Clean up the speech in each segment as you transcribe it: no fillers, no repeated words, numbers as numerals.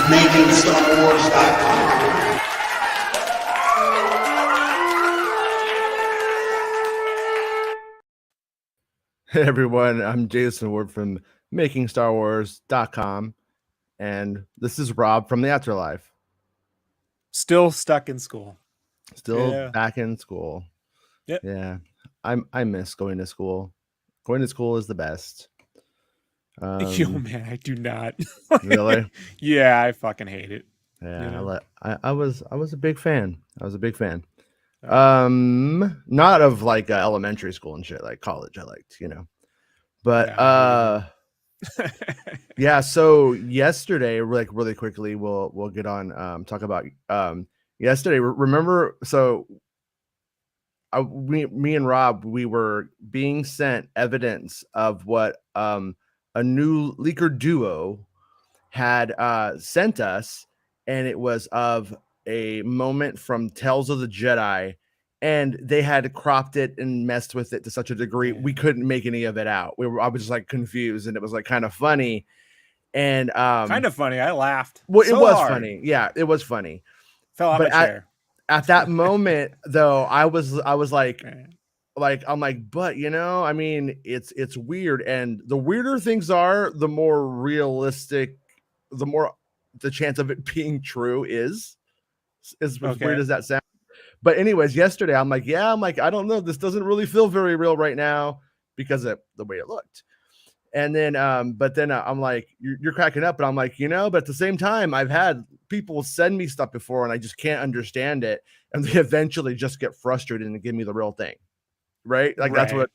MakingStarWars.net. Hey everyone, I'm Jason Ward from MakingStarWars.net, and this is Rob from the Afterlife. Still stuck in school. Still back in school. Yep. Yeah. I miss going to school. Going to school is the best. Yo, man, I do not. Really? Yeah, I fucking hate it. Yeah, You know? I was a big fan. Not of like elementary school and shit, like college I liked, But yeah, so yesterday, like really quickly, we'll get on talk about yesterday. Remember, so me and Rob, we were being sent evidence of what a new leaker duo had sent us, and it was of a moment from Tales of the Jedi, and they had cropped it and messed with it to such a degree we couldn't make any of it out. I was just like confused, and it was like kind of funny. And kind of funny. I laughed. Well, so it was hard. funny. Yeah, it was funny. Fell off my chair. At that moment, though, I was like, I'm like, but I mean, it's weird, and the weirder things are, the more realistic, the more the chance of it being true is as weird as that sounds. But anyways, yesterday I'm like, I don't know, this doesn't really feel very real right now because of the way it looked. And then but then I'm like, you're cracking up, but I'm like, but at the same time, I've had people send me stuff before and I just can't understand it, and they eventually just get frustrated and give me the real thing. Right? Like that's what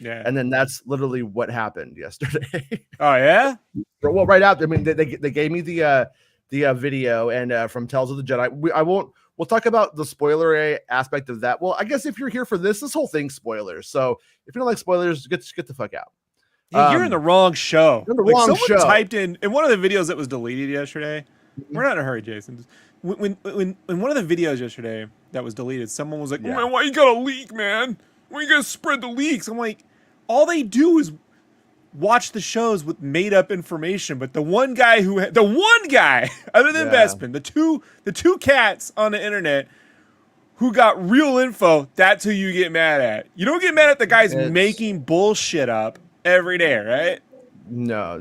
and then that's literally what happened yesterday. Oh yeah? Well, right after, I mean, they gave me the video and from Tales of the Jedi. We'll talk about the spoiler aspect of that. Well, I guess if you're here for this whole thing's spoilers. So if you don't like spoilers, get the fuck out. Yeah, you're in the wrong show. You're in the wrong show. Someone typed in one of the videos that was deleted yesterday. We're not in a hurry, Jason. When one of the videos yesterday that was deleted, someone was like, "Oh man, why you gotta leak, man? Why you gotta spread the leaks?" I'm like, all they do is watch the shows with made up information. But the one guy other than Bespin, the two cats on the internet who got real info, that's who you get mad at. You don't get mad at the guys making bullshit up every day, right? No.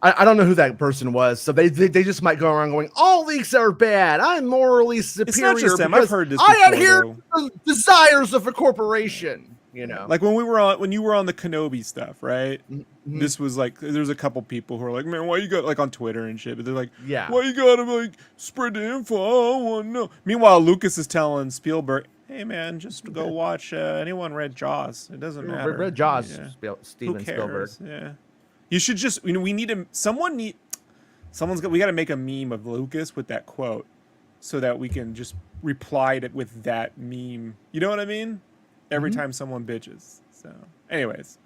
I don't know who that person was, so they just might go around going, all leaks are bad, I'm morally superior. It's not just them. I've heard this before, I adhere to the desires of a corporation. Like when you were on the Kenobi stuff, right? Mm-hmm. This was like, there's a couple people who are like, man, why you got, like on Twitter and shit, but they're like, why you gotta like spread the info? I don't want to know. Meanwhile, Lucas is telling Spielberg, hey man, just go watch. Anyone read Jaws? It doesn't matter. Read Jaws, Steven Spielberg. Yeah, you should just. We need him. We got to make a meme of Lucas with that quote, so that we can just reply to with that meme. You know what I mean? Every time someone bitches. So, anyways.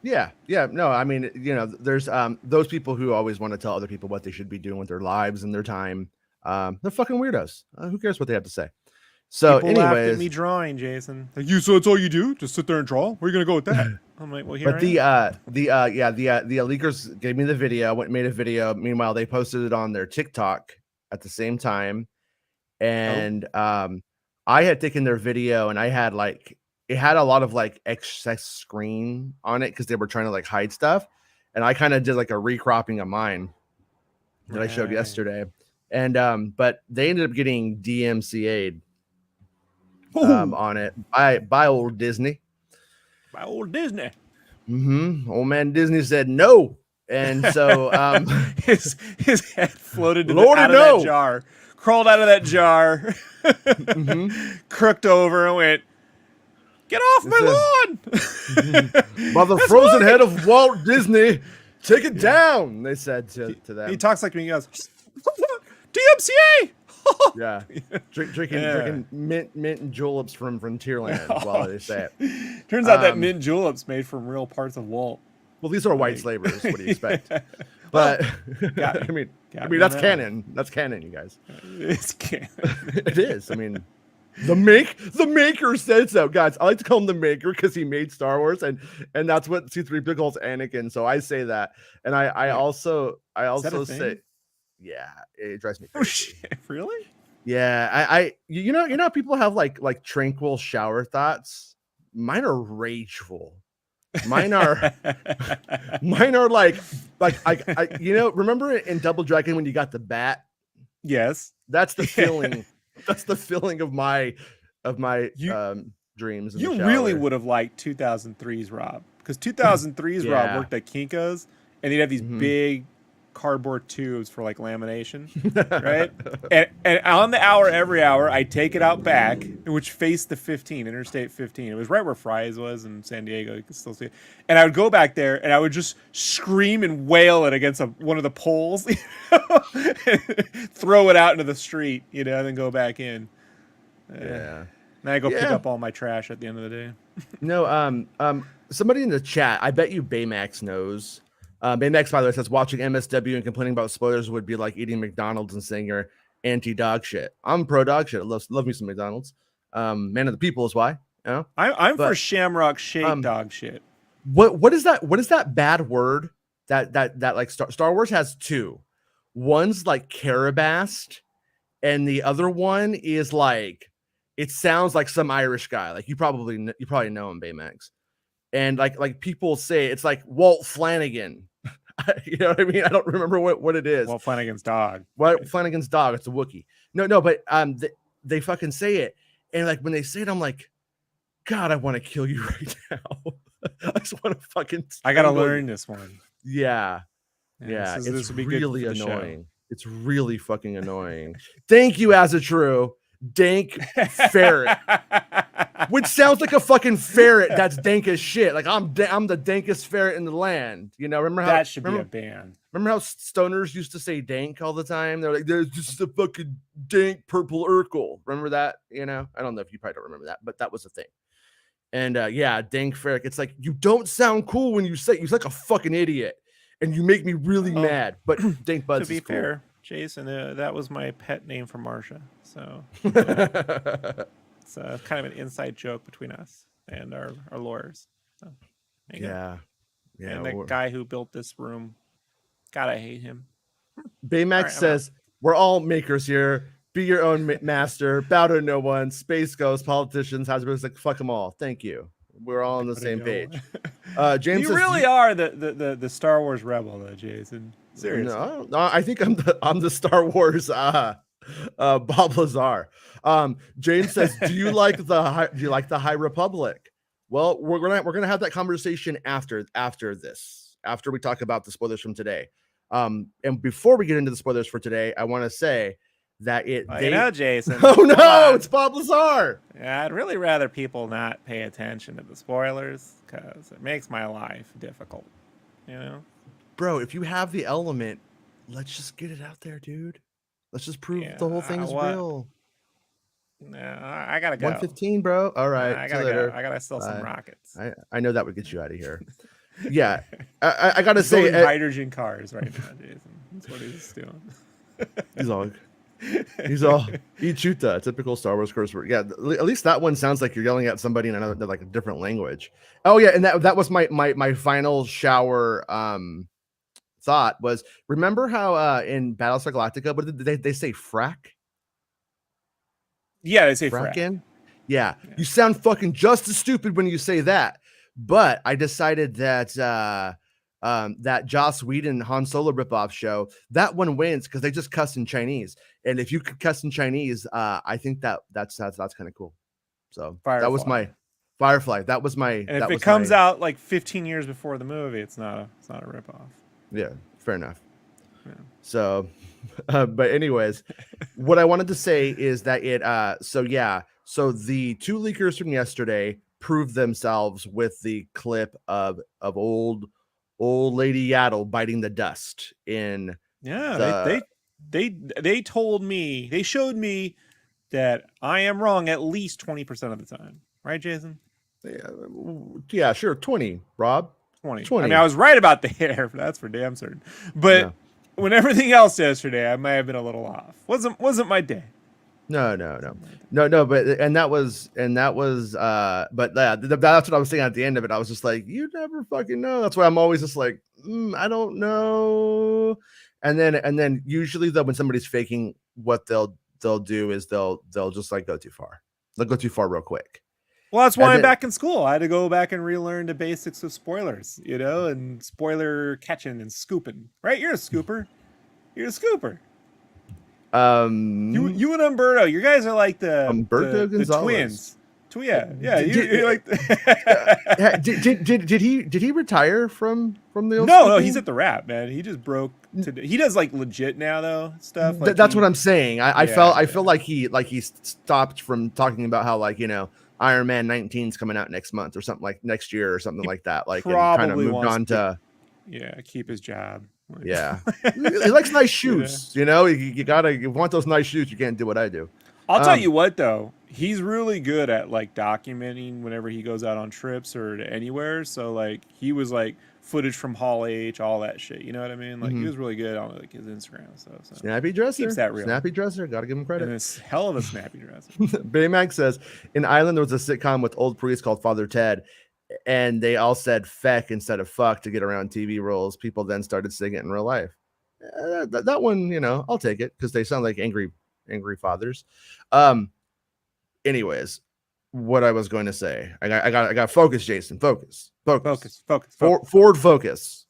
Yeah. No, I mean, there's those people who always want to tell other people what they should be doing with their lives and their time. They're fucking weirdos. Who cares what they have to say? So, people laughed anyways, at me drawing, Jason. Like, so that's all you do? Just sit there and draw? Where are you gonna go with that? I'm like, well, here. But the leakers gave me the video. Made a video. Meanwhile, they posted it on their TikTok at the same time, and I had taken their video and I had it had a lot of like excess screen on it because they were trying to like hide stuff, and I kind of did like a recropping of mine that I showed yesterday, and but they ended up getting DMCA'd on it by old Disney. By old Disney. Old man Disney said no, and so his head floated out of that jar, crawled out of that jar, crooked over and went, get off my lawn! By the frozen head of Walt Disney, take it down, they said to them. He talks like me, he goes, DMCA! Yeah. Drinking mint and juleps from Frontierland while they say it. Turns out that mint juleps made from real parts of Walt. Well, these are white slavers. What do you expect? But I mean that's canon. That's canon, you guys. It's canon. It is. I mean, the maker said so, guys. I like to call him the maker because he made Star Wars, and that's what C3PO calls Anakin. So I say that, and I also say Yeah, it drives me Oh crazy. shit! Really? Yeah, you know people have like tranquil shower thoughts. Mine are rageful. Mine are like remember in Double Dragon when you got the bat? Yes. That's the Yeah. feeling. That's the feeling of my You dreams in the you really shower. would have liked 2003's Rob, because 2003's Rob Yeah. worked at Kinko's, and he'd have these Mhm. big cardboard tubes for like lamination, right? And on the hour, every hour, I take it out back, which faced the 15, Interstate 15. It was right where Fry's was in San Diego. You can still see it. And I would go back there, and I would just scream and wail it against one of the poles, throw it out into the street, and then go back in. Yeah. Then I go pick Yeah. up all my trash at the end of the day. No, somebody in the chat, I bet you Baymax knows. Baymax, by the way, says watching MSW and complaining about spoilers would be like eating McDonald's and saying you're anti-dog shit. I'm pro dog shit. I love me some McDonald's. Man of the people is why. You know? I'm for Shamrock Shake dog shit. What is that? What is that bad word that like Star Wars has two? One's like Carabast, and the other one is like it sounds like some Irish guy. Like you probably know him, Baymax. And like people say it's like Walt Flanagan. You know what I mean? I don't remember what it is. Walt Flanagan's dog. Walt Flanagan's dog. It's a Wookiee. No, but they fucking say it, and like when they say it, I'm like, God, I want to kill you right now. I just want to fucking. I gotta learn this one. Yeah. This would be really good for the annoying. show. It's really fucking annoying. Thank you, as a true dank ferret, which sounds like a fucking ferret that's dank as shit. Like I'm the dankest ferret in the land. Remember how that should be a band. Remember how stoners used to say dank all the time? They're like, "There's just a fucking dank purple Urkel." Remember that? I don't know if you probably don't remember that, but that was a thing. And yeah, dank ferret. It's like you don't sound cool when you say you're like a fucking idiot. And you make me really mad, but Dank Buds to be is cool. fair, Jason, that was my pet name for Marsha, so it's kind of an inside joke between us and our lawyers. So, yeah. And the guy who built this room, God, I hate him. Baymax says, "We're all makers here. Be your own master. Bow to no one. Space ghosts, politicians, Hasbro's like fuck them all. Thank you. We're all on the same page." James, you really are the Star Wars rebel, though, Jason. Seriously. No, I think I'm the Star Wars Bob Lazar. James says, "Do you like the High Republic?" Well, we're gonna have that conversation after this, after we talk about the spoilers from today. And before we get into the spoilers for today, I want to say that Jason. Oh no, it's Bob Lazar. Yeah, I'd really rather people not pay attention to the spoilers because it makes my life difficult. Bro, if you have the element, let's just get it out there, dude. Let's just prove the whole thing is real. No, I gotta go. 1:15, bro. All right, I gotta go. I gotta sell some rockets. I know that would get you out of here. Yeah, I gotta say, hydrogen cars right now, Jason. That's what he's doing. He's all eat chuta, typical Star Wars curse word. Yeah, at least that one sounds like you're yelling at somebody in another, like a different language. Oh yeah, and that was my final shower thought was, remember how in Battlestar Galactica, what did they say, frack? Yeah, they say frackin'. Yeah, you sound fucking just as stupid when you say that. But I decided that that Joss Whedon Han Solo ripoff show, that one wins because they just cuss in Chinese. And if you could cuss in Chinese, I think that's kind of cool. So Firefly. That was my Firefly. That was my. And if it comes out like 15 years before the movie, it's not a ripoff. Yeah, fair enough. Yeah. So, but anyways, what I wanted to say is that so the two leakers from yesterday proved themselves with the clip of old lady Yaddle biting the dust in. Yeah, they told me, they showed me that I am wrong at least 20% of the time, right, Jason? Yeah, sure, 20, Rob. 20. I mean, I was right about the hair, that's for damn certain. But when everything else yesterday, I may have been a little off. Wasn't my day. No. But that was, but that's what I was saying at the end of it. I was just like, you never fucking know. That's why I'm always just like, I don't know. you. And then usually though, when somebody's faking, what they'll do is they'll just like go too far. They'll go too far real quick. Well, that's why And I'm then back in school. I had to go back and relearn the basics of spoilers, and spoiler catching and scooping. Right? You're a scooper. You're a scooper. You and Umberto, you guys are like Umberto the Gonzalez. twins. Yeah. You're like. did he retire from the old No, scooping? he's at the Rap, man. He just broke. He does like legit now though stuff. Like that's what I'm saying. I feel like he stopped from talking about how like Iron Man 19 is coming out next month or something, like next year or something like that. Like, and kind of moved on to keep his job. Yeah, he likes nice shoes. You want those nice shoes. You can't do what I do. I'll tell you what though, he's really good at like documenting whenever he goes out on trips or to anywhere. So like he was like footage from Hall H, all that shit. You know what I mean? Like he was really good on like his Instagram and stuff. So snappy dresser, keeps that real. Snappy dresser. Got to give him credit. And it's hell of a snappy dresser. Baymax says in Ireland there was a sitcom with old priest called Father Ted, and they all said feck instead of fuck to get around TV roles. People then started saying it in real life. That one, I'll take it because they sound like angry fathers. Anyways, what I was going to say, I got focus, Jason. Focus. Forward focus.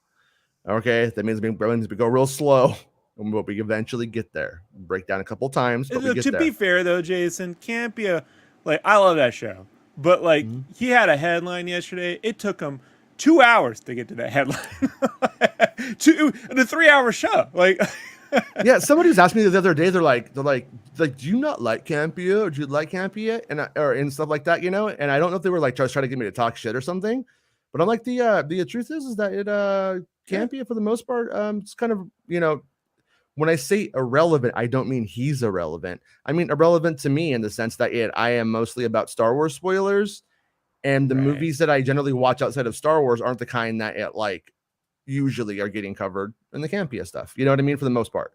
Okay, that means we go real slow, but we eventually get there. Break down a couple times, but we get there. To be fair though, Jason, can't be a I love that show, but he had a headline yesterday. It took him 2 hours to get to that headline. The 3-hour show. Yeah, somebody was asking me the other day. They're like, do you not like Campia, or do you like Campia, and stuff like that, And I don't know if they were like trying to get me to talk shit or something, but I'm like, the truth is that it Campia for the most part, it's kind of when I say irrelevant, I don't mean he's irrelevant. I mean irrelevant to me in the sense that I am mostly about Star Wars spoilers, and the movies that I generally watch outside of Star Wars aren't the kind that usually are getting covered in the Campia stuff. You know what I mean? For the most part.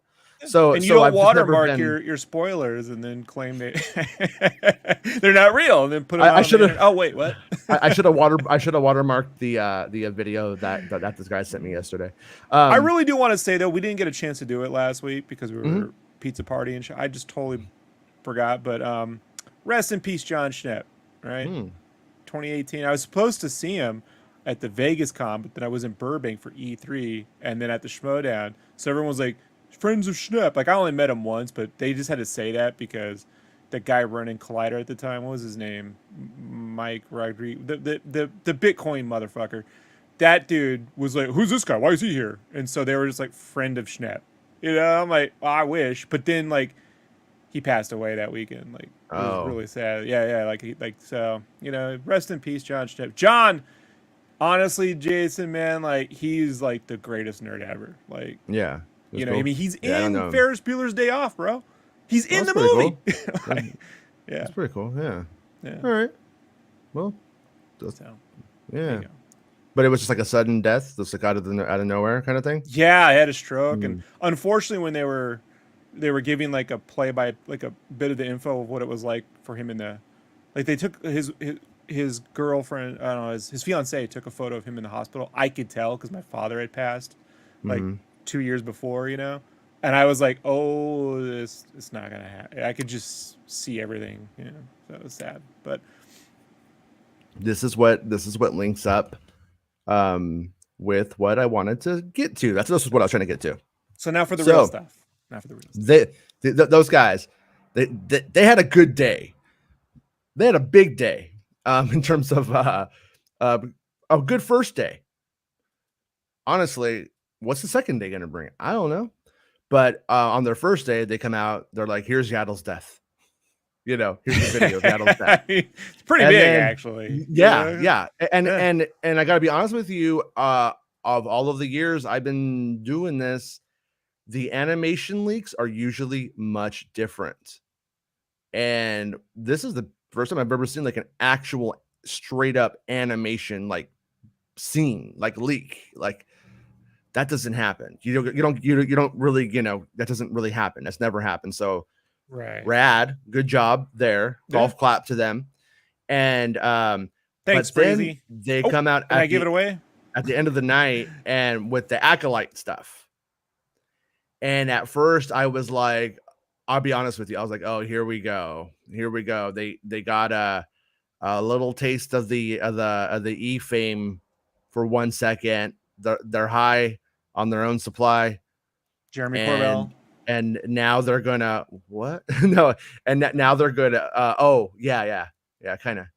So and you don't watermark your spoilers and then claim they're not real and then put them I should have. Oh wait, what? I should have watermarked the video that this guy sent me yesterday. I really do want to say though, we didn't get a chance to do it last week because we were pizza party and I just totally forgot. But rest in peace, John Schnepp. Right, 2018. I was supposed to see him at the Vegas con, but then I was in Burbank for E3 and then at the Schmodown. So everyone was like, friends of Schnepp. I only met him once, but they just had to say that because the guy running Collider at the time, what was his name? Mike Rodriguez, the Bitcoin motherfucker. That dude was like, who's this guy? Why is he here? And so they were just like, friend of Schnepp. I'm like, I wish. But then he passed away that weekend. It was really sad. Yeah. So, rest in peace, John Schnepp. John, honestly, Jason, man, he's the greatest nerd ever. Yeah. Cool. I mean, he's in Ferris Bueller's Day Off, bro. He's in the movie. Cool. Yeah. That's pretty cool. Yeah. All right. Well, yeah. But it was just like a sudden death, just out of nowhere kind of thing. Yeah, I had a stroke, and unfortunately, when they were giving a play by a bit of the info of what it was like for him in the, they took his girlfriend, I don't know, his fiance took a photo of him in the hospital. I could tell because my father had passed 2 years before, and I was like, oh, it's not gonna happen. I could just see everything, so it was sad. But this is what links up with what I wanted to get to. This is what I was trying to get to. So now for the real stuff. Those guys, they had a good day. They had a big day in terms of a good first day. Honestly, what's the second day going to bring? I don't know. But on their first day, they come out. They're like, here's Yaddle's death. Here's the video of Yaddle's death. It's pretty big, actually. Yeah. And I got to be honest with you, of all of the years I've been doing this, the animation leaks are usually much different. And this is the first time I've ever seen an actual straight up animation scene, leak. That doesn't happen. You don't really, that doesn't really happen. That's never happened. So rad, good job there. Golf clap to them. And thanks, Breezy. They come out I give it away at the end of the night and with the Acolyte stuff. And at first I was like, I'll be honest with you, I was like, oh, here we go. They got a little taste of the E fame for 1 second. They're high on their own supply, Jeremy Corbell. and now they're gonna what? No, and now they're gonna oh yeah, kind of.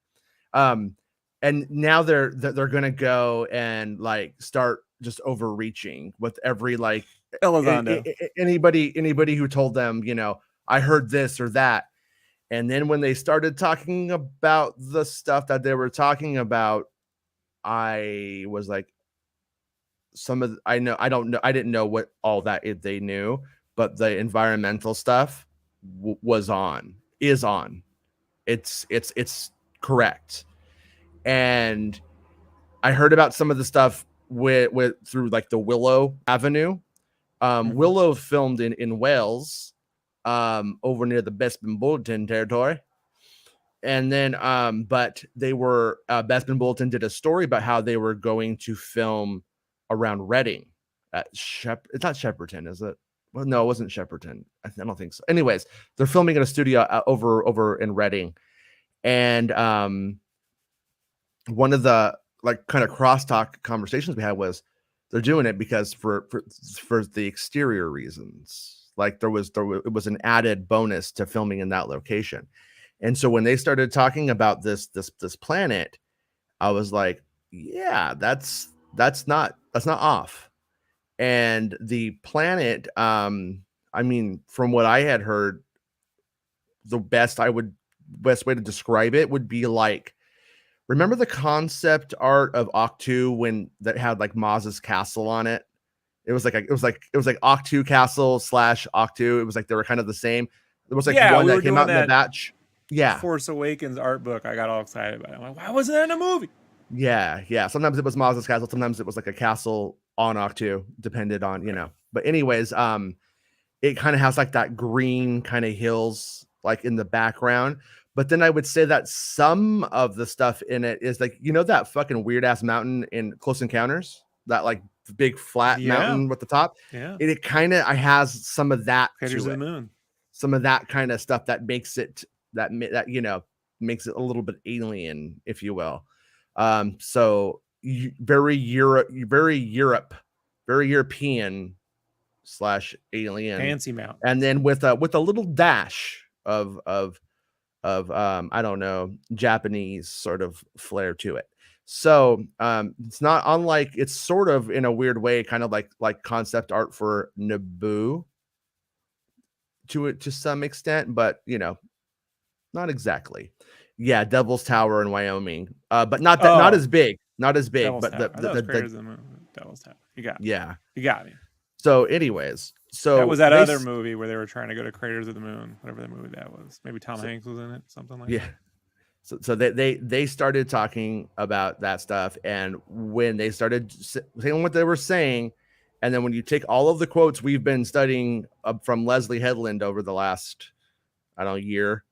And now they're gonna go and like start just overreaching with every like Elizondo. anybody who told them, I heard this or that. And then when they started talking about the stuff that they were talking about, I was like, I didn't know what all that they knew, but the environmental stuff is on. It's correct. And I heard about some of the stuff with through like the Willow Avenue. Willow filmed in Wales, over near the Bespin Bulletin territory. And then, but they were, Bespin Bulletin did a story about how they were going to film around Reading. It's not Shepperton, is it? Well, no, it wasn't Shepperton. I don't think so. Anyways, they're filming in a studio over in Reading. And one of the like kind of crosstalk conversations we had was they're doing it because for the exterior reasons. Like it was an added bonus to filming in that location. And so when they started talking about this planet, I was like, yeah, that's not off. And the planet, I mean, from what I had heard, the best way to describe it would be like, remember the concept art of Octu when that had like Maz's castle on it? It was like Octu Castle / Octu. It was like they were kind of the same. There was like one that came out in the batch. Yeah. Force Awakens art book. I got all excited about it. I'm like, why wasn't that in a movie? Yeah. Sometimes it was Maz's castle. Sometimes it was like a castle on Octu, depended on, But anyways, it kind of has like that green kind of hills like in the background. But then I would say that some of the stuff in it is like, that fucking weird ass mountain in Close Encounters, that like big flat mountain with the top. Yeah. It kind of has some of that Craters of the Moon. Some of that kind of stuff that makes it makes it a little bit alien, if you will. So very European / alien, fancy mountain, and then with a little dash of I don't know, Japanese sort of flair to it. So it's not unlike, it's sort of in a weird way kind of like concept art for Naboo to some extent, but not exactly. Yeah, Devil's Tower in Wyoming, but not as big, Devil's but Tower. The Devil's Tower. You got me. Yeah, you got me. So anyways, that was that other movie where they were trying to go to Craters of the Moon, whatever the movie that was. Maybe Tom Hanks was in it, something like that. So they started talking about that stuff, and when they started saying what they were saying, and then when you take all of the quotes we've been studying from Leslie Headland over the last, I don't know, year,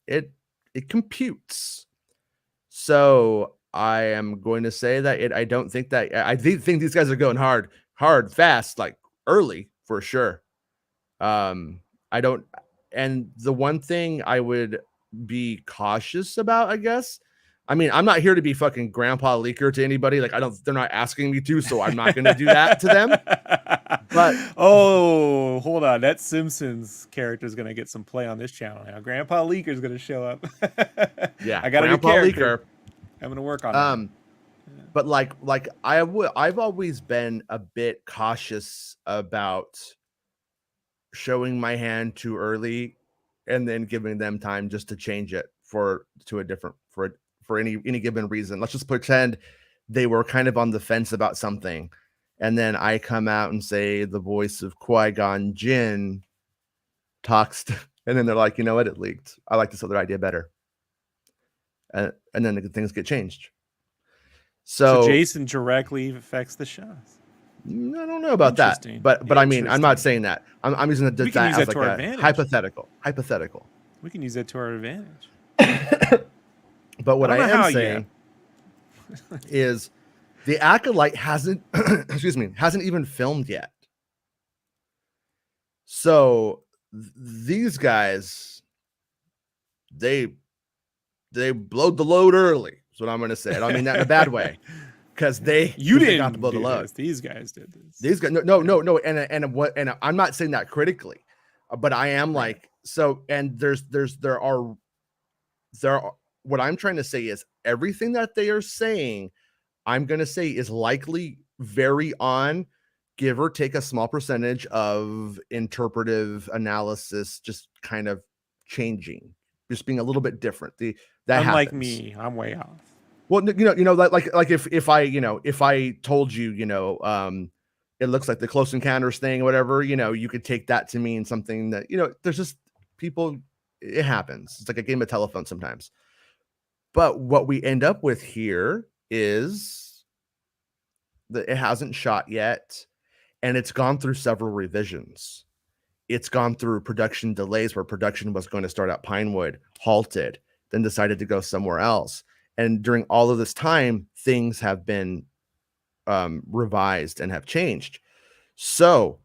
it computes. So I am going to say that I don't think that I think these guys are going hard, fast, like early for sure. I don't, and the one thing I would be cautious about, I guess. I mean, I'm not here to be fucking grandpa leaker to anybody. Like, they're not asking me to, so I'm not going to do that to them. But oh, hold on, that Simpsons character is going to get some play on this channel now. Grandpa Leaker is going to show up. Yeah, I got Grandpa Leaker. I'm going to work on that. But like I've always been a bit cautious about showing my hand too early and then giving them time just to change it to a different for any given reason. Let's just pretend they were kind of on the fence about something, and then I come out and say the voice of Qui-Gon Jinn talks and then they're like, you know what, it leaked. I like this other idea better. And then the things get changed. So Jason directly affects the shots. I don't know about that, but I mean, I'm not saying that. I'm using that as like a hypothetical. We can use that to our advantage. But what I am saying is the Acolyte hasn't, hasn't even filmed yet. So these guys, they blowed the load early. That's what I'm going to say. I don't mean that in a bad way, because they got to blow the load. These guys did this. These guys, no, and I'm not saying that critically, but I am like, so. And there are what I'm trying to say is everything that they are saying, I'm going to say is likely very on, give or take a small percentage of interpretive analysis, just kind of changing, just being a little bit different. That unlike happens. Me, I'm way off. Well, like if I told you, it looks like the Close Encounters thing, or whatever, you could take that to mean something that, there's just people, it happens. It's like a game of telephone sometimes. But what we end up with here is that it hasn't shot yet, and it's gone through several revisions. It's gone through production delays where production was going to start at Pinewood, halted, then decided to go somewhere else. And during all of this time, things have been revised and have changed. So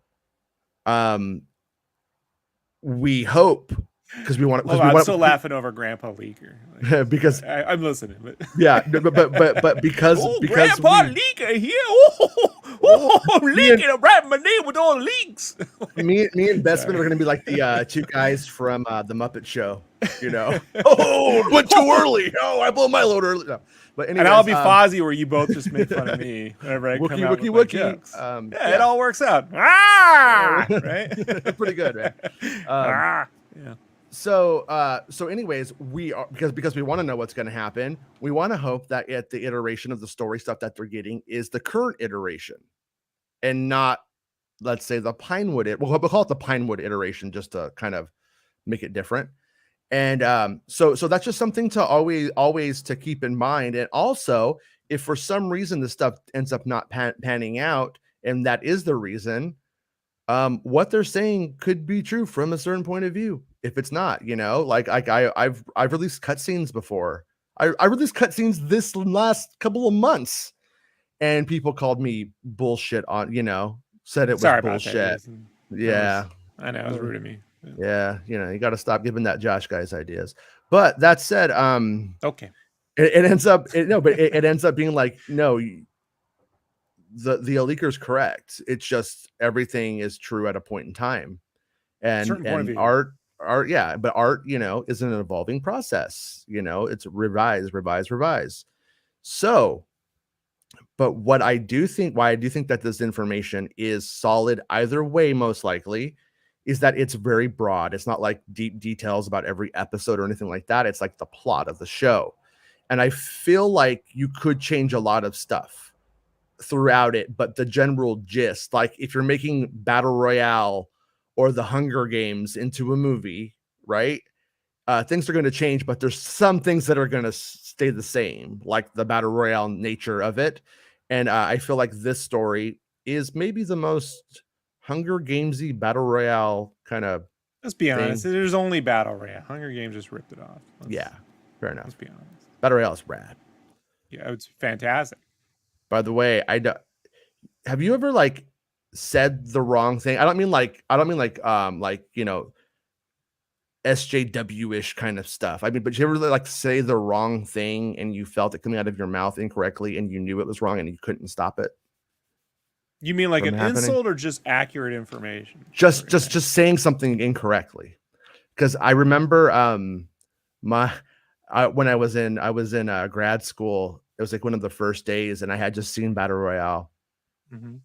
we hope, because we want. I'm still laughing over Grandpa Leaker. Like, because I'm listening. But yeah, but because Grandpa Leaker here, leaking around my name with all leaks. me and Bestman are going to be like the two guys from the Muppet Show. Oh, went too early. Oh, I blew my load early. No. But anyways, and I'll be Fozzie, where you both just make fun of me whenever I come out with my jokes. Yeah, it all works out. Right? Pretty good, right? Yeah. So anyways, we are, because we want to know what's going to happen. We want to hope that at the iteration of the story stuff that they're getting is the current iteration, and not, let's say, the Pinewood. We'll call it the Pinewood iteration, just to kind of make it different. And so that's just something to always to keep in mind. And also, if for some reason this stuff ends up not panning out, and that is the reason, what they're saying could be true from a certain point of view. If it's not, like I've released cutscenes before. I released cutscenes this last couple of months, and people called me bullshit on, said it was bullshit. Yeah, I know, it was rude of me. Yeah, you got to stop giving that Josh guy's ideas. But that said, okay, it ends up it ends up being like, no, the leaker's correct. It's just everything is true at a point in time, and art, but art, is an evolving process. It's revise. So, but why I do think that this information is solid either way, most likely, is that it's very broad. It's not like deep details about every episode or anything like that. It's like the plot of the show. And I feel like you could change a lot of stuff throughout it, but the general gist, like if you're making Battle Royale or the Hunger Games into a movie, right? Things are going to change, but there's some things that are going to stay the same, like the Battle Royale nature of it. And I feel like this story is maybe the most Hunger Gamesy Battle Royale kind of. Let's be honest. There's only Battle Royale. Hunger Games just ripped it off. Yeah, fair enough. Let's be honest. Battle Royale is rad. Yeah, it's fantastic. By the way, have you ever like said the wrong thing? I don't mean like SJW-ish kind of stuff. I mean, but you ever like say the wrong thing and you felt it coming out of your mouth incorrectly and you knew it was wrong and you couldn't stop it? You mean like an insult or just accurate information? Just saying something incorrectly. Because I remember when I was in grad school, it was like one of the first days, and I had just seen Battle Royale. Mm-hmm.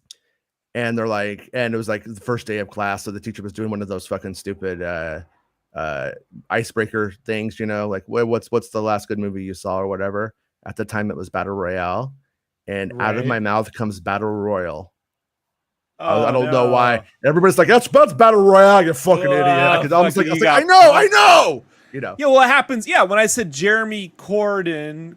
And they're like, and it was like the first day of class, so the teacher was doing one of those fucking stupid icebreaker things, like what's the last good movie you saw or whatever. At the time, it was Battle Royale, and out of my mouth comes Battle Royal. I don't know why. Everybody's like, that's Battle Royale, you fucking idiot. I was like, I know. Yeah, well, it happens. Yeah, when I said Jeremy Corbyn,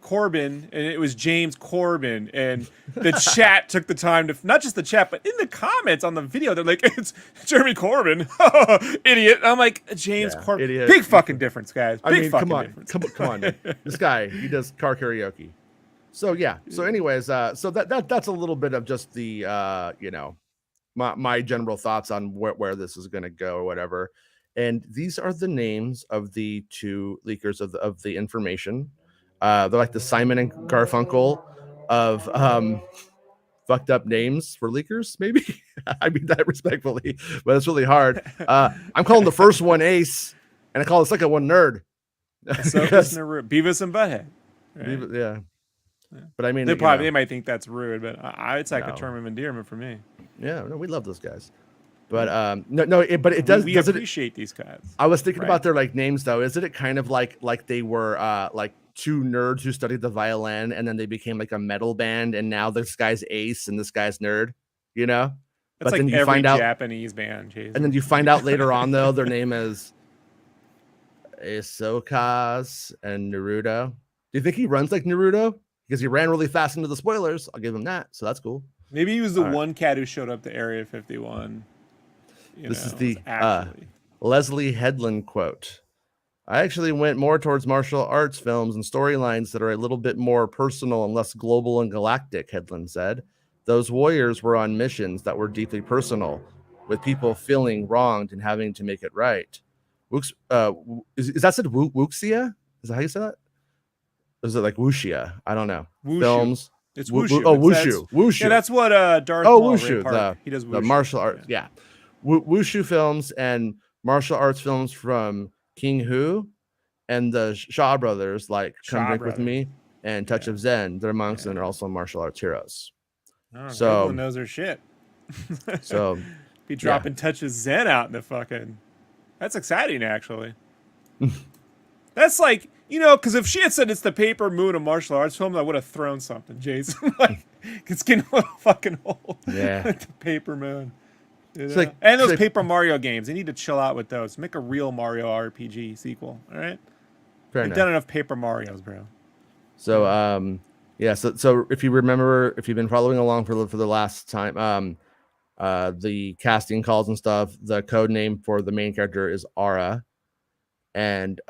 and it was James Corbyn, and the chat took the time to, not just the chat, but in the comments on the video, they're like, it's Jeremy Corbyn, idiot. I'm like, James Corbyn, idiot. Big fucking difference, guys. Big fucking difference. Come on, this guy, he does car karaoke. So yeah. So anyways, so that's a little bit of just the my general thoughts on where this is going to go or whatever. And these are the names of the two leakers of the information. They're like the Simon and Garfunkel of fucked up names for leakers, maybe. I mean that respectfully, but it's really hard. I'm calling the first one Ace, and I call the second one Nerd. Beavis and Butthead. Right? Yeah. But I mean, they might think that's rude, but it's like a term of endearment for me. Yeah, no, we love those guys. But it does. We appreciate these guys. I was thinking about their like names though. Isn't it kind of like they were like two nerds who studied the violin and then they became like a metal band, and now this guy's Ace and this guy's Nerd, you know? But like then you find out Japanese band, Jason. And then you find out later on though their name is Ahsoka and Naruto. Do you think he runs like Naruto? Because he ran really fast into the spoilers. I'll give him that. So that's cool. Maybe he was the one cat who showed up to Area 51. This is the Leslie Headland quote. I actually went more towards martial arts films and storylines that are a little bit more personal and less global and galactic, Headland said. Those warriors were on missions that were deeply personal, with people feeling wronged and having to make it right. Is that said Wuxia? Is that how you say that? Or is it like Wuxia? I don't know. Wushu. Films. It's Wushu. Wushu. Wushu. Yeah, that's what Darth Maul, Wushu. He does Wushu. The martial arts. Yeah. Wushu films and martial arts films from King Hu and the Shaw brothers, like Come Drink With Me and Touch of Zen. They're monks and they're also martial arts heroes. Oh, so everyone knows their shit. So be dropping Touch of Zen out in the fucking. That's exciting, actually. That's like, because if she had said it's the Paper Moon of martial arts films, I would have thrown something, Jason. Like, it's getting a little fucking old. Yeah. The Paper Moon. Like, and those Paper Mario games, they need to chill out with those. Make a real Mario RPG sequel, all right? They've done enough Paper Marios, bro. So, so if you remember, if you've been following along for the last time, the casting calls and stuff, the code name for the main character is Ara. And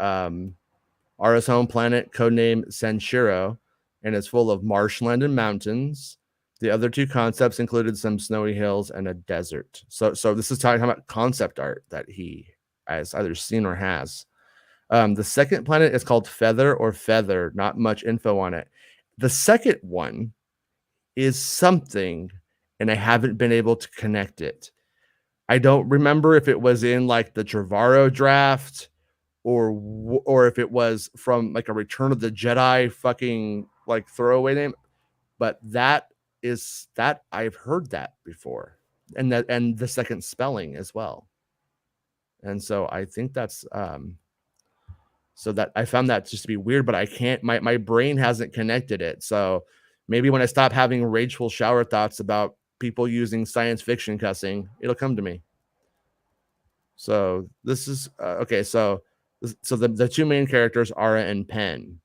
Ara's home planet, codename Senshiro, and it's full of marshland and mountains. The other two concepts included some snowy hills and a desert. So this is talking about concept art that he has either seen or has. The second planet is called Feather. Not much info on it. The second one is something, and I haven't been able to connect it. I don't remember if it was in like the Trevorrow draft or if it was from like a Return of the Jedi fucking like throwaway name, but that I've heard that before, and the second spelling as well. And so I think that's so that I found that just to be weird, but I can't, my brain hasn't connected it. So maybe when I stop having rageful shower thoughts about people using science fiction cussing, it'll come to me. So this is okay. So the two main characters, Ara and Pen.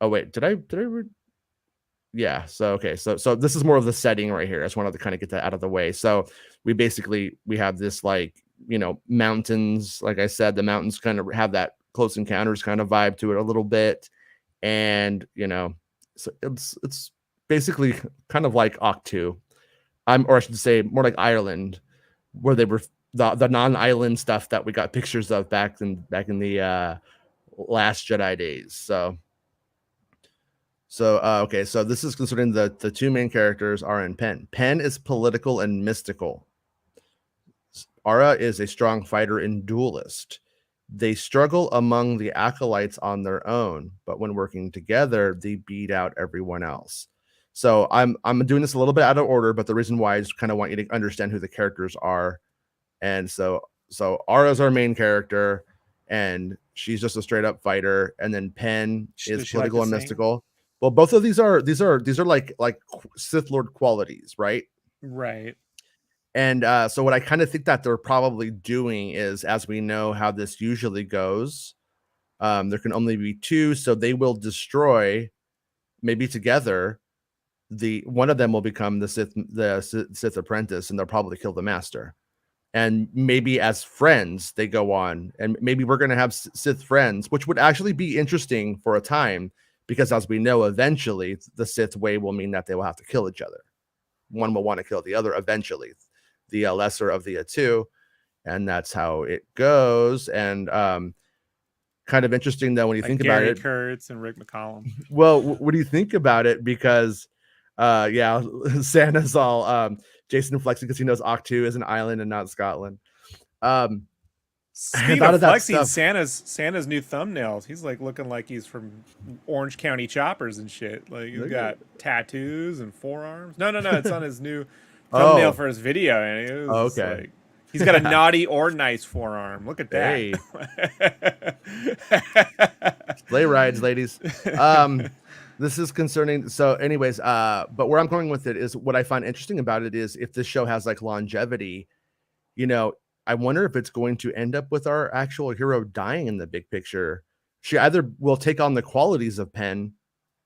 Oh wait, did I read? Yeah. So okay. So this is more of the setting right here. I just wanted to kind of get that out of the way. So we have this like, mountains. Like I said, the mountains kind of have that Close Encounters kind of vibe to it a little bit, and so it's basically kind of like Octu, or I should say more like Ireland, where they were the non-island stuff that we got pictures of back in the Last Jedi days. So okay, so this is considering the two main characters are in Pen. Pen is political and mystical. Ara is a strong fighter and duelist. They struggle among the acolytes on their own, but when working together, they beat out everyone else. So I'm doing this a little bit out of order, but the reason why I just kind of want you to understand who the characters are. And so Ara's our main character, and she's just a straight up fighter. And then Pen is political and mystical. Well, both of these are like Sith Lord qualities, right? Right. And so what I kind of think that they're probably doing is, as we know how this usually goes, there can only be two, so they will destroy, maybe together, one of them will become the Sith apprentice, and they'll probably kill the master. And maybe as friends they go on, and maybe we're going to have Sith friends, which would actually be interesting for a time, because as we know, eventually the Sith way will mean that they will have to kill each other. One will want to kill the other eventually. the lesser of the two, and that's how it goes. And kind of interesting though when you like think Gary about it. Kurtz and Rick McCollum. Well, what do you think about it? Because yeah, Santa's all Jason flexing because he knows Octu is an island and not Scotland. I Speaking thought of of that flexing, stuff. Santa's new thumbnails. He's like looking like he's from Orange County Choppers and shit. Like he's got tattoos and forearms. No, it's on his new thumbnail for his video, and it was okay. like he's got a naughty or nice forearm. Look at that. Hey. Sleigh rides, ladies. This is concerning. So, anyways, but where I'm going with it is what I find interesting about it is if this show has like longevity, you know, I wonder if it's going to end up with our actual hero dying in the big picture. She either will take on the qualities of Penn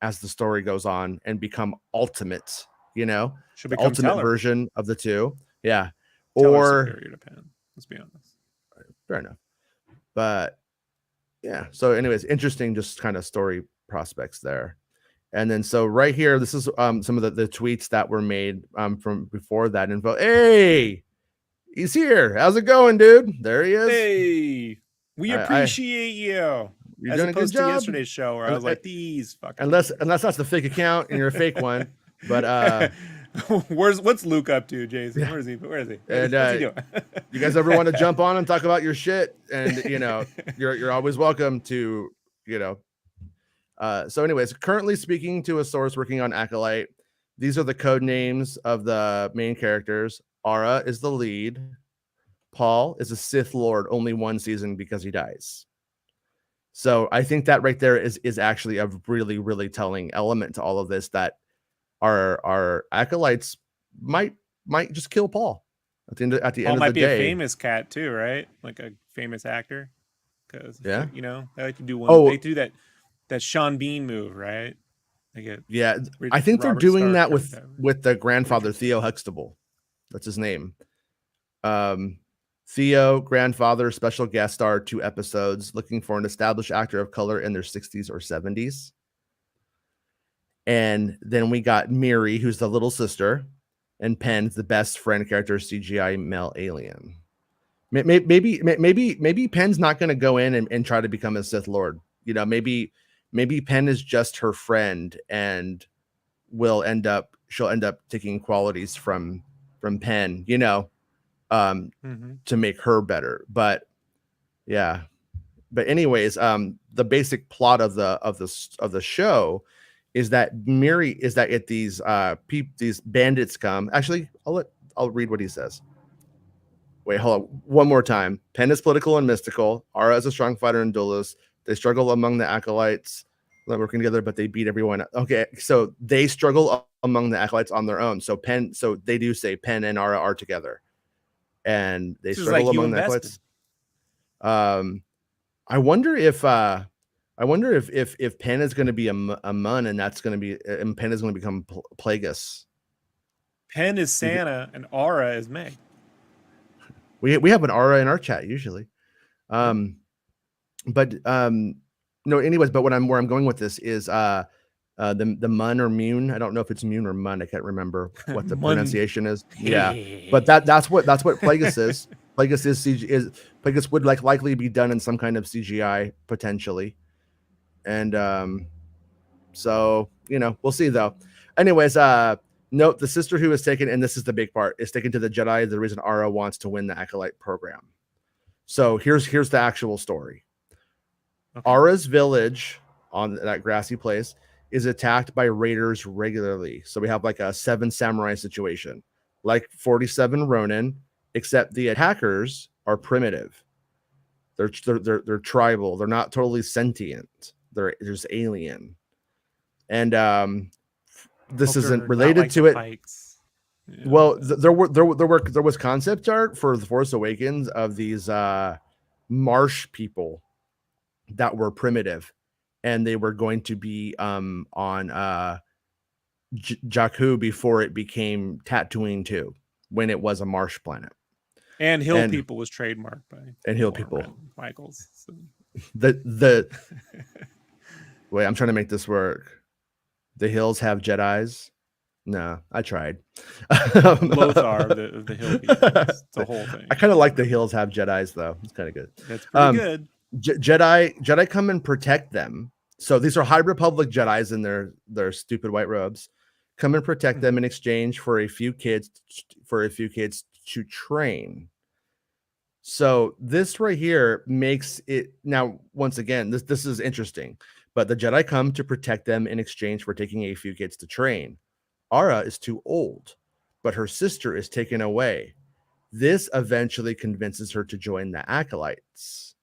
as the story goes on and become ultimate, you know, she'll the become ultimate Teller. version of the two. Yeah. Teller's Or superior to Penn. Let's be honest. fair enough. But yeah. So, anyways, interesting, just kind of story prospects there. And then so right here, this is some of the tweets that were made from before that info. Hey, he's here. How's it going, dude? There he is. Hey, we appreciate you. You're As doing a good opposed to job. yesterday's show where I was like, these fucking unless that's the fake account and you're a fake one. But what's Luke up to, Jason? Where is he? What's he doing? You guys ever want to jump on and talk about your shit? And you know, you're always welcome to, you know. So anyways, currently speaking to a source working on Acolyte. These are the code names of the main characters. Aura is the lead. Paul is a Sith Lord, only one season because he dies. So I think that right there is actually a really, really telling element to all of this, that our acolytes might just kill Paul at the end of the Paul might day. be a famous cat too, right? Like a famous actor, because yeah, you know they like to do one. They do that Sean Bean move, right? Yeah, I think they're doing that with the grandfather Theo Huxtable. That's his name. Theo, grandfather, special guest star, 2 episodes, looking for an established actor of color in their 60s or 70s. And then we got Miri, who's the little sister, and Penn's the best friend character, CGI male alien. Maybe Penn's not going to go in and try to become a Sith Lord. You know, maybe Penn is just her friend and she'll end up taking qualities from Penn, you know, to make her better. But yeah. But anyways, the basic plot of the show is that Miri is that these bandits come. Actually, I'll read what he says. Wait, hold on. One more time. Penn is political and mystical. Aura is a strong fighter and duelist. They struggle among the acolytes, not working together, but they beat everyone. Okay, so they struggle among the acolytes on their own. So they do say Penn and Aura are together, and they struggle among the acolytes. I wonder if Penn is going to be a Mun, and that's going to be, and Penn is going to become Plagueis. Penn is Santa, and Aura is May. We have an Aura in our chat usually, but no. Anyways, but where I'm going with this is the Mun or Mun. I don't know if it's Mun or Mun. I can't remember what the pronunciation is. Yeah, but that's what Plagueis is. Plagueis would likely be done in some kind of CGI potentially, and so you know, we'll see though. Anyways, note the sister who is taken, and this is the big part, is taken to the Jedi. The reason Aura wants to win the Acolyte program. So here's the actual story. Okay. Aura's village on that grassy place is attacked by raiders regularly. So we have like a 7 samurai situation, like 47 Ronin, except the attackers are primitive. They're tribal. They're not totally sentient. They're just alien. And this isn't related like to it. Yeah. Well, there was concept art for The Force Awakens of these marsh people that were primitive, and they were going to be on Jakku before it became Tatooine 2, when it was a marsh planet. And Hill People was trademarked by Hill People Michaels. So. The wait, I'm trying to make this work. The Hills have Jedis. No, I tried. Lothar of the Hill people. It's the whole thing. I kind of like the Hills have Jedis though. It's kind of good. That's pretty good. Jedi come and protect them. So these are High Republic Jedis in their stupid white robes. Come and protect them in exchange for a few kids to train. So this right here makes it now. Once again, this is interesting. But the Jedi come to protect them in exchange for taking a few kids to train. Ara is too old, but her sister is taken away. This eventually convinces her to join the Acolytes.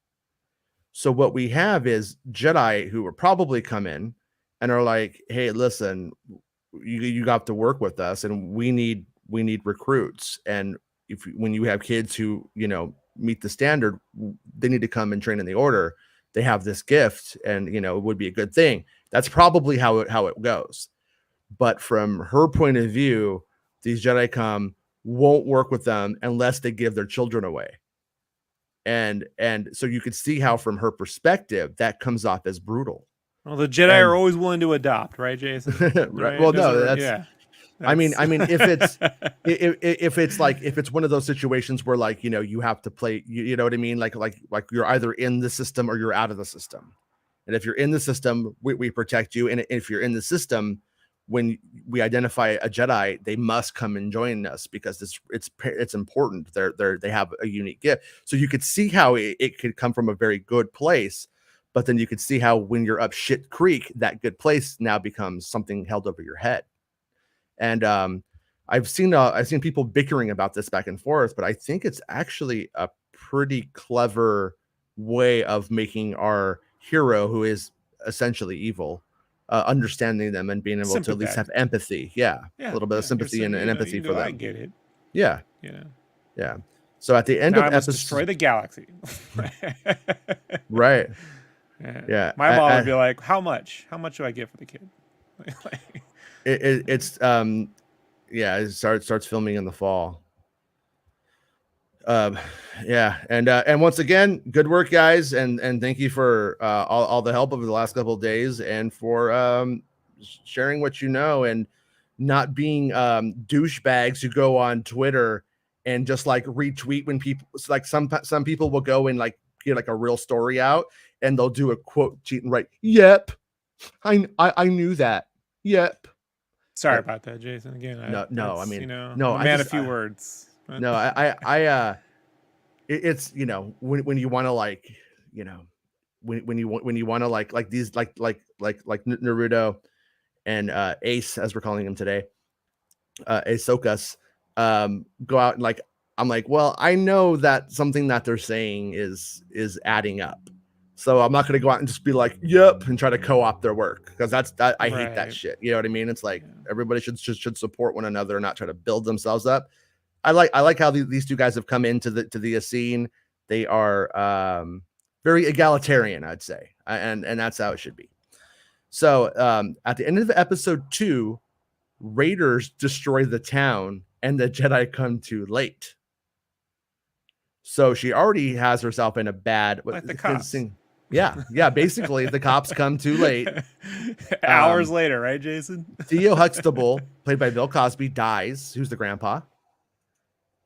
So what we have is Jedi who will probably come in and are like, "Hey, listen, you got to work with us, and we need recruits. And when you have kids who meet the standard, they need to come and train in the order. They have this gift, and it would be a good thing." That's probably how it goes. But from her point of view, these Jedi won't work with them unless they give their children away. And so you could see how from her perspective that comes off as brutal. Well, the Jedi are always willing to adopt, right, Jason? Right? Well, no, that's yeah. I mean, if it's one of those situations where you have to play, you know what I mean? Like you're either in the system or you're out of the system. And if you're in the system, we protect you. And if you're in the system, when we identify a Jedi, they must come and join us because it's important. They have a unique gift. So you could see how it could come from a very good place, but then you could see how when you're up shit creek, that good place now becomes something held over your head. And I've seen people bickering about this back and forth, but I think it's actually a pretty clever way of making our hero, who is essentially evil, understanding them and being able to at least have empathy. Yeah, a little bit of sympathy and empathy for them. I get it. Yeah. Yeah. So at the end of episode, destroy the galaxy. Right. Yeah. My mom would be like, "How much? How much do I get for the kid?" It starts filming in the fall. Yeah, and once again, good work, guys, and thank you for all the help over the last couple of days, and for sharing what you know, and not being douchebags who go on Twitter and just retweet when people some people will go and get a real story out, and they'll do a quote cheat and write, "Yep, I knew that. Yep." Sorry about that, Jason. Again, no, I mean, a few words. No, it's when you want to when you want to these Naruto and Ace, as we're calling him today, Ahsoka's go out and I'm like, well, I know that something that they're saying is adding up. So I'm not going to go out and just be like, "Yep," and try to co-opt their work, because I hate that shit. You know what I mean? It's like everybody should support one another and not try to build themselves up. I like how these two guys have come into the scene. They are very egalitarian, I'd say, and that's how it should be. So at the end of episode 2, Raiders destroy the town, and the Jedi come too late. So she already has herself in a bad. Like the cops. Yeah. Basically, the cops come too late. Hours later, right, Jason? Theo Huxtable, played by Bill Cosby, dies. Who's the grandpa?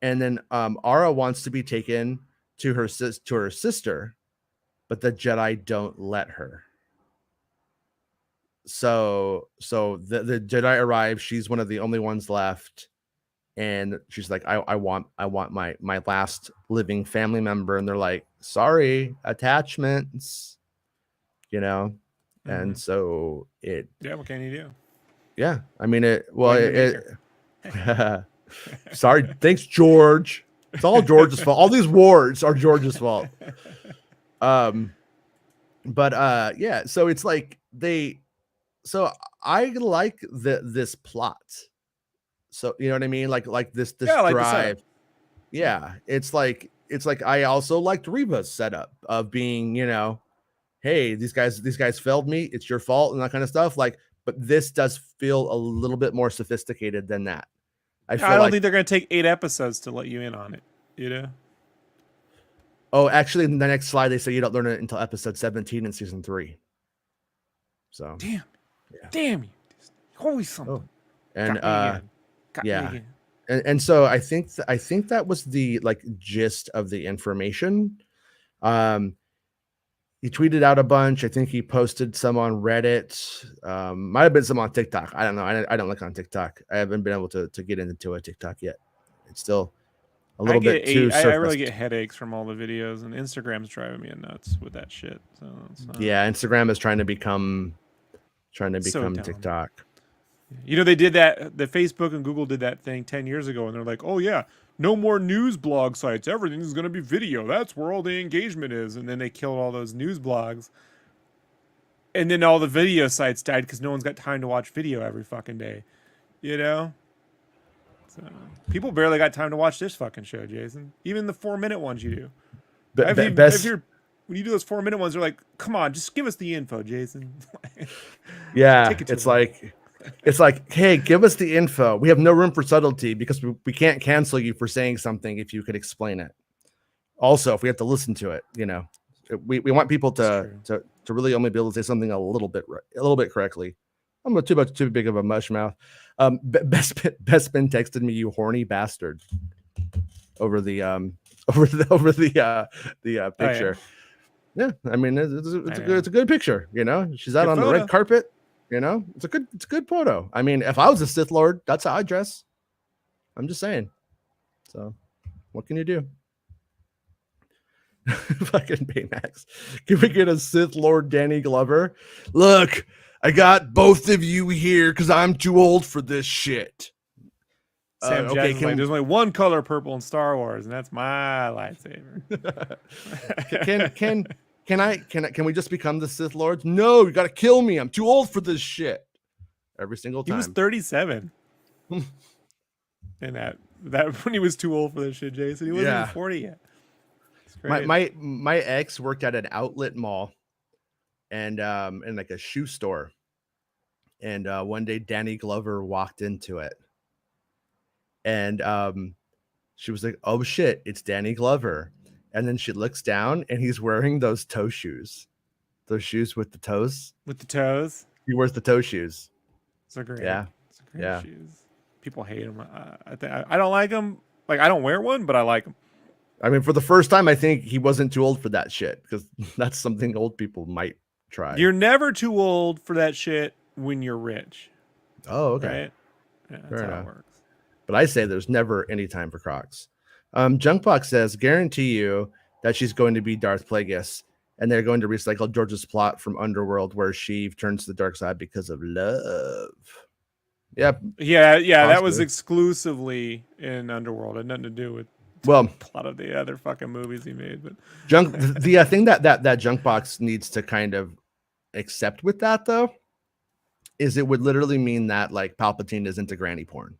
And then Ara wants to be taken to her sister, but the Jedi don't let her. So the Jedi arrive. She's one of the only ones left, and she's like, I want my last living family member. And they're like, "Sorry, attachments," And so what can you do? Yeah, I mean sorry, thanks, George. It's all George's fault. All these wars are George's fault. Yeah, so it's like so I like this plot. So you know what I mean? Like this drive. Yeah, it's like I also liked Reba's setup of being, hey, these guys failed me, it's your fault, and that kind of stuff. But this does feel a little bit more sophisticated than that. I don't think they're going to take 8 episodes to let you in on it, Oh, actually, in the next slide, they say you don't learn it until episode 17 in season 3. So damn you, holy something. And Got me again. Got me yeah. again. And so I think that was the like gist of the information. Um, he tweeted out a bunch. I think he posted some on Reddit. Might have been some on TikTok. I don't know. I don't look on TikTok. I haven't been able to get into a TikTok yet. It's still a little bit too I really surfaced. get headaches from all the videos, and Instagram's driving me nuts with that shit. So Yeah, Instagram is trying to become so dumb. TikTok. You know, they did that. The Facebook and Google did that thing 10 years ago, and they're like, "Oh yeah, no more news blog sites. Everything's going to be video. That's where all the engagement is." And then they killed all those news blogs, and then all the video sites died because no one's got time to watch video every fucking day. You know, so people barely got time to watch this fucking show, Jason. Even the 4-minute ones you do. If you're when you do those 4-minute ones, they're like, "Come on, just give us the info, Jason." Yeah, Take it to it's them. like, hey, give us the info. We have no room for subtlety because we can't cancel you for saying something if you could explain it. Also, if we have to listen to it, we want people to really only be able to say something a little bit correctly. I'm not too big of a mush mouth. Bespin texted me, "You horny bastard," over the picture. Yeah, I mean it's a good picture. She's out on the red carpet. It's a good photo. I mean, if I was a Sith Lord, that's how I dress. I'm just saying. So, what can you do? Fucking Baymax. Can we get a Sith Lord Danny Glover? Look, I got both of you here because I'm too old for this shit. Sam Jackson's like, there's only one color purple in Star Wars, and that's my lightsaber. Can we just become the Sith Lords? No, you gotta kill me. I'm too old for this shit. Every single time. He was 37. And that when he was too old for this shit, Jason. He wasn't even 40 yet. My ex worked at an outlet mall and in like a shoe store. And one day Danny Glover walked into it. And she was like, "Oh shit, it's Danny Glover." And then she looks down and he's wearing those toe shoes. Those shoes with the toes. With the toes? He wears the toe shoes. So great. Yeah. It's great shoes. People hate them. I don't like them. Like, I don't wear one, but I like them. I mean, for the first time, I think he wasn't too old for that shit because that's something old people might try. You're never too old for that shit when you're rich. Oh, okay. Right? Yeah, that's how it works. But I say there's never any time for Crocs. Junkbox says, guarantee you that she's going to be Darth Plagueis, and they're going to recycle George's plot from Underworld where she turns to the dark side because of love. Yep. Yeah. Possibly. That was exclusively in Underworld. It had nothing to do with the plot of the other fucking movies he made. But the thing that Junkbox needs to kind of accept with that though is it would literally mean that like Palpatine is into granny porn.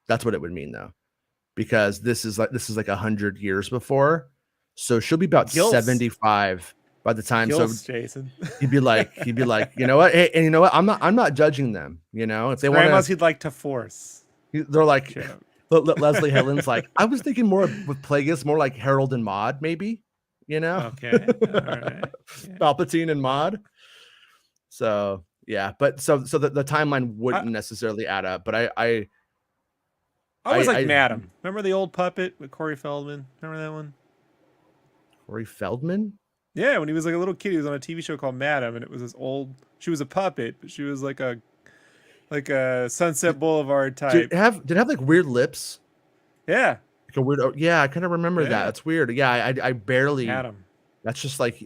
That's what it would mean though, because this is like 100 years before, so she'll be about 75 by the time. So Jason, he'd be like, you know what? Hey, and you know what? I'm not judging them. If they want, he'd like to force. They're like, Leslie Helen's like, I was thinking more with Plagueis, more like Harold and Maude, maybe. Okay, all right. Yeah. Palpatine and Maude. So yeah, but so the timeline wouldn't necessarily add up. But I was like Madam. Remember the old puppet with Corey Feldman? Remember that one? Corey Feldman? Yeah, when he was like a little kid, he was on a TV show called Madam, and it was this old. She was a puppet, but she was like a Sunset Boulevard type. Did it have like weird lips? Yeah. Like a weird. Yeah, I kind of remember that. That's weird. Yeah, I barely. Madam. That's just like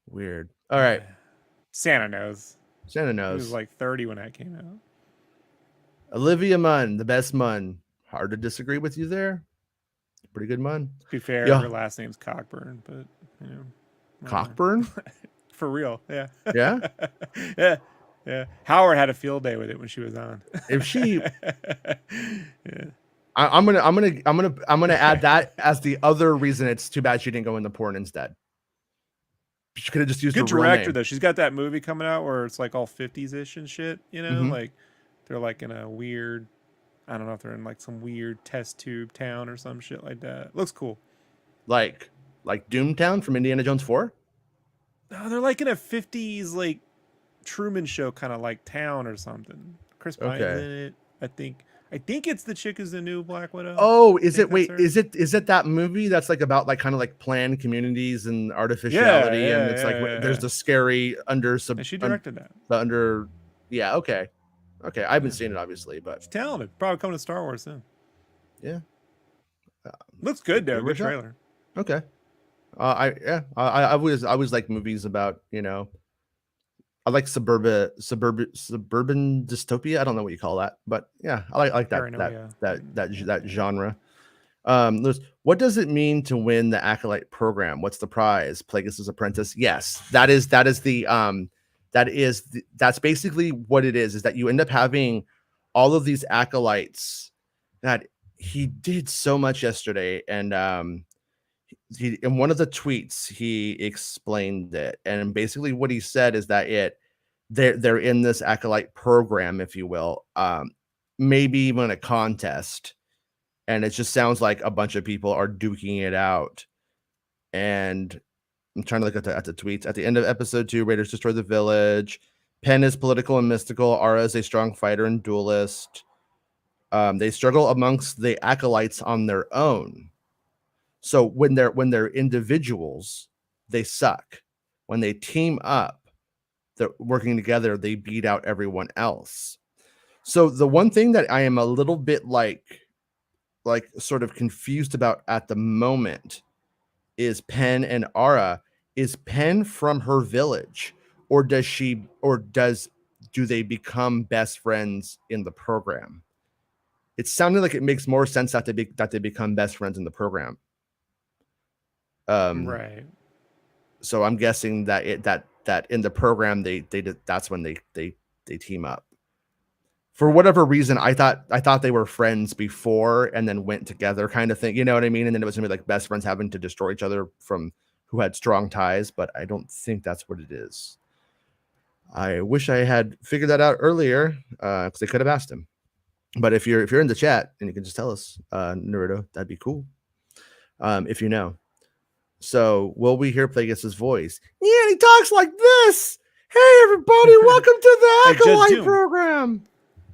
weird. All right. Santa knows. He was like 30 when that came out. Olivia Munn, the best Munn. Hard to disagree with you there. Pretty good Munn. To be fair, her last name's Cockburn, but Cockburn? For real, yeah. Yeah? Yeah. Howard had a field day with it when she was on. If she I'm gonna add that as the other reason it's too bad she didn't go into porn instead. She could have just used good her real director name. Though. She's got that movie coming out where it's like all 50s-ish and shit, like they're like in a weird, I don't know if they're in like some weird test tube town or some shit like that. Looks cool. Like Doomtown from Indiana Jones 4? No, they're like in a 50s like Truman Show kind of like town or something. Chris Pine's Okay. in it. I think it's the chick who's the new Black Widow. Oh, I is think it? that's Wait, her. is it that movie that's like about like kind of like planned communities and Yeah, artificiality, and yeah, it's like yeah, yeah, there's yeah. the scary under And she directed that. the under. Yeah. Okay. Okay. I haven't Yeah, seen it obviously, but she's talented. Probably coming to Star Wars soon. yeah, uh, Looks good though. give her a Good shot. trailer. Okay. I always like movies about I like suburban dystopia. I don't know what you call that, but yeah, I like Paranoia. that genre. What does it mean to win the Acolyte program? What's the prize? Plagueis' Apprentice. Yes, that's basically what it is that you end up having all of these acolytes that he did so much yesterday. And he, in one of the tweets, he explained it. And basically what he said is that they're in this acolyte program, if you will, maybe even a contest, and it just sounds like a bunch of people are duking it out. And I'm trying to look at the tweets. At the end of episode 2, Raiders destroy the village. Penn is political and mystical. Ara is a strong fighter and duelist. They struggle amongst the acolytes on their own. So when they're individuals, they suck. When they team up, they're working together, they beat out everyone else. So the one thing that I am a little bit like sort of confused about at the moment is Penn and Ara. Is Penn from her village, or do they become best friends in the program? It sounded like it makes more sense that they become best friends in the program. Right. So I'm guessing that in the program that's when they team up. For whatever reason, I thought they were friends before and then went together, kind of thing. You know what I mean? And then it was gonna be like best friends having to destroy each other from who had strong ties, but I don't think that's what it is. I wish I had figured that out earlier, because I could have asked him. But if you're in the chat and you can just tell us, Naruto, that'd be cool. If you know. So will we hear Plagueis' voice? Yeah, he talks like this. Hey everybody, welcome to the Acolyte program.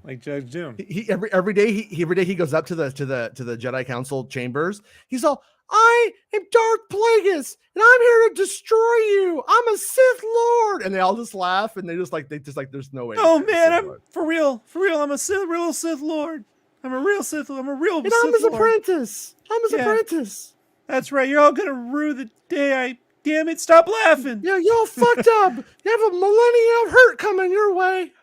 Like Judge Doom. He every day he goes up to the Jedi Council chambers. He's all, I am Darth Plagueis, and I'm here to destroy you. I'm a Sith Lord, and they all just laugh, and they just like there's no way. Oh man, I'm for real. I'm a real Sith Lord. I'm a real Sith. I'm his apprentice. I'm his apprentice. That's right. You're all gonna rue the day. Damn it! Stop laughing. Yeah, y'all fucked up. You have a millennium of hurt coming your way.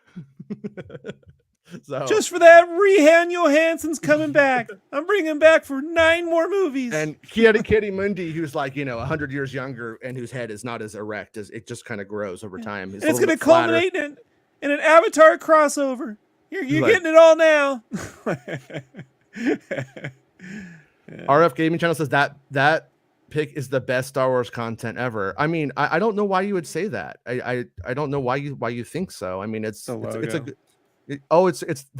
So just for that, Rehan Johansson's coming back. I'm bringing him back for 9 more movies. And Kitty Mundi, who's like 100 years younger, and whose head is not as erect as it just kind of grows over time. It's going to culminate in an Avatar crossover. You're like, getting it all now. RF Gaming Channel says that pick is the best Star Wars content ever. I mean, I don't know why you would say that. I don't know why you think so. I mean, it's the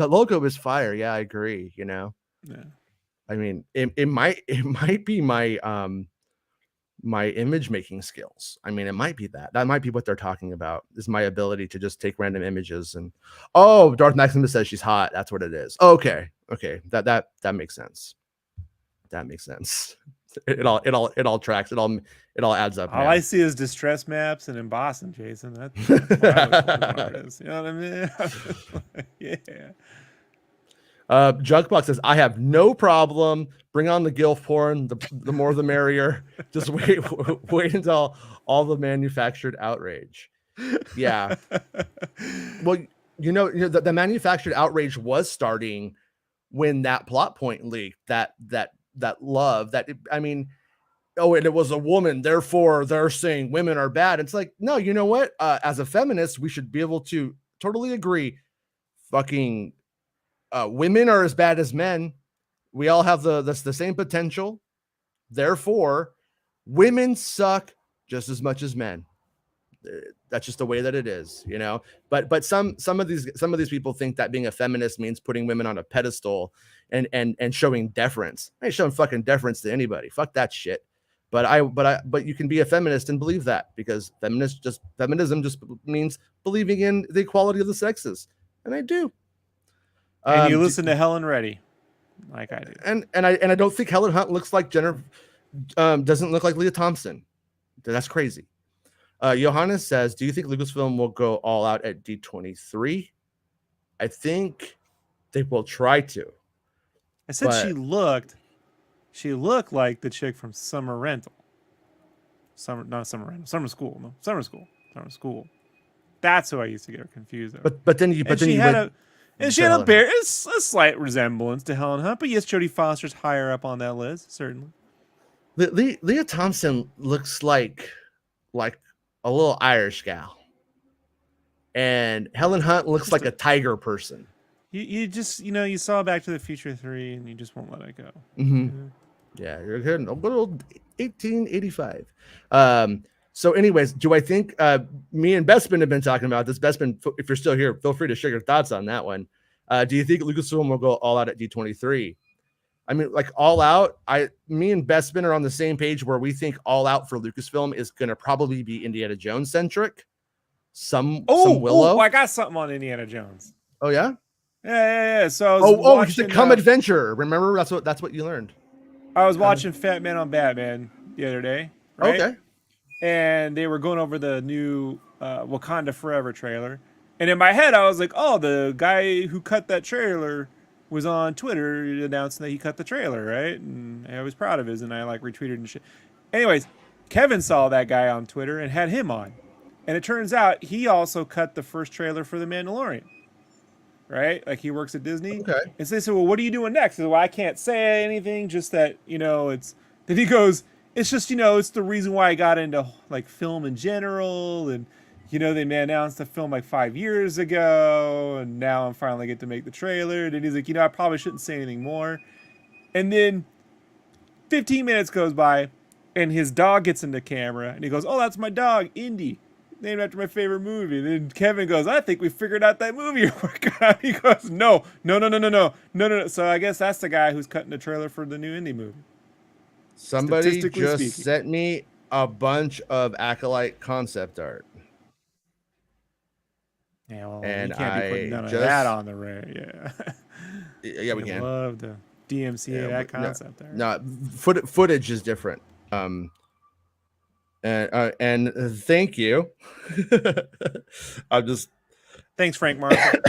logo is fire. Yeah, I agree. Yeah. I mean, it might be my my image making skills. I mean, it might be that might be what they're talking about, is my ability to just take random images and Darth Maximus says she's hot. That's what it is. Okay. That makes sense. That makes sense. It all tracks. It all adds up. All I see is distress maps and embossing, Jason. That's what I was, you know what I mean? Yeah. Jugbox says, I have no problem. Bring on the gilf porn. The more the merrier. Just wait until all the manufactured outrage. Yeah. Well, the manufactured outrage was starting when that plot point leaked. That love that I mean, and it was a woman, therefore they're saying women are bad. It's like, no, you know what? As a feminist, we should be able to totally agree. Fucking women are as bad as men. We all have the same potential. Therefore, women suck just as much as men. That's just the way that it is, But some of these people think that being a feminist means putting women on a pedestal and showing deference. I ain't showing fucking deference to anybody. Fuck that shit. But you can be a feminist and believe that, because feminism just means believing in the equality of the sexes, and I do. And you listen to Helen Reddy, like I do. And I don't think Helen Hunt looks like Jennifer. Doesn't look like Leah Thompson. That's crazy. Johannes says, "Do you think Lucasfilm will go all out at D23?" I think they will try to. I said she looked like the chick from Summer Rental. Not Summer Rental. Summer School. No, Summer School. That's who I used to get her confused over. But then you had a slight resemblance to Helen Hunt, but yes, Jodie Foster's higher up on that list, certainly. Leah Thompson looks like a little Irish gal, and Helen Hunt looks like a tiger person. You just you saw Back to the Future 3, and you just won't let it go. Mm-hmm. Yeah, you're good. A good old 1885. So anyways, do I think me and Bespin have been talking about this? Bespin, if you're still here, feel free to share your thoughts on that one. Do you think Lucasfilm will go all out at D23? I mean, like all out, me and Bespin are on the same page where we think all out for Lucasfilm is going to probably be Indiana Jones centric. Some Willow. Oh, I got something on Indiana Jones. Oh yeah? Yeah. So he's a come adventure. Remember, that's what you learned. I was watching Fat Man on Batman the other day, right? Okay. And they were going over the new Wakanda Forever trailer. And in my head, I was like, oh, the guy who cut that trailer was on Twitter announcing that he cut the trailer, right? And I was proud of his, and I like retweeted and shit. Anyways, Kevin saw that guy on Twitter and had him on. And it turns out he also cut the first trailer for The Mandalorian. Right? Like he works at Disney. Okay. And so they said, well, what are you doing next? Well, I can't say anything, just that, it's, then he goes, it's just, it's the reason why I got into like film in general. And, they announced the film like 5 years ago. And now I'm finally get to make the trailer. And he's like, I probably shouldn't say anything more. And then 15 minutes goes by and his dog gets in the camera and he goes, oh, that's my dog, Indy. Named after my favorite movie. And then Kevin goes, I think we figured out that movie you're working on. He goes, no. So I guess that's the guy who's cutting the trailer for the new indie movie. Somebody just sent me a bunch of Acolyte concept art. Yeah, well, and you can't be putting none of that on the radio. Yeah, we can. Love the DMCA that concept art. No, footage is different. And thank you. Thanks, Frank Marshall.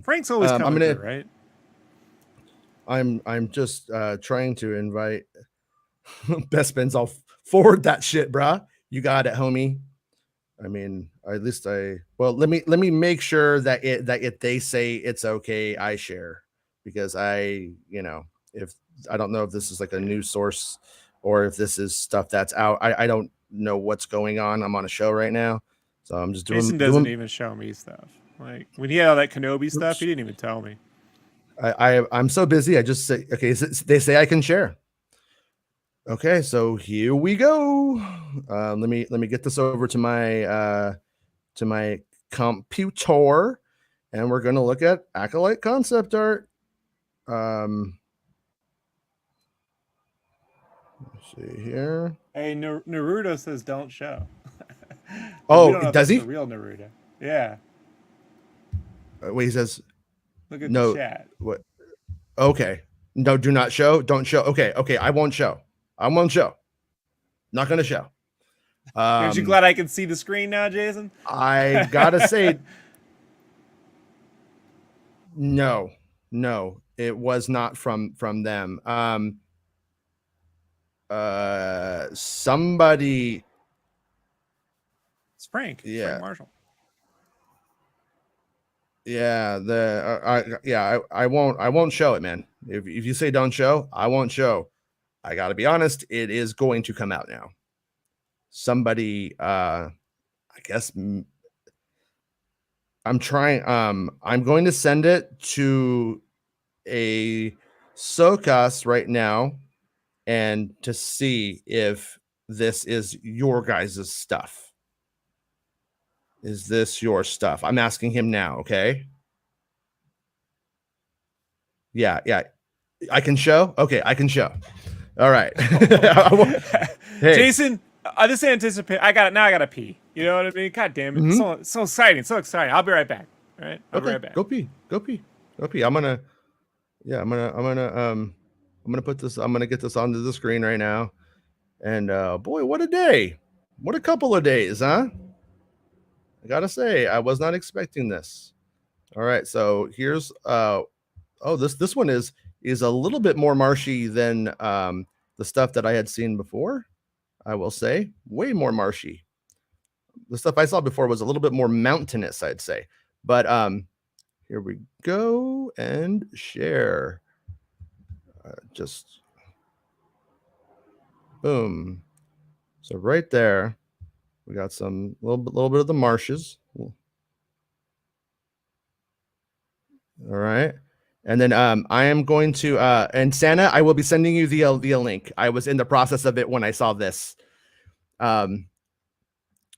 Frank's always coming through, right? I'm just trying to invite Bespins. I'll forward that shit, brah. You got it, homie. I mean, at least let me make sure that if they say it's okay, I share, because if I don't know if this is like a news source or if this is stuff that's out. I don't know what's going on. I'm on a show right now, so I'm just doing. Jason doesn't even show me stuff. Like when he had all that Kenobi stuff, he didn't even tell me. I'm so busy. I just say, okay, they say I can share. Okay, so here we go. Let me get this over to my computer, and we're gonna look at Acolyte concept art. Let's see here. Hey, Naruto says don't show. Oh, does he? The real Naruto. Yeah. Wait, he says. Look at the chat. What? Okay. No, do not show. Don't show. Okay. I won't show. Not gonna show. Aren't you glad I can see the screen now, Jason? I gotta say, no, it was not from them. Somebody. It's Frank. Yeah. Frank Marshall. Yeah, I won't show it, man. If you say don't show, I won't show. I gotta be honest, it is going to come out now. Somebody, I guess I'm trying. I'm going to send it to a SOCAS right now, and to see if this is your guys' stuff. Is this your stuff? I'm asking him now, okay? Yeah. I can show? Okay, I can show. All right. Hey. Jason, this anticipate. I gotta pee. You know what I mean? God damn it. Mm-hmm. So exciting. I'll be right back. All right? I'll be right back. Go pee. Okay, I'm gonna put this. I'm gonna get this onto the screen right now. And boy, what a day! What a couple of days, huh? I gotta say, I was not expecting this. All right, so here's oh, this one is a little bit more marshy than the stuff that I had seen before. I will say, way more marshy. The stuff I saw before was a little bit more mountainous, I'd say. But here we go and share. Just boom. So right there, we got some little bit of the marshes. All right. And then I am going to and Santa, I will be sending you the link. I was in the process of it when I saw this.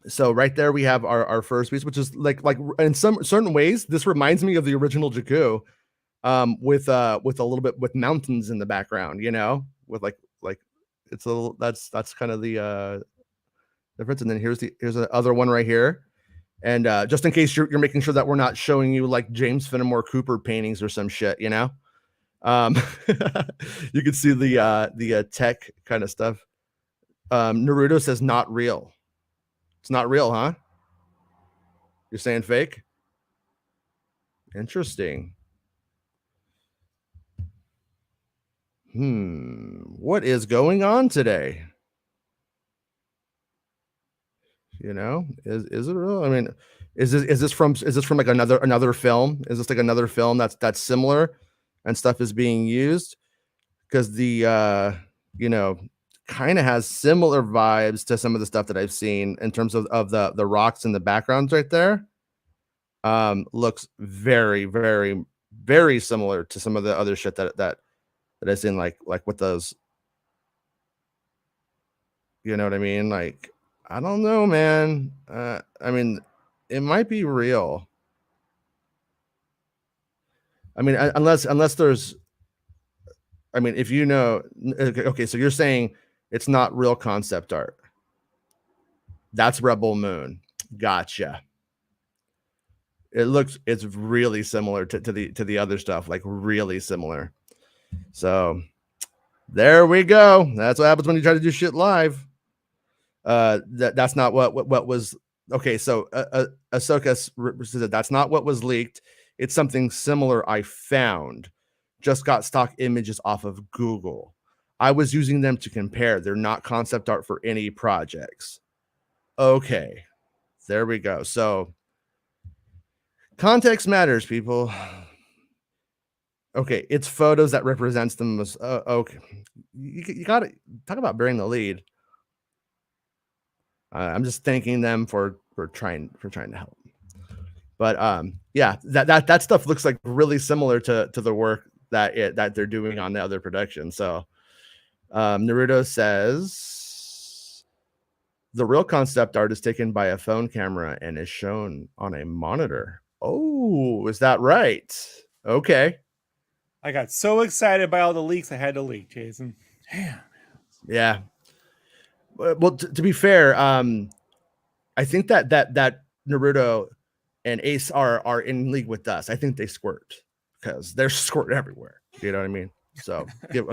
So right there we have our first piece, which is like in some certain ways, this reminds me of the original Jakku, with a little bit with mountains in the background, you know, with like it's a little that's kind of the difference. And then here's the other one right here. And just in case you're making sure that we're not showing you like James Fenimore Cooper paintings or some shit, you know. You can see the tech kind of stuff. Naruto says not real. It's not real, huh? You're saying fake? Interesting. What is going on today? You know, is it real? I mean, is this from like another film? Is this like another film that's similar and stuff is being used? Because the you know, kind of has similar vibes to some of the stuff that I've seen in terms of the rocks in the backgrounds right there. Looks very, very, very similar to some of the other shit that I've seen, like with those. You know what I mean? Like, I don't know, man. I mean, it might be real. I mean, unless there's, I mean, if you know, okay, so you're saying it's not real concept art. That's Rebel Moon. Gotcha. It's really similar to the other stuff, like really similar. So there we go. That's what happens when you try to do shit live. That's not what was okay. So Ahsoka said that's not what was leaked. It's something similar I found. Just got stock images off of Google. I was using them to compare. They're not concept art for any projects. Okay, there we go. So context matters, people. Okay, it's photos that represents them as okay. You got to talk about bearing the lead. I'm just thanking them for trying to help. But yeah, that stuff looks like really similar to the work that they're doing on the other production. So Naruto says the real concept art is taken by a phone camera and is shown on a monitor. Oh, is that right? Okay. I got so excited by all the leaks I had to leak, Jason. Damn. Yeah. Well, to be fair, I think that Naruto and Ace are in league with us. I think they squirt because they're squirt everywhere. You know what I mean? So give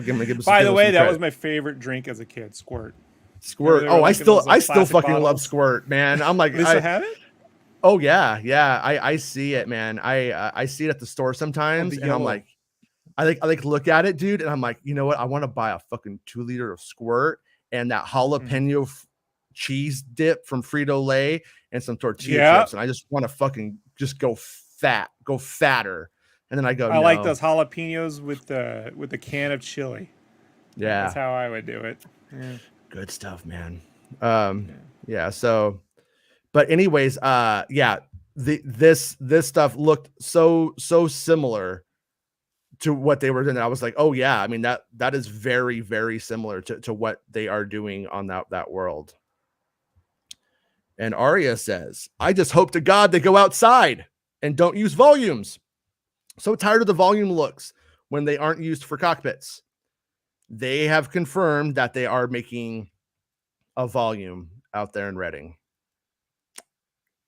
By the way, that was my favorite drink as a kid, Squirt. Squirt. Oh, I still fucking bottles? love Squirt, man. I'm like, They still have it? Oh yeah. I see it, man. I see it at the store sometimes, and I'm like, I look at it, dude, and I'm like, you know what? I want to buy a fucking 2 liter of Squirt and that jalapeno cheese dip from Frito-Lay and some tortilla chips, and I just want to fucking just go fatter. And then I go, I like those jalapenos with the can of chili. Yeah, that's how I would do it. Yeah. Good stuff, man. Yeah. So, but anyways, yeah, this stuff looked so similar to what they were doing. I was like, oh yeah, I mean that is very, very similar to what they are doing on that world. And Arya says, I just hope to God they go outside and don't use volumes. So tired of the volume looks when they aren't used for cockpits. They have confirmed that they are making a volume out there in Reading.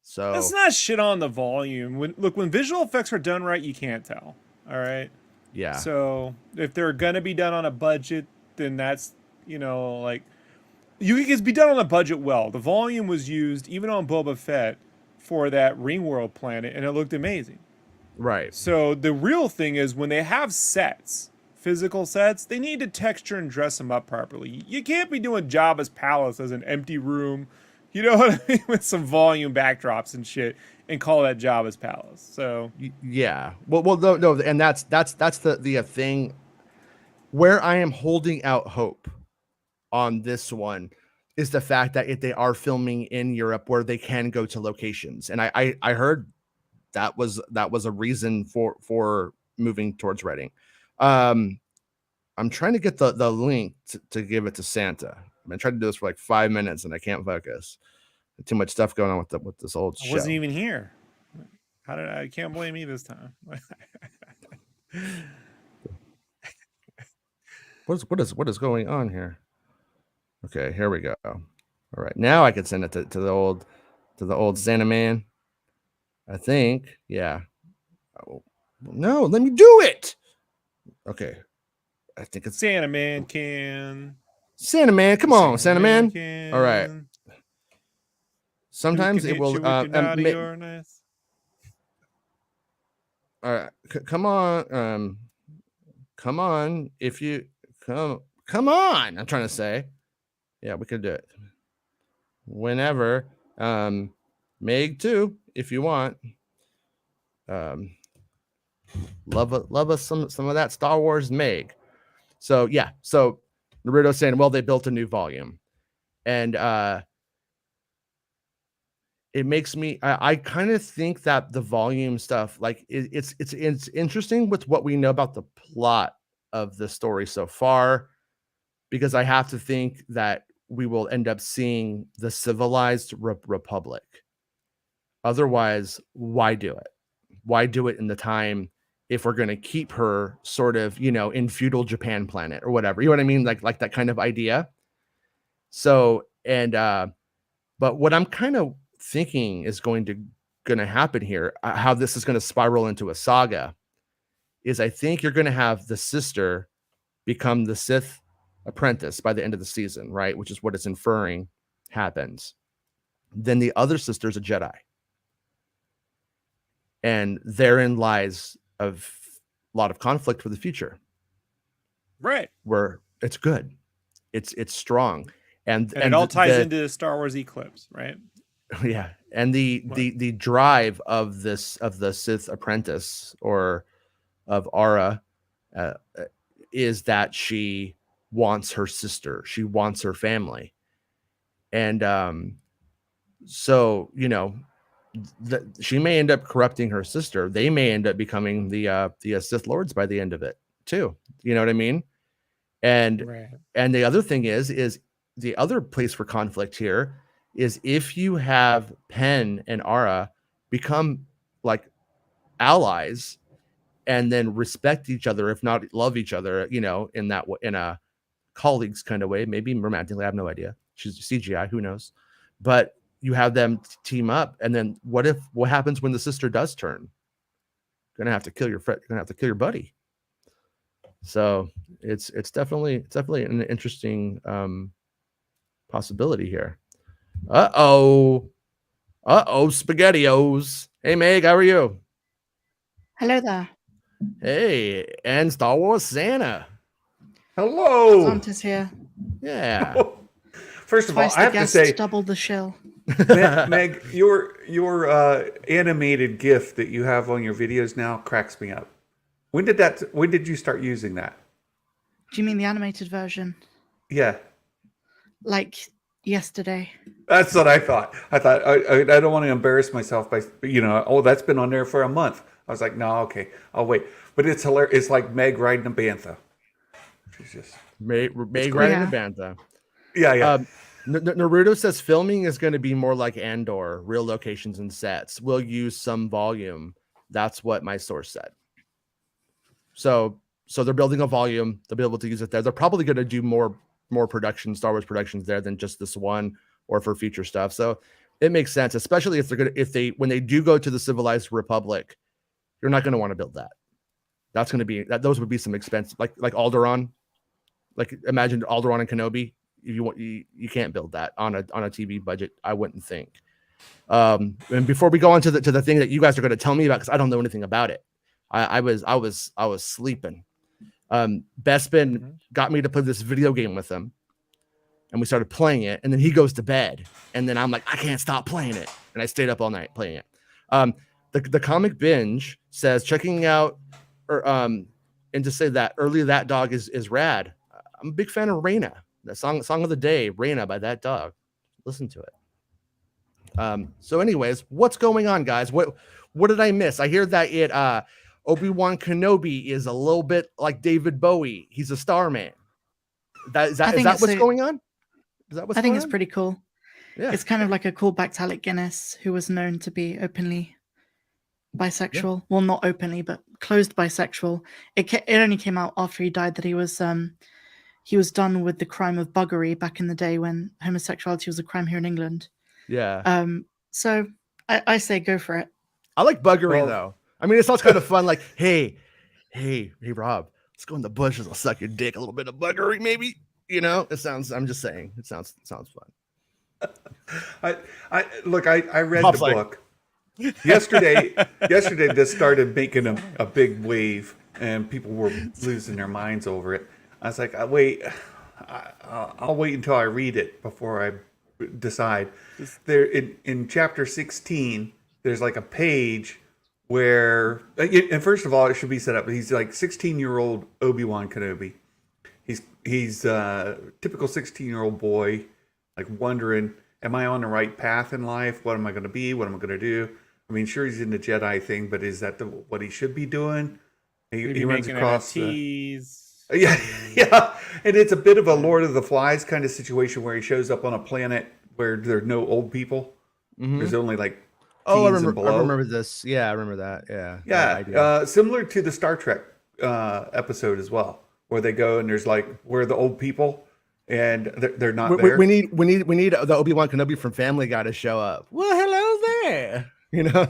So that's not shit on the volume. When visual effects are done right, you can't tell. All right. Yeah. So if they're gonna be done on a budget, then that's like you can be done on a budget well. The volume was used even on Boba Fett for that Ringworld planet, and it looked amazing. Right. So the real thing is when they have sets, physical sets, they need to texture and dress them up properly. You can't be doing Jabba's palace as an empty room, you know what I mean, with some volume backdrops and shit, and call that Jabba's palace. So Yeah. Well, no, and that's the thing where I am holding out hope on this one is the fact that if they are filming in Europe where they can go to locations, and I heard that was a reason for moving towards Reading. I'm trying to get the link to give it to Santa. I've been trying to do this for like 5 minutes and I can't focus. Too much stuff going on with this old I show. wasn't even here. I can't blame me this time. What is going on here? Okay, here we go. All right, now I can send it to the old Santa man. I think, yeah. Oh, no, let me do it. Okay, I think it's Santa Man can. Santa man. Come on, Santa man. Can. All right. Sometimes Who can it will. hit you with your naughty or nice? All right, come on. Come on. If you come on. I'm trying to say. Yeah, we could do it. Whenever. Meg too, if you want. Love us some of that Star Wars Meg. So yeah, so Naruto's saying, well, they built a new volume. And it makes me I kind of think that the volume stuff, like it's interesting with what we know about the plot of the story so far, because I have to think that we will end up seeing the civilized republic. Otherwise, why do it? Why do it in the time if we're going to keep her sort of, in feudal Japan planet or whatever? You know what I mean? Like that kind of idea. So, and but what I'm kind of thinking is going to happen here, how this is going to spiral into a saga, is I think you're going to have the sister become the Sith apprentice by the end of the season, right? Which is what it's inferring happens. Then the other sister's a Jedi. And therein lies a lot of conflict for the future. Right. Where it's good. It's strong. And it all ties into Star Wars Eclipse, right? Yeah. And the drive of the Sith apprentice or of Aura is that she wants her sister. She wants her family. And so, she may end up corrupting her sister. They may end up becoming the Sith Lords by the end of it too. You know what I mean? And and the other thing is the other place for conflict here is if you have Penn and Ara become like allies and then respect each other, if not love each other, in a colleagues kind of way, maybe romantically, I have no idea. She's CGI, who knows? But you have them team up, and then what happens when the sister does turn? Gonna have to kill your friend. Gonna have to kill your buddy. So it's definitely an interesting possibility here. Uh-oh, SpaghettiOs. Hey Meg, how are you? Hello there. Hey, and Star Wars Santa. Hello. Santa's here. Yeah. First of all, I have to say, double the shill. Meg, your animated GIF that you have on your videos now cracks me up. When did you start using that? Do you mean the animated version? Yeah. Like yesterday. That's what I thought. I don't want to embarrass myself by, that's been on there for a month. I was like, no, okay, I'll wait. But it's hilarious. It's like Meg riding a bantha. She's just Meg riding a bantha. Yeah. Naruto says filming is going to be more like Andor, real locations and sets. We'll use some volume. That's what my source said. So they're building a volume. They'll be able to use it there. They're probably going to do more production, Star Wars productions there than just this one, or for future stuff. So it makes sense, especially when they do go to the civilized republic, you're not going to want to build that. That's going to be that. Those would be some expensive, like Alderaan. Like imagine Alderaan and Kenobi. If you want, you can't build that on a TV budget. I wouldn't think. And before we go on to the thing that you guys are going to tell me about, because I don't know anything about it. I was sleeping. Bespin got me to play this video game with him, and we started playing it. And then he goes to bed, and then I'm like, I can't stop playing it, and I stayed up all night playing it. The comic binge says checking out, and to say that earlier that dog is rad. I'm a big fan of Reina. The song of the day, Reina by that dog. Listen to it. So anyways, what's going on, guys? What did I miss? I hear that Obi-Wan Kenobi is a little bit like David Bowie. He's a star man. Is that what's going on? Is that what's I think going it's on? pretty cool. Yeah. It's kind of like a callback to Alec Guinness, who was known to be openly bisexual. Yeah. Well, not openly, but closed bisexual. It only came out after he died that he was done with the crime of buggery back in the day when homosexuality was a crime here in England. Yeah. So I say go for it. I like buggery though. I mean, it sounds kind of fun. Like, hey, Rob, let's go in the bushes. I'll suck your dick. A little bit of buggery, maybe. You know, it sounds. I'm just saying, it sounds fun. I read the book yesterday. Yesterday, this started making a big wave, and people were losing their minds over it. I was like, I'll wait until I read it before I decide. There in chapter 16, there's like a page where, and first of all, it should be set up. He's like 16-year-old Obi-Wan Kenobi. He's a typical 16-year-old boy, like wondering, am I on the right path in life? What am I going to be? What am I going to do? I mean, sure, he's in the Jedi thing, but is that what he should be doing? He runs across. Yeah, and it's a bit of a Lord of the Flies kind of situation where he shows up on a planet where there are no old people. Mm-hmm. There's only like I remember this. Yeah, I remember that. Yeah. Similar to the Star Trek episode as well, where they go and there's like where are the old people and they're not there. We need the Obi-Wan Kenobi from Family Guy to show up. Well, hello there. You know.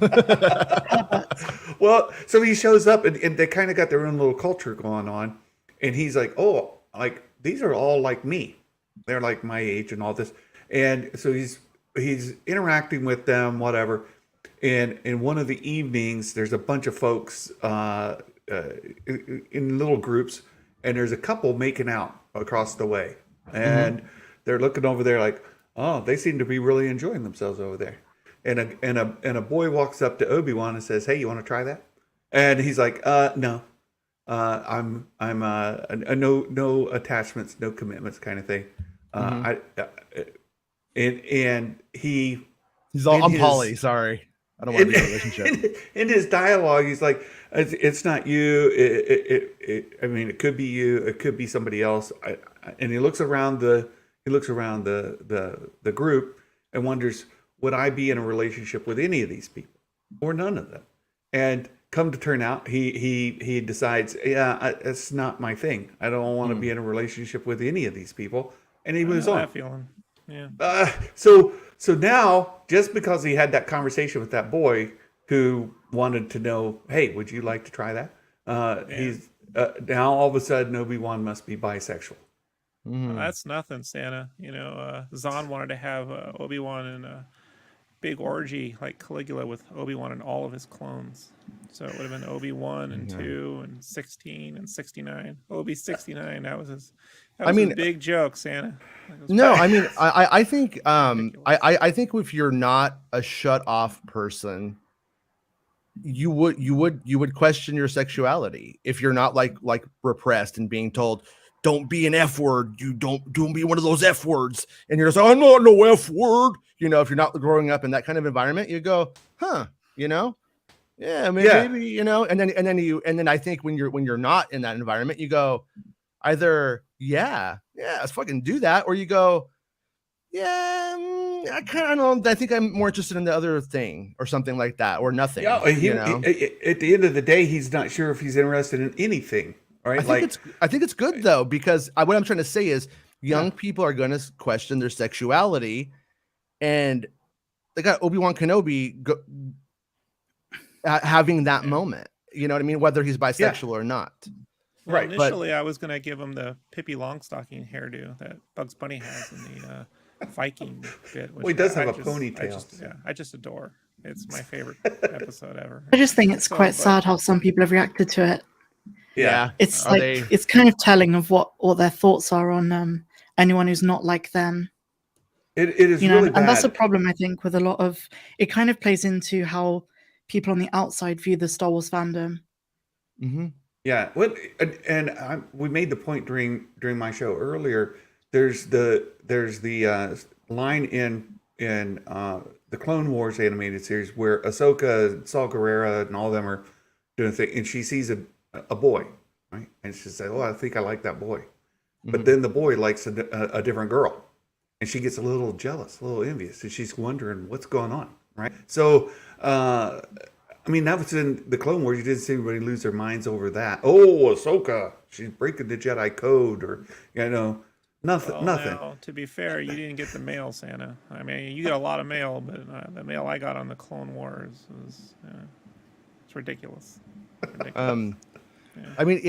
Well, so he shows up and they kind of got their own little culture going on. And he's like, oh, like these are all like me. They're like my age and all this. And so he's interacting with them, whatever. And in one of the evenings, there's a bunch of folks in little groups, and there's a couple making out across the way. And they're looking over there like, oh, they seem to be really enjoying themselves over there. And a boy walks up to Obi-Wan and says, hey, you want to try that? And he's like, no. I'm no attachments, no commitments kind of thing. He's all, I'm poly, sorry. I don't want to be in a relationship. In his dialogue, he's like, it's not you. I mean, it could be you. It could be somebody else. And he looks around the group and wonders, would I be in a relationship with any of these people or none of them? And come to turn out, he decides, it's not my thing. I don't want to be in a relationship with any of these people, and he moves on. That feeling, yeah. So now, just because he had that conversation with that boy who wanted to know, hey, would you like to try that? He's now all of a sudden Obi-Wan must be bisexual. Well, that's nothing, Santa. You know, Zahn wanted to have Obi-Wan in a big orgy like Caligula with Obi-Wan and all of his clones. So it would have been Obi-Wan and 2 and 16 and 69. Obi 69. That was his. That was a big joke, Santa. No, I mean, I think I think if you're not a shut off person, you would question your sexuality if you're not like repressed and being told, don't be an F word. You don't be one of those F words. And you're just like, I'm not no F word. You know, if you're not growing up in that kind of environment, you go, huh, you know, maybe, you know, and then I think when you're not in that environment, you go either, let's fucking do that. Or you go, I kind of know. I think I'm more interested in the other thing or something like that or nothing. Yeah, you know? At the end of the day, he's not sure if he's interested in anything. Right? I think it's good though, because what I'm trying to say is young people are going to question their sexuality, and they got Obi-Wan Kenobi having that moment. You know what I mean? Whether he's bisexual or not. Well, Right, initially, I was gonna give him the Pippi Longstocking hairdo that Bugs Bunny has in the Viking bit. Which Well, he does have a just- ponytail. I just adore. It's my favorite episode ever. I just think it's So, quite but- sad how some people have reacted to it. Yeah. It's Are like they- it's kind of telling of what their thoughts are on anyone who's not like them. It is You know, really and bad. that's a problem I think with a lot of it. Kind of plays into how people on the outside view the Star Wars fandom. Mm-hmm. Yeah, we made the point during my show earlier. There's the line in the Clone Wars animated series where Ahsoka, Saw Gerrera, and all of them are doing a thing, and she sees a boy, right? And she says, "Oh, I think I like that boy," but then the boy likes a different girl, and she gets a little jealous, a little envious, and she's wondering what's going on, right? So. I mean, that was in the Clone Wars. You didn't see anybody lose their minds over that. Oh, Ahsoka, she's breaking the Jedi code, or nothing. Well, now, to be fair, you didn't get the mail, Santa. I mean, you got a lot of mail, but the mail I got on the Clone Wars was it's ridiculous. I mean,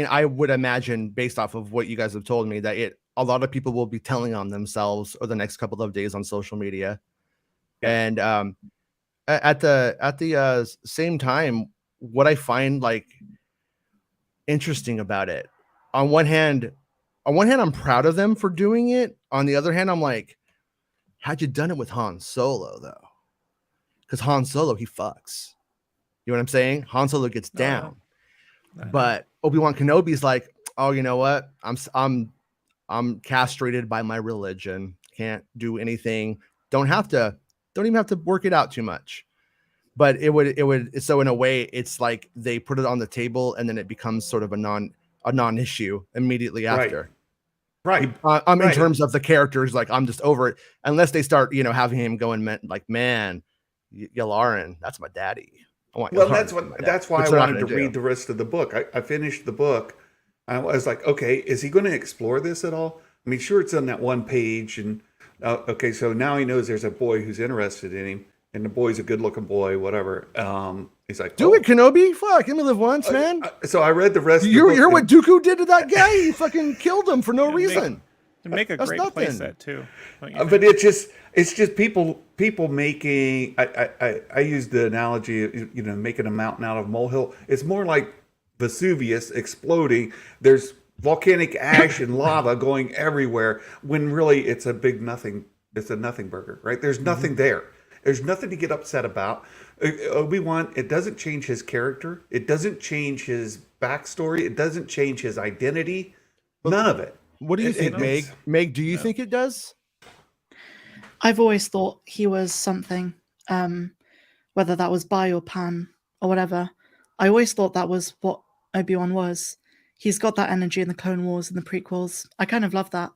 I would imagine, based off of what you guys have told me, that a lot of people will be telling on themselves over the next couple of days on social media, and at the same time, what I find like interesting about it, on one hand, I'm proud of them for doing it. On the other hand, I'm like, had you done it with Han Solo though? Because Han Solo, he fucks. You know what I'm saying? Han Solo gets down, but Obi-Wan Kenobi's like, oh, you know what? I'm castrated by my religion. Can't do anything. Don't even have to work it out too much. But it would so in a way it's like they put it on the table and then it becomes sort of a non-issue immediately after. Right. In terms of the characters, like I'm just over it unless they start, having him going like, man, Yularen, that's my daddy. That's why I wanted to read the rest of the book. I finished the book. I was like, okay, is he going to explore this at all? I mean, sure, it's on that one page, and okay, so now he knows there's a boy who's interested in him, and the boy's a good-looking boy, whatever. He's like, do it, Kenobi. Fuck, let me live once, man. So I read the rest. You hear what Dooku did to that guy? He fucking killed him for no reason. To make a great playset too. But it's just people making. I use the analogy of, making a mountain out of a molehill. It's more like Vesuvius exploding. There's volcanic ash and lava going everywhere when really it's a big nothing. It's a nothing burger, right? There's nothing there. There's nothing to get upset about. Obi-Wan, it doesn't change his character. It doesn't change his backstory. It doesn't change his identity. None of it. What do you think, Meg? Meg, do you think it does? I've always thought he was something, whether that was bi or pan or whatever. I always thought that was what Obi-Wan was. He's got that energy in the Clone Wars and the prequels. I kind of love that.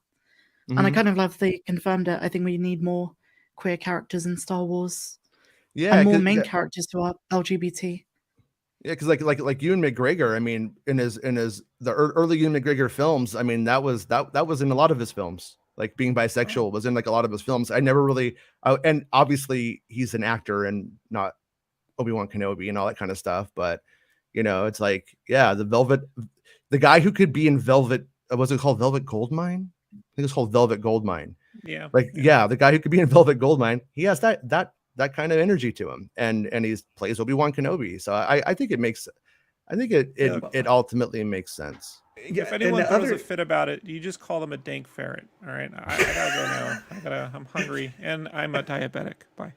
And I kind of love they confirmed it. I think we need more queer characters in Star Wars. Yeah, and more main characters who are LGBT. Yeah, because like Ewan McGregor, I mean, in the early Ewan McGregor films, I mean, that was in a lot of his films. Like being bisexual was in like a lot of his films. I never really, and obviously he's an actor and not Obi-Wan Kenobi and all that kind of stuff. But it's like, yeah, the guy who could be in Velvet, was it called Velvet Goldmine? I think it's called Velvet Goldmine. Yeah. The guy who could be in Velvet Goldmine, he has that kind of energy to him, and he plays Obi-Wan Kenobi. So I think it ultimately makes sense. Yeah, if anyone throws a fit about it, you just call them a dank ferret. All right, I gotta go now. I'm hungry and I'm a diabetic. Bye.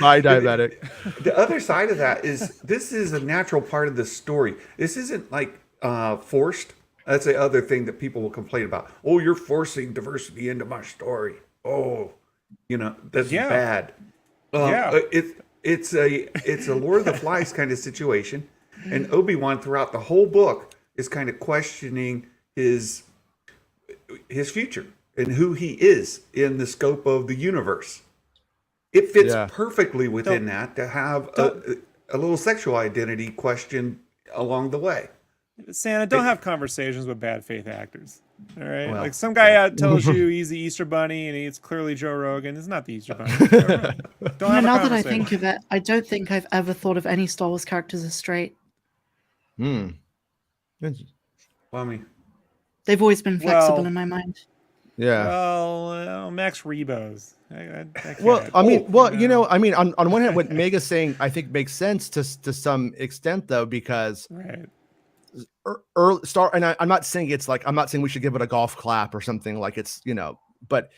Bye, diabetic. The other side of that is this is a natural part of the story. This isn't like forced. That's the other thing that people will complain about. Oh, you're forcing diversity into my story. Oh, that's bad. It's a Lord of the Flies kind of situation, and Obi-Wan throughout the whole book is kind of questioning his future and who he is in the scope of the universe. It fits perfectly within that to have a little sexual identity question along the way. Santa, don't have conversations with bad faith actors. All right, Well, like some guy out tells you he's the Easter Bunny and it's clearly Joe Rogan. It's not the Easter Bunny. It's Joe Rogan. Don't have a Now that I conversation. think of it, I don't think I've ever thought of any Star Wars characters as straight. Hmm. Well, I mean, They've always been flexible Well, in my mind. Yeah. Well, Max Rebo's. Well, I mean, you know. I mean, on one hand, what Meg is saying, I think makes sense to some extent, though, because Right. early Star, and I'm not saying it's like, I'm not saying we should give it a golf clap or something like it's, but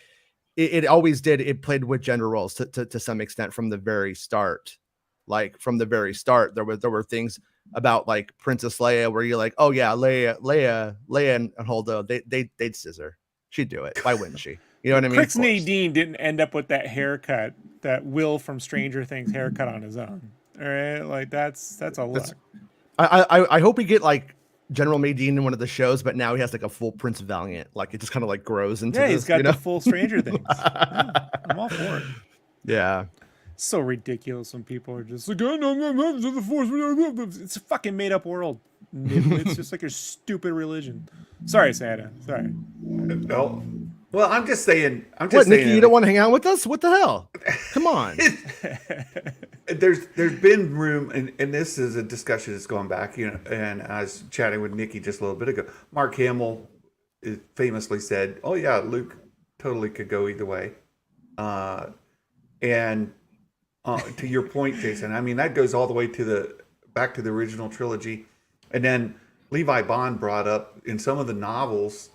it always did. It played with gender roles to some extent from the very start. Like from the very start, there were things about like Princess Leia where you're like, oh yeah, Leia and Holdo, they'd scissor. She'd do it. Why wouldn't she? You know what I mean? Crix Nadine didn't end up with that haircut, that Will from Stranger Things haircut on his own. All right, like that's a look. I hope we get like General Madine in one of the shows, but now he has like a full Prince Valiant. Like it just kind of like grows into. Yeah, he's got the full Stranger Things. Yeah, I'm all for it. Yeah. So ridiculous when people are just like, oh, no, the Force. It's a fucking made up world. It's just like your stupid religion. Sorry, Santa. Sorry. no. Well, I'm just saying. What, Nikki? You don't want to hang out with us? What the hell? Come on. There's been room, and this is a discussion that's going back. And I was chatting with Nikki just a little bit ago. Mark Hamill famously said, "Oh yeah, Luke totally could go either way." And to your point, Jason, I mean that goes all the way back to the original trilogy, and then Levi Bond brought up in some of the novels.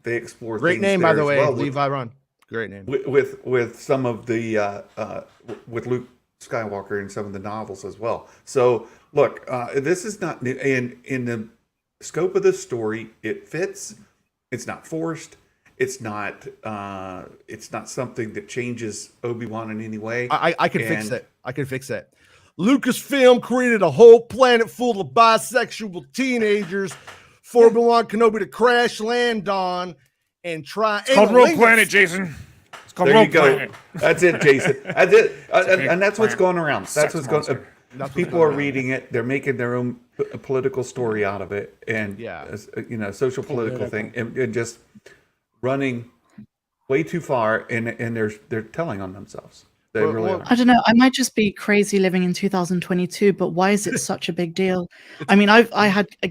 They explore great name, by the way, Levi Bond. Great name. With some of the with Luke Skywalker in some of the novels as well. So look, this is not new, and in the scope of the story, it fits. It's not forced. It's not something that changes Obi-Wan in any way. I can fix it. I can fix it. Lucasfilm created a whole planet full of bisexual teenagers for Obi-Wan Kenobi to crash land on and try. It's called Rogue Planet, Jason. It's called Rogue Planet. That's it, Jason. That's it. And that's what's going around. That's what's going. People are reading it. They're making their own political story out of it, and social political thing, and just running way too far, and they're telling on themselves. They really are. I don't know. I might just be crazy living in 2022, but why is it such a big deal? I mean, I had a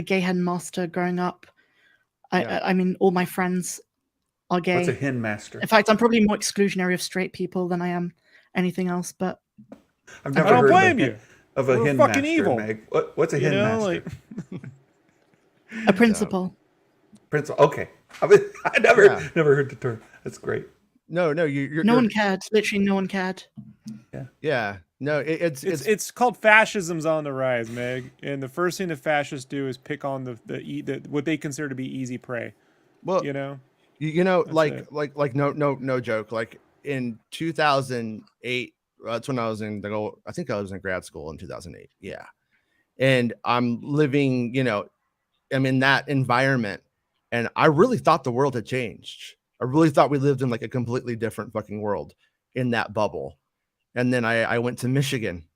gay headmaster growing up. I mean, all my friends are gay. What's a hen master? In fact, I'm probably more exclusionary of straight people than I am anything else. But I've never I don't heard blame you. Of a We're hen fucking master. evil. Meg. What's a hen master? a principal. Principal. Okay, I never heard the term. That's great. No, you're no one cared. Literally, no one cared. Yeah. No, it's called fascism's on the rise, Meg. And the first thing the fascists do is pick on the what they consider to be easy prey. Well, no joke. Like in 2008, that's when I was I think I was in grad school in 2008. Yeah, and I'm living, I'm in that environment, and I really thought the world had changed. I really thought we lived in like a completely different fucking world in that bubble. And then I went to Michigan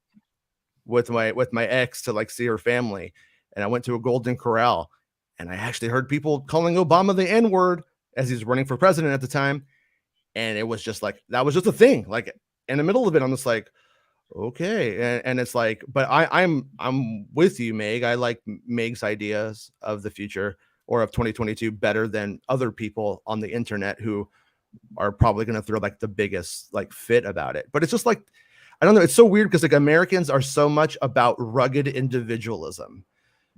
with my ex to like see her family. And I went to a Golden Corral, and I actually heard people calling Obama the N-word as he's running for president at the time. And it was just like, that was just a thing. Like in the middle of it, I'm just like, okay. And it's like, but I'm with you, Meg. I like Meg's ideas of the future or of 2022 better than other people on the internet who are probably going to throw like the biggest like fit about it. But it's just like, I don't know. It's so weird because like Americans are so much about rugged individualism.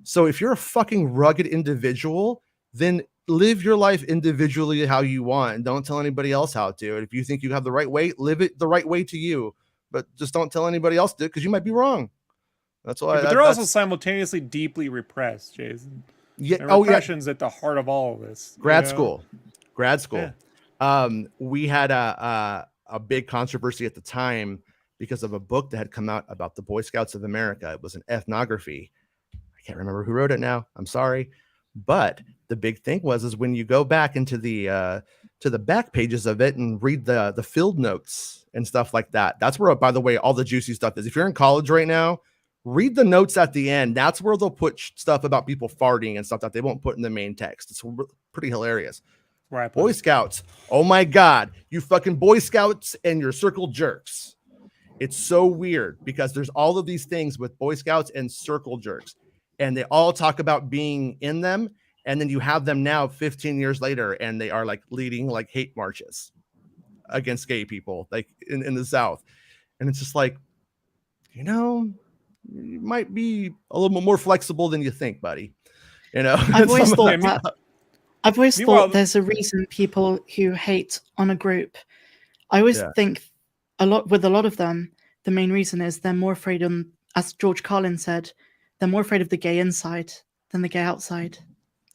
So if you're a fucking rugged individual, then live your life individually how you want and don't tell anybody else how to. And if you think you have the right way, live it the right way to you, but just don't tell anybody else to, because you might be wrong. That's why. But they're also simultaneously deeply repressed, Jason. Yeah. And repression's at the heart of all of this. Grad school. Yeah. We had a big controversy at the time because of a book that had come out about the Boy Scouts of America. It was an ethnography. I can't remember who wrote it now. I'm sorry. But the big thing is when you go back into the back pages of it and read the field notes and stuff like that. That's where, by the way, all the juicy stuff is. If you're in college right now, read the notes at the end. That's where they'll put stuff about people farting and stuff that they won't put in the main text. It's pretty hilarious. Right, Boy Scouts. Oh my God. You fucking Boy Scouts and your circle jerks. It's so weird because there's all of these things with Boy Scouts and circle jerks, and they all talk about being in them. And then you have them now 15 years later, and they are like leading like hate marches against gay people, like in the South. And it's just like, you know, you might be a little bit more flexible than you think, buddy. You know, I've always thought that. I've always thought there's a reason people who hate on a group. I always think a lot of them, the main reason is they're more afraid as George Carlin said, they're more afraid of the gay inside than the gay outside.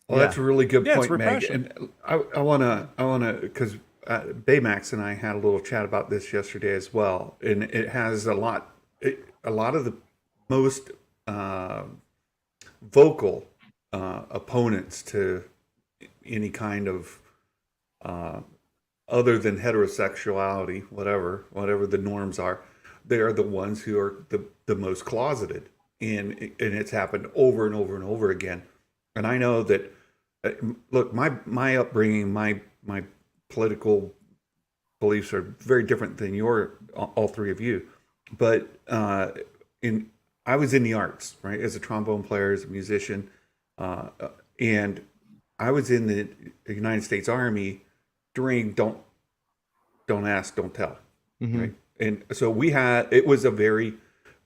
Well, that's a really good point, Meg. And I wanna, because Baymax and I had a little chat about this yesterday as well, and it has a lot of the most vocal opponents to any kind of other than heterosexuality, whatever the norms are. They are the ones who are the most closeted, and it's happened over and over and over again. And I know that. Look, my upbringing, my political beliefs are very different than all three of you. But I was in the arts, right, as a trombone player, as a musician, and I was in the United States Army during Don't Ask, Don't Tell, right? And so it was a very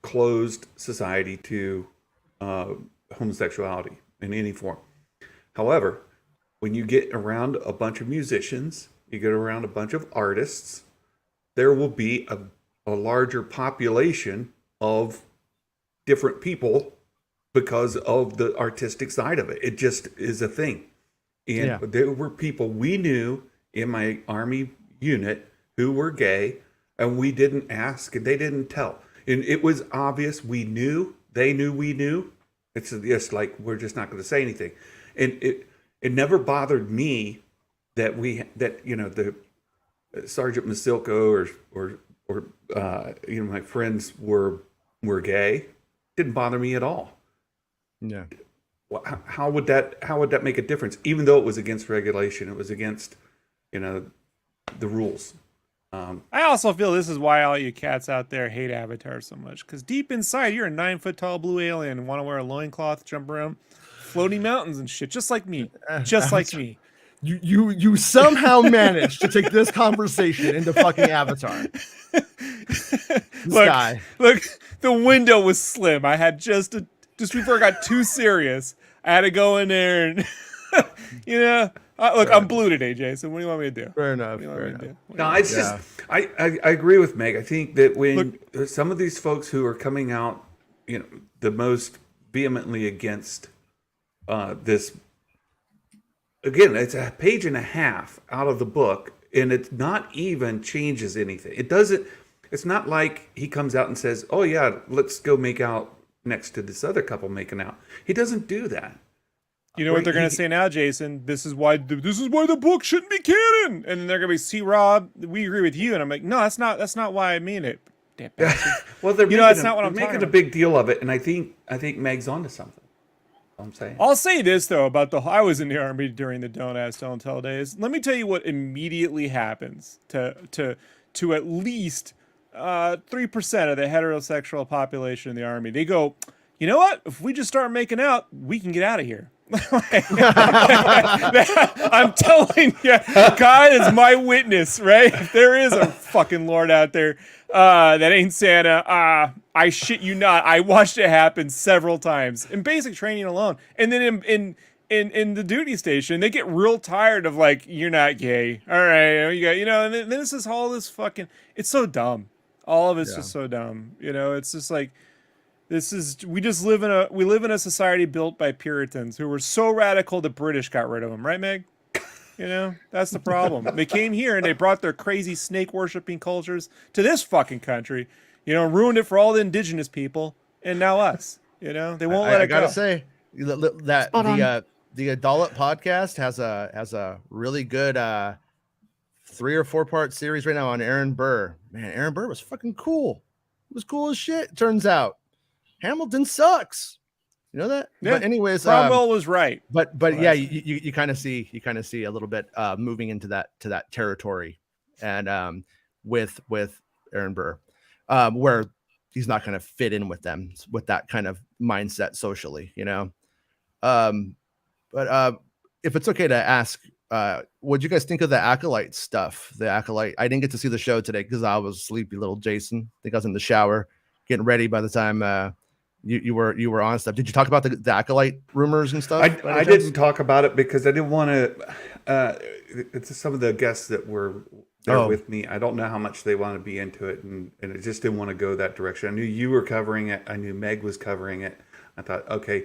closed society to homosexuality in any form. However, when you get around a bunch of musicians, you get around a bunch of artists, there will be a larger population of different people because of the artistic side of it. It just is a thing. And there were people we knew in my Army unit who were gay, and we didn't ask and they didn't tell. And it was obvious. We knew, they knew, we knew. It's just like, we're just not going to say anything. And it never bothered me that the Sergeant Masilko or my friends were gay. Didn't bother me at all. Yeah. How would that make a difference? Even though it was against regulation, it was against the rules. I also feel this is why all you cats out there hate Avatar so much, because deep inside you're a 9-foot-tall blue alien and want to wear a loincloth, jump around floating mountains and shit, just like me. Like me. You somehow managed to take this conversation into fucking Avatar. Look, the window was slim. I had just before I got too serious, I had to go in there and look, I'm blue today, Jason. What do you want me to do? Fair enough. No, it's just I agree with Meg. I think that when some of these folks who are coming out, the most vehemently against this, again, it's a page and a half out of the book, and it's not even changes anything. It's not like he comes out and says, "Oh yeah, let's go make out next to this other couple making out." He doesn't do that. You know what they're going to say now, Jason? This is why the book shouldn't be canon. And they're going to be, "See, Rob, we agree with you." And I'm like, "No, that's not why I mean it." Damn well, that's not what I'm making a big deal of it, and I think Meg's onto something. I'm saying. I'll say this though about I was in the Army during the Don't Ask, Don't Tell days. Let me tell you what immediately happens to at least 3% of the heterosexual population in the Army. They go, "You know what? If we just start making out, we can get out of here." I'm telling you, God is my witness, right? If there is a fucking Lord out there that ain't Santa, I shit you not, I watched it happen several times in basic training alone. And then in the duty station, they get real tired of like, "You're not gay, all right, and then this is all this fucking, it's so dumb. All of it's just so dumb. It's just like, we live in a society built by Puritans who were so radical the British got rid of them, right, Meg? That's the problem. They came here and they brought their crazy snake worshipping cultures to this fucking country, ruined it for all the indigenous people, and now us. They won't let it go. I gotta say that the Adult podcast has a really good 3 or 4 part series right now on Aaron Burr. Man, Aaron Burr was fucking cool. It was cool as shit, turns out. Hamilton sucks. You know that? Yeah. But anyways, Cromwell was right. but That's what yeah, I say. you kind of see a little bit moving into that territory, and with Aaron Burr, where he's not going to fit in with them with that kind of mindset socially, you know. But if it's okay to ask, what'd you guys think of the Acolyte stuff? The Acolyte, I didn't get to see the show today because I was sleepy, little Jason. I think I was in the shower getting ready by the time you were on stuff. Did you talk about the Acolyte rumors and stuff? I didn't talk about it because I didn't want to. It's some of the guests that were there with me. I don't know how much they want to be into it, and I just didn't want to go that direction. I knew you were covering it. I knew Meg was covering it. I thought, okay,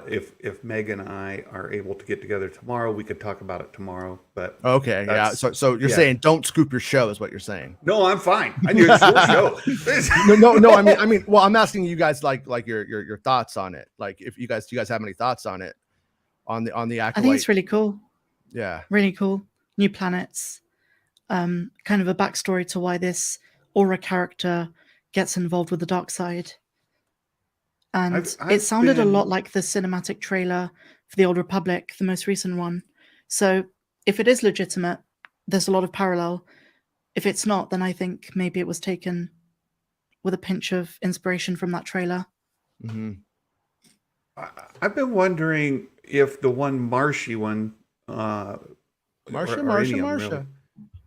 if Meg and I are able to get together tomorrow, we could talk about it tomorrow. But okay, yeah. So you're saying don't scoop your show is what you're saying? No, I'm fine. I knew it's your show. No. I mean, well, I'm asking you guys like your thoughts on it. Like, if you guys have any thoughts on it, on the Acolyte? I think it's really cool. Yeah, really cool. New planets. Kind of a backstory to why this aura character gets involved with the dark side. And it sounded a lot like the cinematic trailer for the Old Republic, the most recent one. So if it is legitimate, there's a lot of parallel. If it's not, then I think maybe it was taken with a pinch of inspiration from that trailer. Mm-hmm. I've been wondering if the one Marshy one, Marsha, really,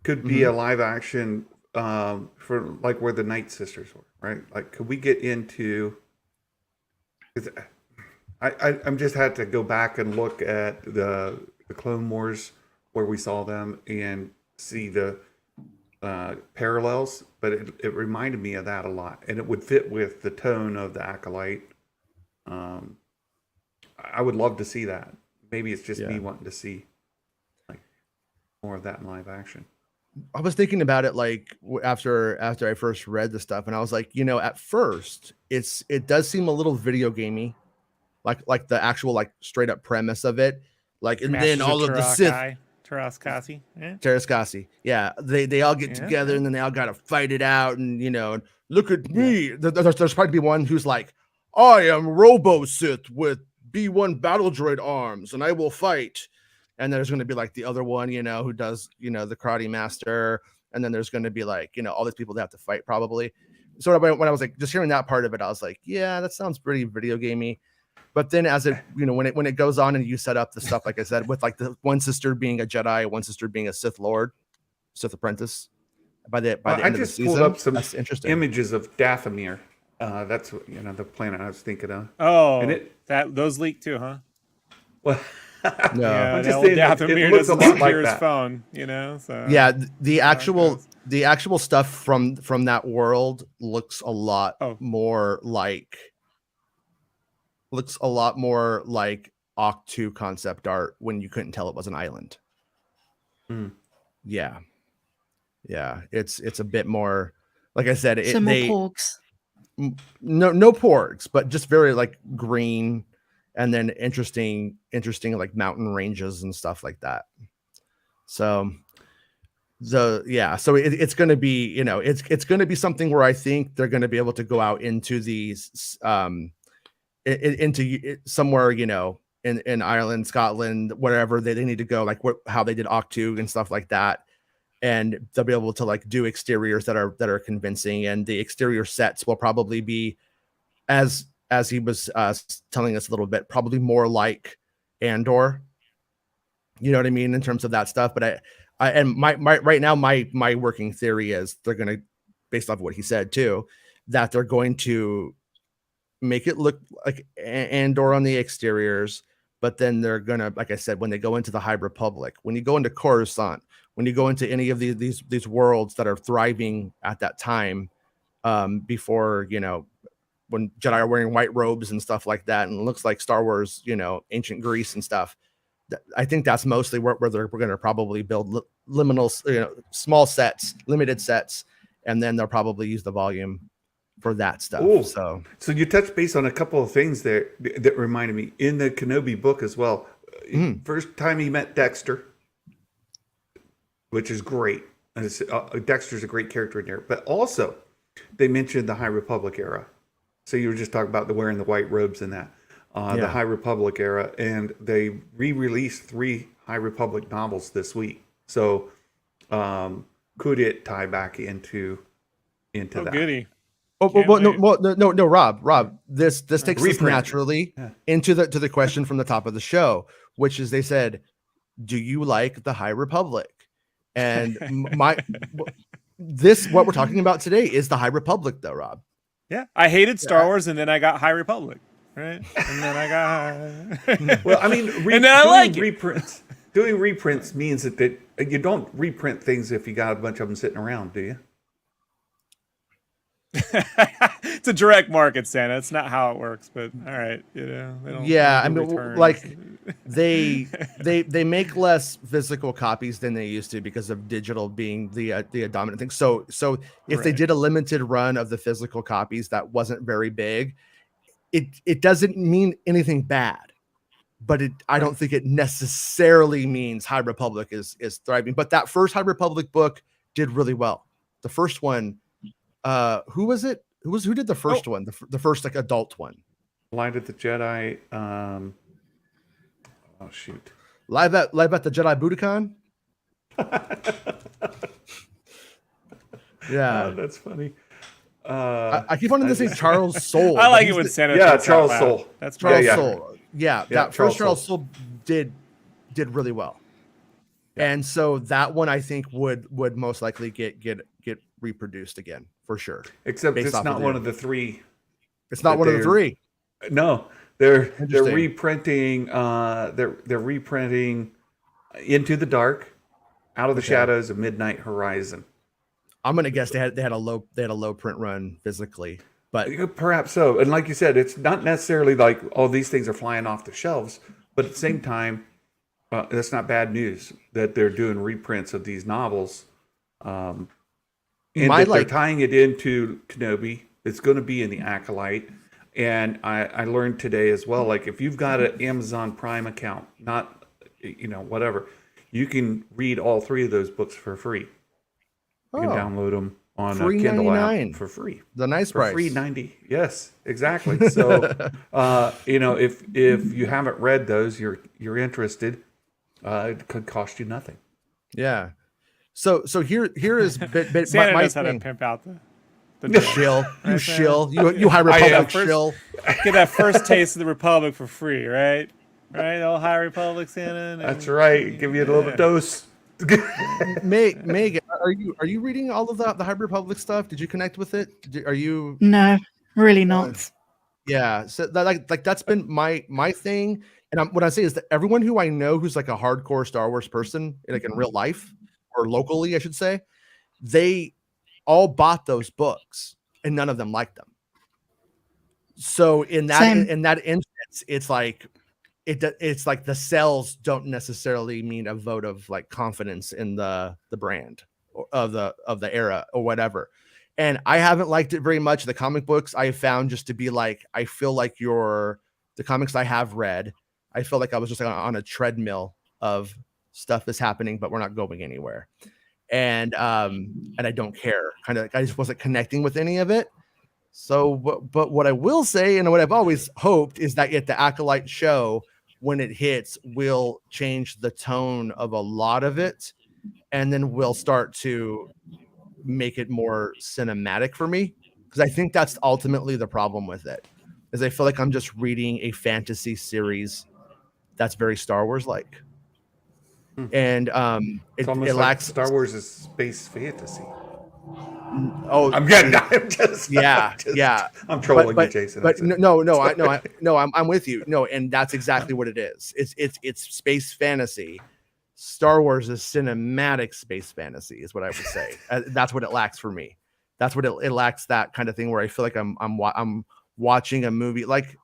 could be a live action for like where the Night Sisters were, right? Like, could we get into? I'm just had to go back and look at the Clone Wars where we saw them and see the parallels, but it reminded me of that a lot, and it would fit with the tone of the Acolyte. I would love to see that. Maybe it's just me wanting to see like more of that in live action. I was thinking about it like after I first read the stuff, and I was like, you know, at first it does seem a little video gamey, like the actual like straight up premise of it, like, and then all of the Sith. Terrascasi, yeah, they all get together and then they all gotta fight it out, and you know, look at me. There's probably one who's like, I am Robo Sith with B1 battle droid arms, and I will fight. And there's going to be like the other one, you know, who does, you know, the karate master. And then there's going to be like, you know, all these people that have to fight probably. So when I was like just hearing that part of it, I was like, yeah, that sounds pretty video gamey. But then as it, you know, when it goes on and you set up the stuff, like I said, with like the one sister being a Jedi, one sister being a Sith Lord, Sith apprentice. By the end of the season, pulled up some interesting images of Dathomir. That's, you know, the planet I was thinking of. Oh, and those leaked too, huh? Well, no, yeah, I'm just saying Dathomir looks a doesn't lot like secure his that. phone, you know. So yeah, the actual stuff from that world looks a lot more like Occ 2 concept art when you couldn't tell it was an island. Yeah, it's a bit more, like I said, Some more porgs. No porgs, but just very like green, and then interesting like mountain ranges and stuff like that. So it's going to be, you know, it's going to be something where I think they're going to be able to go out into these into somewhere, you know, in Ireland, Scotland, wherever they need to go, like how they did Occ 2 and stuff like that. And they'll be able to like do exteriors that are convincing, and the exterior sets will probably be as he was telling us a little bit, probably more like Andor. You know what I mean in terms of that stuff. But my right now my working theory is they're going to, based off what he said too, that they're going to make it look like Andor on the exteriors, but then they're gonna, like I said, when they go into the High Republic, when you go into Coruscant, when you go into any of these worlds that are thriving at that time, before, you know, when Jedi are wearing white robes and stuff like that, and it looks like Star Wars, you know, ancient Greece and stuff. I think that's mostly where we're going to probably build liminal, you know, small sets, limited sets, and then they'll probably use the volume for that stuff. Ooh. So you touched base on a couple of things there that reminded me in the Kenobi book as well. First time he met Dexter, which is great. Dexter's a great character in there, but also they mentioned the High Republic era. So you were just talking about the wearing the white robes and that, the High Republic era, and they re-released 3 High Republic novels this week. So could it tie back into that? Goody. No, Rob. This takes us Reprint. naturally into the question from the top of the show, which is they said, "Do you like the High Republic?" And what we're talking about today is the High Republic, though, Rob. Yeah, I hated Star Wars, and then I got High Republic, right? And then I got. Well, I mean, and then I like reprints. Doing reprints means that you don't reprint things if you got a bunch of them sitting around, do you? It's a direct market, Santa. It's not how it works, but all right, they don't. Yeah, they don't I mean, returns. like they make less physical copies than they used to because of digital being the dominant thing. So if they did a limited run of the physical copies that wasn't very big, it doesn't mean anything bad, but I don't think it necessarily means High Republic is thriving. But that first High Republic book did really well. The first one, who was it? Who did the first one? The first like adult one. Light of the Jedi. Oh shoot! Live at the Jedi Budokan. Yeah, Oh, that's funny. I keep wanting to say Charles Soule. I like it when Santa. Yeah, thinks Charles out loud. Soule. That's Charles Yeah. Soule. Yeah, that Charles first Charles Soule did really well, and so that one I think would most likely get reproduced again for sure. Except based it's off not of one the- of the 3. It's not But one of the they're- 3. No, they're Interesting. reprinting. They're reprinting Into the Dark, Out of the Shadows, of Midnight Horizon. I'm gonna guess they had a low print run physically, but Perhaps so. And like you said, it's not necessarily like all these things are flying off the shelves, but at the same time, that's not bad news that they're doing reprints of these novels. And they're tying it into Kenobi. It's going to be in the Acolyte. And I learned today as well, like if you've got an Amazon Prime account, not, whatever, you can read all 3 of those books for free. You can download them on a Kindle app for free. The nice For price. free 90. Yes, exactly. So, if you haven't read those, you're interested, it could cost you nothing. Yeah. So here is Santa my knows how to thing. pimp out the Shill, you shill, you High Republic shill. Get that first taste of the Republic for free, right? Right, old High Republic Santa. That's right. Give you a little dose. Megan, are you reading all of the High Republic stuff? Did you connect with it? Are you? No, really not. Yeah, so that, that's been my thing. And what I say is that everyone who I know who's like a hardcore Star Wars person, like in real life or locally, I should say, they all bought those books and none of them liked them. So in that instance, it's like the sales don't necessarily mean a vote of like confidence in the brand of the era or whatever. And I haven't liked it very much. The comic books I have found just to be like, I feel like the comics I have read, I feel like I was just like on a treadmill of stuff that's happening, but we're not going anywhere. And I don't care. Kind of, I just wasn't connecting with any of it. So, but what I will say, and what I've always hoped, is that at the Acolyte show, when it hits, will change the tone of a lot of it, and then we'll start to make it more cinematic for me, because I think that's ultimately the problem with it. Is I feel like I'm just reading a fantasy series that's very Star Wars like. And it Like lacks Star Wars is space fantasy. Oh, I'm getting. I'm just. Yeah. I'm trolling you, Jason. But I'm with you. No, and that's exactly what it is. It's space fantasy. Star Wars is cinematic space fantasy, is what I would say. That's what it lacks for me. That's what it lacks. That kind of thing where I feel like I'm watching a movie. Like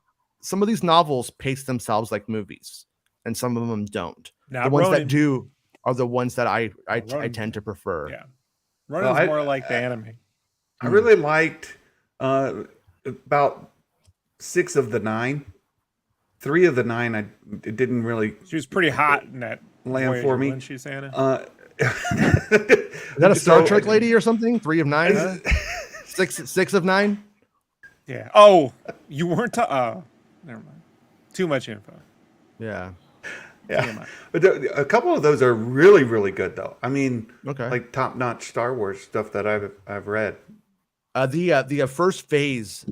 some of these novels pace themselves like movies, and some of them don't. Now, the ones Ronan, that do are the ones that I tend to prefer. Yeah, Ronan's more like the anime. I really liked about 6 of the 9. 3 of the 9, it didn't really. She was pretty hot in that land for me. When she's Santa. Is that a Star Trek lady or something? 3 of 9, 6 of 9. Yeah. Oh, you weren't. Oh, never mind. Too much info. Yeah. Yeah, TMI. but a couple of those are really, really good, though. I mean, Okay. like top-notch Star Wars stuff that I've read. The first phase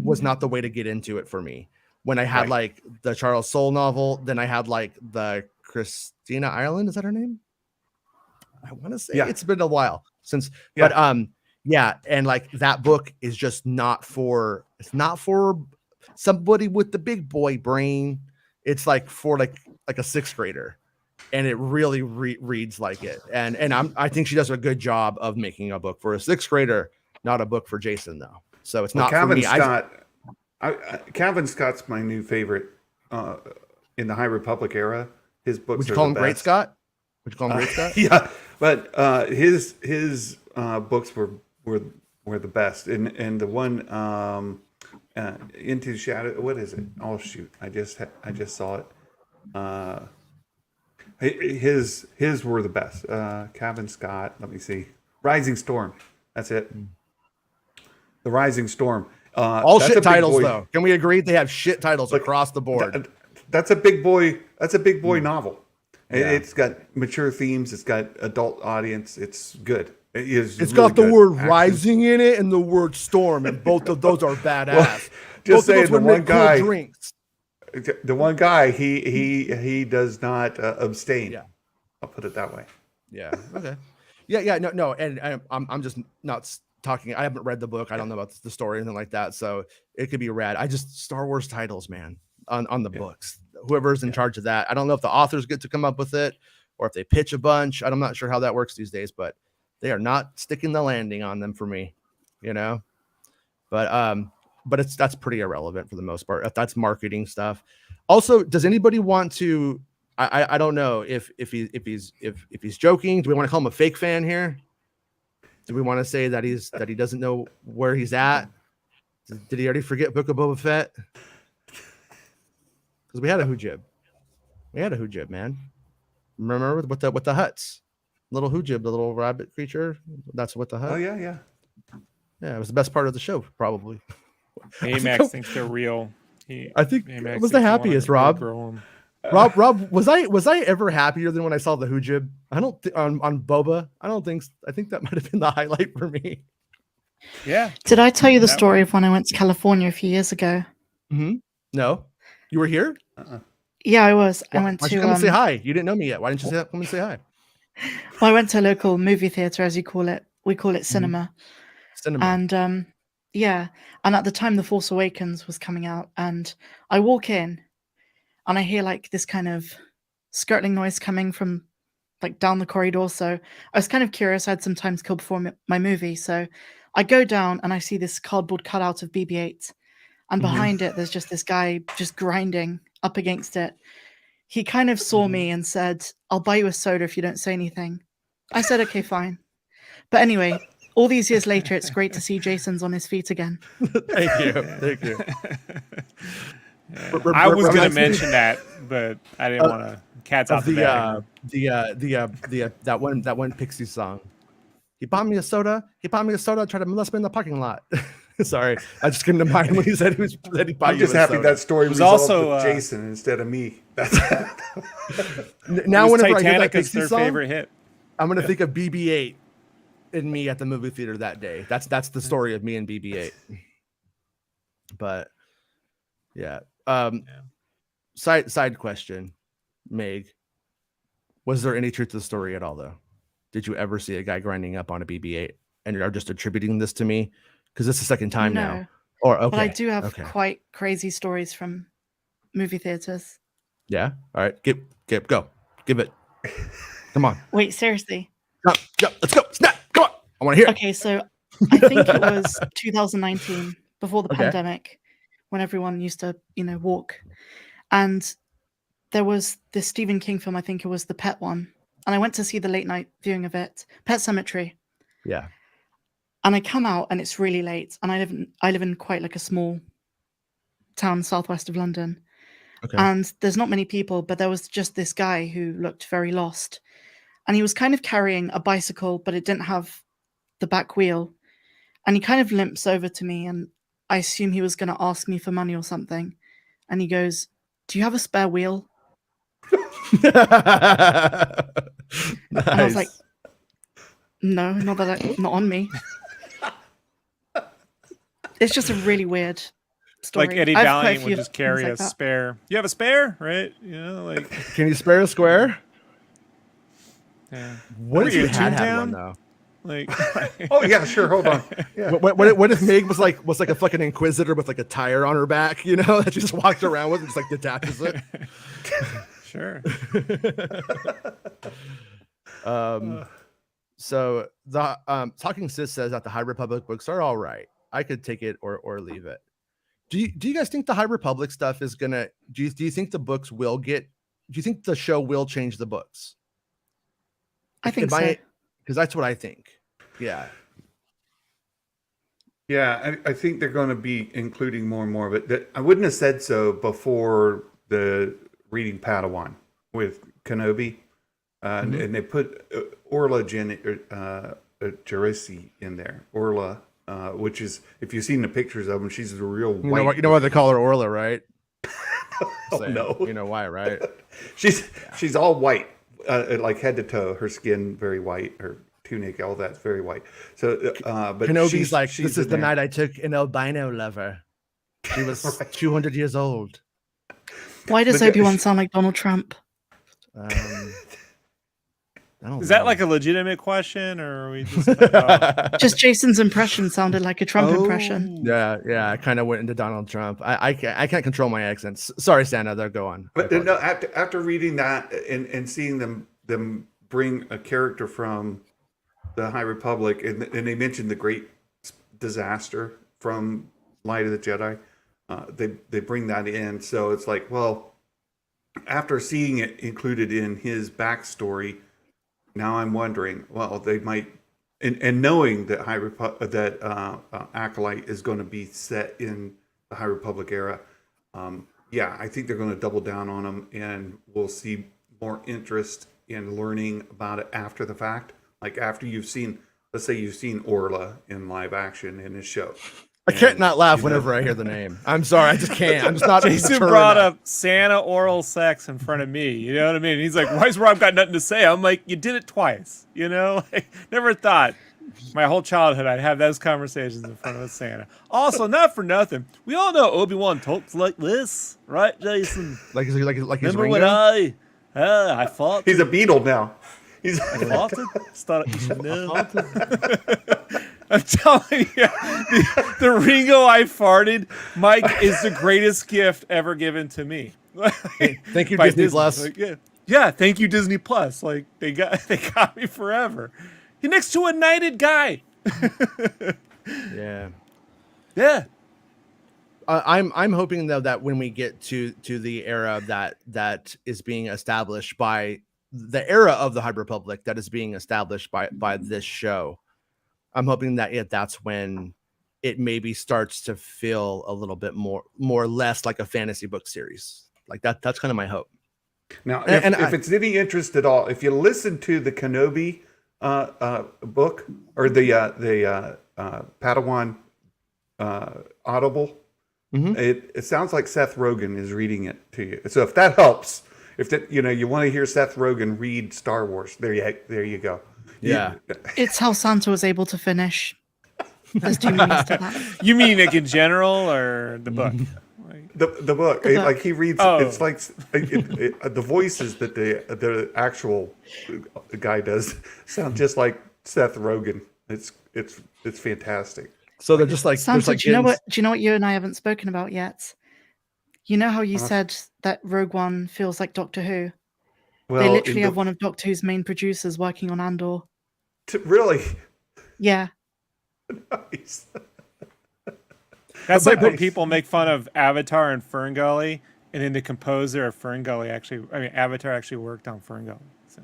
was not the way to get into it for me. When I had Right. like the Charles Soule novel, then I had like the Christina Ireland. Is that her name? I want to say Yeah. it's been a while since, Yeah. but yeah, and like that book is just not for. It's not for somebody with the big boy brain. It's like for like a sixth grader, and it really reads like it. And I think she does a good job of making a book for a sixth grader, not a book for Jason though. So it's not for me. Calvin Scott's my new favorite in the High Republic era. His books Would you are call the him Great best. Scott? Would you call him Great Scott? Yeah, but his books were the best. And the one Into the Shadow. What is it? Oh shoot! I just saw it. His were the best. Calvin Scott. Let me see. Rising Storm. That's it. The Rising Storm. All that's shit a big titles boy- though. Can we agree they have shit titles across the board? That's a big boy. That's a big boy novel. Yeah. It's got mature themes. It's got adult audience. It's good. It's really got the good. word Action. rising in it and the word storm, and both of those are badass. Just Both of saying, those the would one make cool guy- drinks. The one guy, he does not abstain. Yeah. I'll put it that way. Yeah. Okay. Yeah. No. And I'm just not talking. I haven't read the book. I don't know about the story or anything like that. So it could be rad. I just Star Wars titles, man, on the books. Whoever's in charge of that. I don't know if the authors get to come up with it or if they pitch a bunch. I'm not sure how that works these days, but they are not sticking the landing on them for me, you know. But that's pretty irrelevant for the most part. If that's marketing stuff. Also, does anybody want to? I don't know if he's joking. Do we want to call him a fake fan here? Do we want to say that he doesn't know where he's at? Did he already forget Book of Boba Fett? Because we had a Hujib. We had a Hujib, man. Remember with the huts, little Hujib, the little rabbit creature. That's what the hut. Oh yeah. Yeah, it was the best part of the show, probably. Amax thinks they're real. I think Amax it was the thinks you wanna happiest, Rob. grow 'em. Rob, was I ever happier than when I saw the Hujib? I don't on Boba. I don't think. I think that might have been the highlight for me. Yeah. Did I tell you the That story of when I went to California a few years ago? Mm-hmm. No, you were here. Yeah, I was. I Why went don't to you come and say hi? You didn't know me yet. Why didn't you come and say hi? well, I went to a local movie theater, as you call it. We call it cinema. Cinema. And yeah, and at the time The Force Awakens was coming out, and I walk in and I hear like this kind of skirting noise coming from like down the corridor. So I was kind of curious. I had some time to kill before my movie, so I go down and I see this cardboard cutout of BB-8, and behind it there's just this guy just grinding up against it. He kind of saw me and said, "I'll buy you a soda if you don't say anything." I said, "Okay, fine." But anyway, all these years later, it's great to see Jason's on his feet again. Thank you. I was going to mention that, but I didn't want to. Cat's out the bag. That one Pixie song. He bought me a soda. Tried to molest me in the parking lot. Sorry, I just couldn't mind when he said he bought I'm you just a happy soda. that story was resolved also, with Jason instead of me. That's Now whenever I hear that Titanic is Pixie their song, favorite hit. I'm gonna think of BB-8 and me at the movie theater that day. That's the story of me and BB-8. But yeah. Side question, Meg. Was there any truth to the story at all, though? Did you ever see a guy grinding up on a BB-8 and you're just attributing this to me? Because it's the second time now. Or okay, but I do have okay. quite crazy stories from movie theaters. Yeah. All right. Go. Give it. Come on. Wait, seriously? Go. Let's go. Snap. Come on. I want to hear it. Okay, so I think it was 2019, before the Okay. pandemic, when everyone used to, walk. And there was this Stephen King film, I think it was the Pet one. And I went to see the late night viewing of it, Pet Sematary. Yeah. And I come out and it's really late. And I live in quite like a small town southwest of London. Okay. And there's not many people, but there was just this guy who looked very lost. And he was kind of carrying a bicycle, but it didn't have the back wheel. And he kind of limps over to me and I assume he was going to ask me for money or something. And he goes, "Do you have a spare wheel?" Nice. And I was like, "No, not on me." It's just a really weird story. Like Eddie I have quite a Valiant would few just things carry like a that. spare. You have a spare, right? You know, like Can you spare a square? yeah. What if Were you you had Toontown? one though? Like Oh yeah, sure. Hold on. Yeah. What if Meg was like a fucking inquisitor with like a tire on her back, you know, that she just walks around with and just like detaches it? sure. So the Talking Sis says that the High Republic books are all right. I could take it or leave it. Do you guys think the High Republic stuff is gonna? Do you think the books will get? Do you think the show will change the books? I think so. Because that's what I think. Yeah. Yeah, I think they're going to be including more and more of it. I wouldn't have said so before the reading Padawan with Kenobi, and they put Orla Jarisi in there. Orla, which is, if you've seen the pictures of them, she's the real white. You know why they call her Orla, right? Oh, no. You know why, right? She's all white, like head to toe. Her skin very white. Her tunic, all that's very white. So, but Kenobi's like, this is the night I took an albino lover. She was 200 years old. Why does Obi-Wan sound like Donald Trump? I don't Is know. that like a legitimate question, or are we just Just Jason's impression sounded like a Trump impression. Yeah, I kind of went into Donald Trump. I can't control my accents. Sorry, Santa. Though, go on. But no, after reading that and seeing them bring a character from the High Republic, and they mentioned the great disaster from Light of the Jedi, they bring that in. So it's like, well, after seeing it included in his backstory, now I'm wondering, well, they might, and knowing that Acolyte is going to be set in the High Republic era, yeah, I think they're going to double down on them, and we'll see more interest in learning about it after the fact. Like after you've seen, let's say you've seen Orla in live action in his show. I can't not laugh whenever I hear the name. I'm sorry, I just can't. I'm just not. Jason brought up Santa oral sex in front of me. You know what I mean? He's like, "Why is Rob got nothing to say?" I'm like, "You did it twice." You know, I never thought my whole childhood I'd have those conversations in front of a Santa. Also, not for nothing, we all know Obi-Wan talks like this, right, Jason? Like he's Remember Ringo? when I fought? He's a beetle now. I fought it. Thought you should know. I'm telling you, the Ringo I farted, Mike, is the greatest gift ever given to me. Thank you, By Disney Plus. Like, yeah, thank you, Disney Plus. Like they got me forever. You're next to a knighted guy. Yeah. I'm hoping though that when we get to the era that is being established by the era of the High Republic that is being established by this show, I'm hoping that that's when it maybe starts to feel a little bit more or less like a fantasy book series. Like that's kind of my hope. Now, if it's any interest at all, if you listen to the Kenobi book or the Padawan Audible, it sounds like Seth Rogen is reading it to you. So if that helps, if that you want to hear Seth Rogen read Star Wars, there you go. Yeah, it's how Santa was able to finish. There's two meanings to that. You mean like in general or the book? The book, like he reads, it's like the voices that the actual guy does sound just like Seth Rogen. It's fantastic. So they're just like Santa. Do you know what you and I haven't spoken about yet? You know how you said that Rogue One feels like Doctor Who? Well, they literally have one of Doctor Who's main producers working on Andor. Really? Yeah. Nice. That's like when people make fun of Avatar and Ferngully, and then the composer of Ferngully Avatar actually worked on Ferngully. So,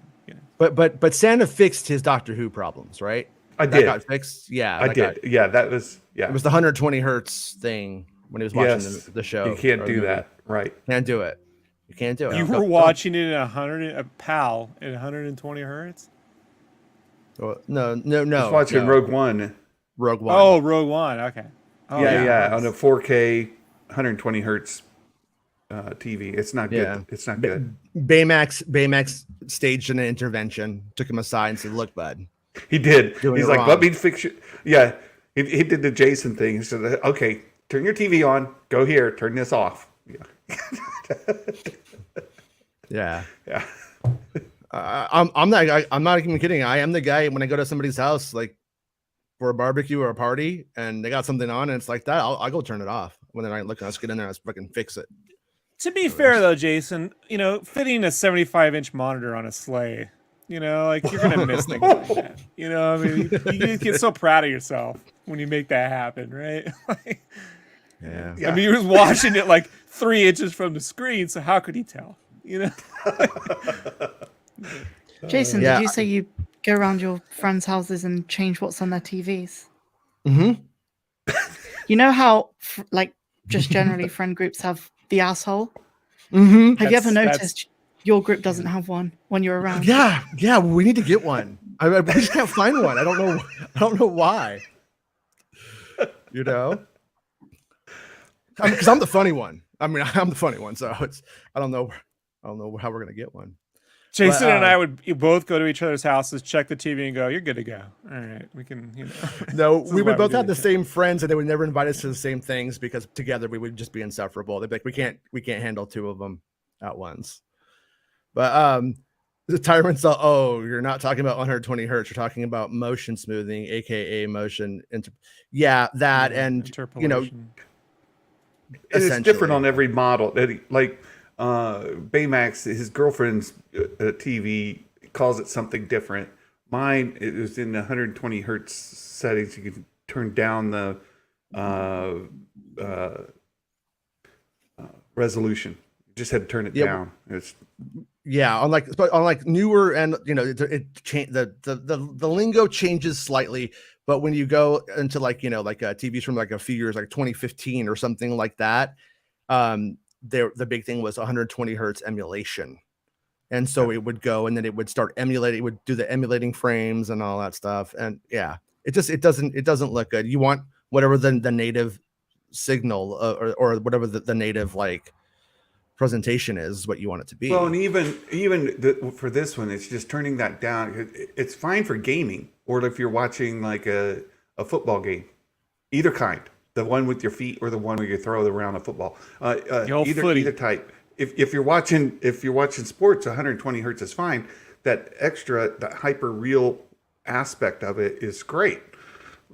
But Santa fixed his Doctor Who problems, right? That got fixed. Yeah, I did. That was It was the 120 hertz thing when he was watching the show. You can't do that, right? Can't do it. You can't do it. You were watching it at 120 hertz. No. I was watching Rogue One. Rogue One. Oh, Rogue One. Okay. Oh, yeah, on a 4K 120 hertz TV. It's not good. Yeah. It's not good. Baymax staged an intervention, took him aside and said, "Look, bud, He did. doing He's it like, wrong." let me fix you. Yeah, he did the Jason thing. He said, okay, turn your TV on. Go here. Turn this off. Yeah. Yeah. Yeah. I'm that guy. I'm not even kidding. I am the guy when I go to somebody's house, like for a barbecue or a party, and they got something on, and it's like that. I'll go turn it off when they're not looking. Let's get in there. Let's fucking fix it. To be fair, though, Jason, fitting a 75-inch monitor on a sleigh, like you're gonna miss things like that. I mean, you get so proud of yourself when you make that happen, right? Yeah. I mean, he was watching it like 3 inches from the screen, so how could he tell? Jason, Yeah. did you say you go around your friends' houses and change what's on their TVs? Mm-hmm. You know how, just generally friend groups have the asshole? Mm-hmm. Have you ever noticed your group doesn't have one when you're around? Yeah. We need to get one. I just can't find one. I don't know why. Because I'm the funny one. I mean, I'm the funny one, so I don't know how we're gonna get one. Jason But, and I would both go to each other's houses, check the TV, and go, "You're good to go. All right, we can." No, This is we why would both do have the this. same friends, and they would never invite us to the same things because together we would just be insufferable. They'd be like, we can't handle two of them at once. But the tyrants, you're not talking about 120 hertz. You're talking about motion smoothing, aka motion. And Interpolation. It's different on essentially. every model. Like Baymax, his girlfriend's TV calls it something different. Mine, it was in the 120 hertz settings. You can turn down the resolution. You just had to turn it down. It's Yeah, on like newer and it changed the lingo changes slightly, but when you go into TVs from like a few years, like 2015 or something like that, the big thing was 120 hertz emulation, and so it would go and then it would start emulating. It would do the emulating frames and all that stuff, and yeah, it doesn't look good. You want whatever the native signal or whatever the native presentation is what you want it to be. well, and for this one, it's just turning that down. It's fine for gaming, or if you're watching like a football game, either kind, the one with your feet or the one where you throw around a football. Either type. If you're watching sports, 120 hertz is fine. That hyper real aspect of it is great.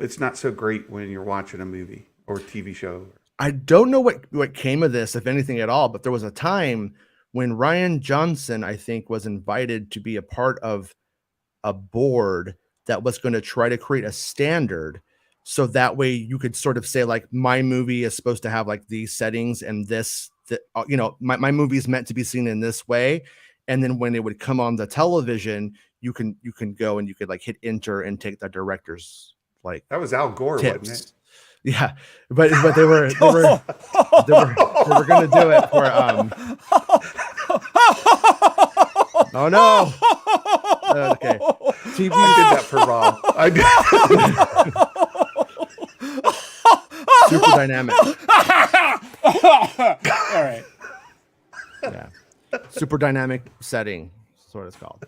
It's not so great when you're watching a movie or TV show. I don't know what came of this, if anything at all, but there was a time when Ryan Johnson, I think, was invited to be a part of a board that was going to try to create a standard. So that way you could sort of say, like, my movie is supposed to have like these settings and my movie is meant to be seen in this way. And then when it would come on the television, you can go and you could like hit enter and take the director's That was Al Gore, tips. wasn't it? Yeah, but they were going to do it for oh no. Okay. TV I did that for Rob. I did. super dynamic. All right. Yeah. Super dynamic setting, that's what it's called.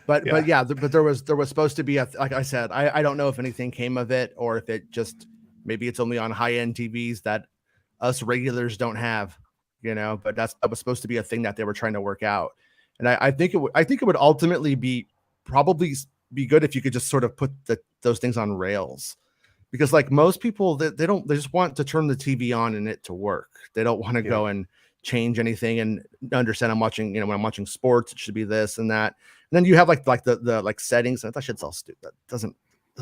But there was supposed to be like I said, I don't know if anything came of it or if it just maybe it's only on high-end TVs that us regulars don't have, but that was supposed to be a thing that they were trying to work out. And I think it would ultimately probably be good if you could just sort of put those things on rails, because like most people they just want to turn the TV on and it to work. They don't want to go and change anything and understand I'm watching, when I'm watching sports, it should be this and that. And then you have like the settings, and that shit's all stupid. That doesn't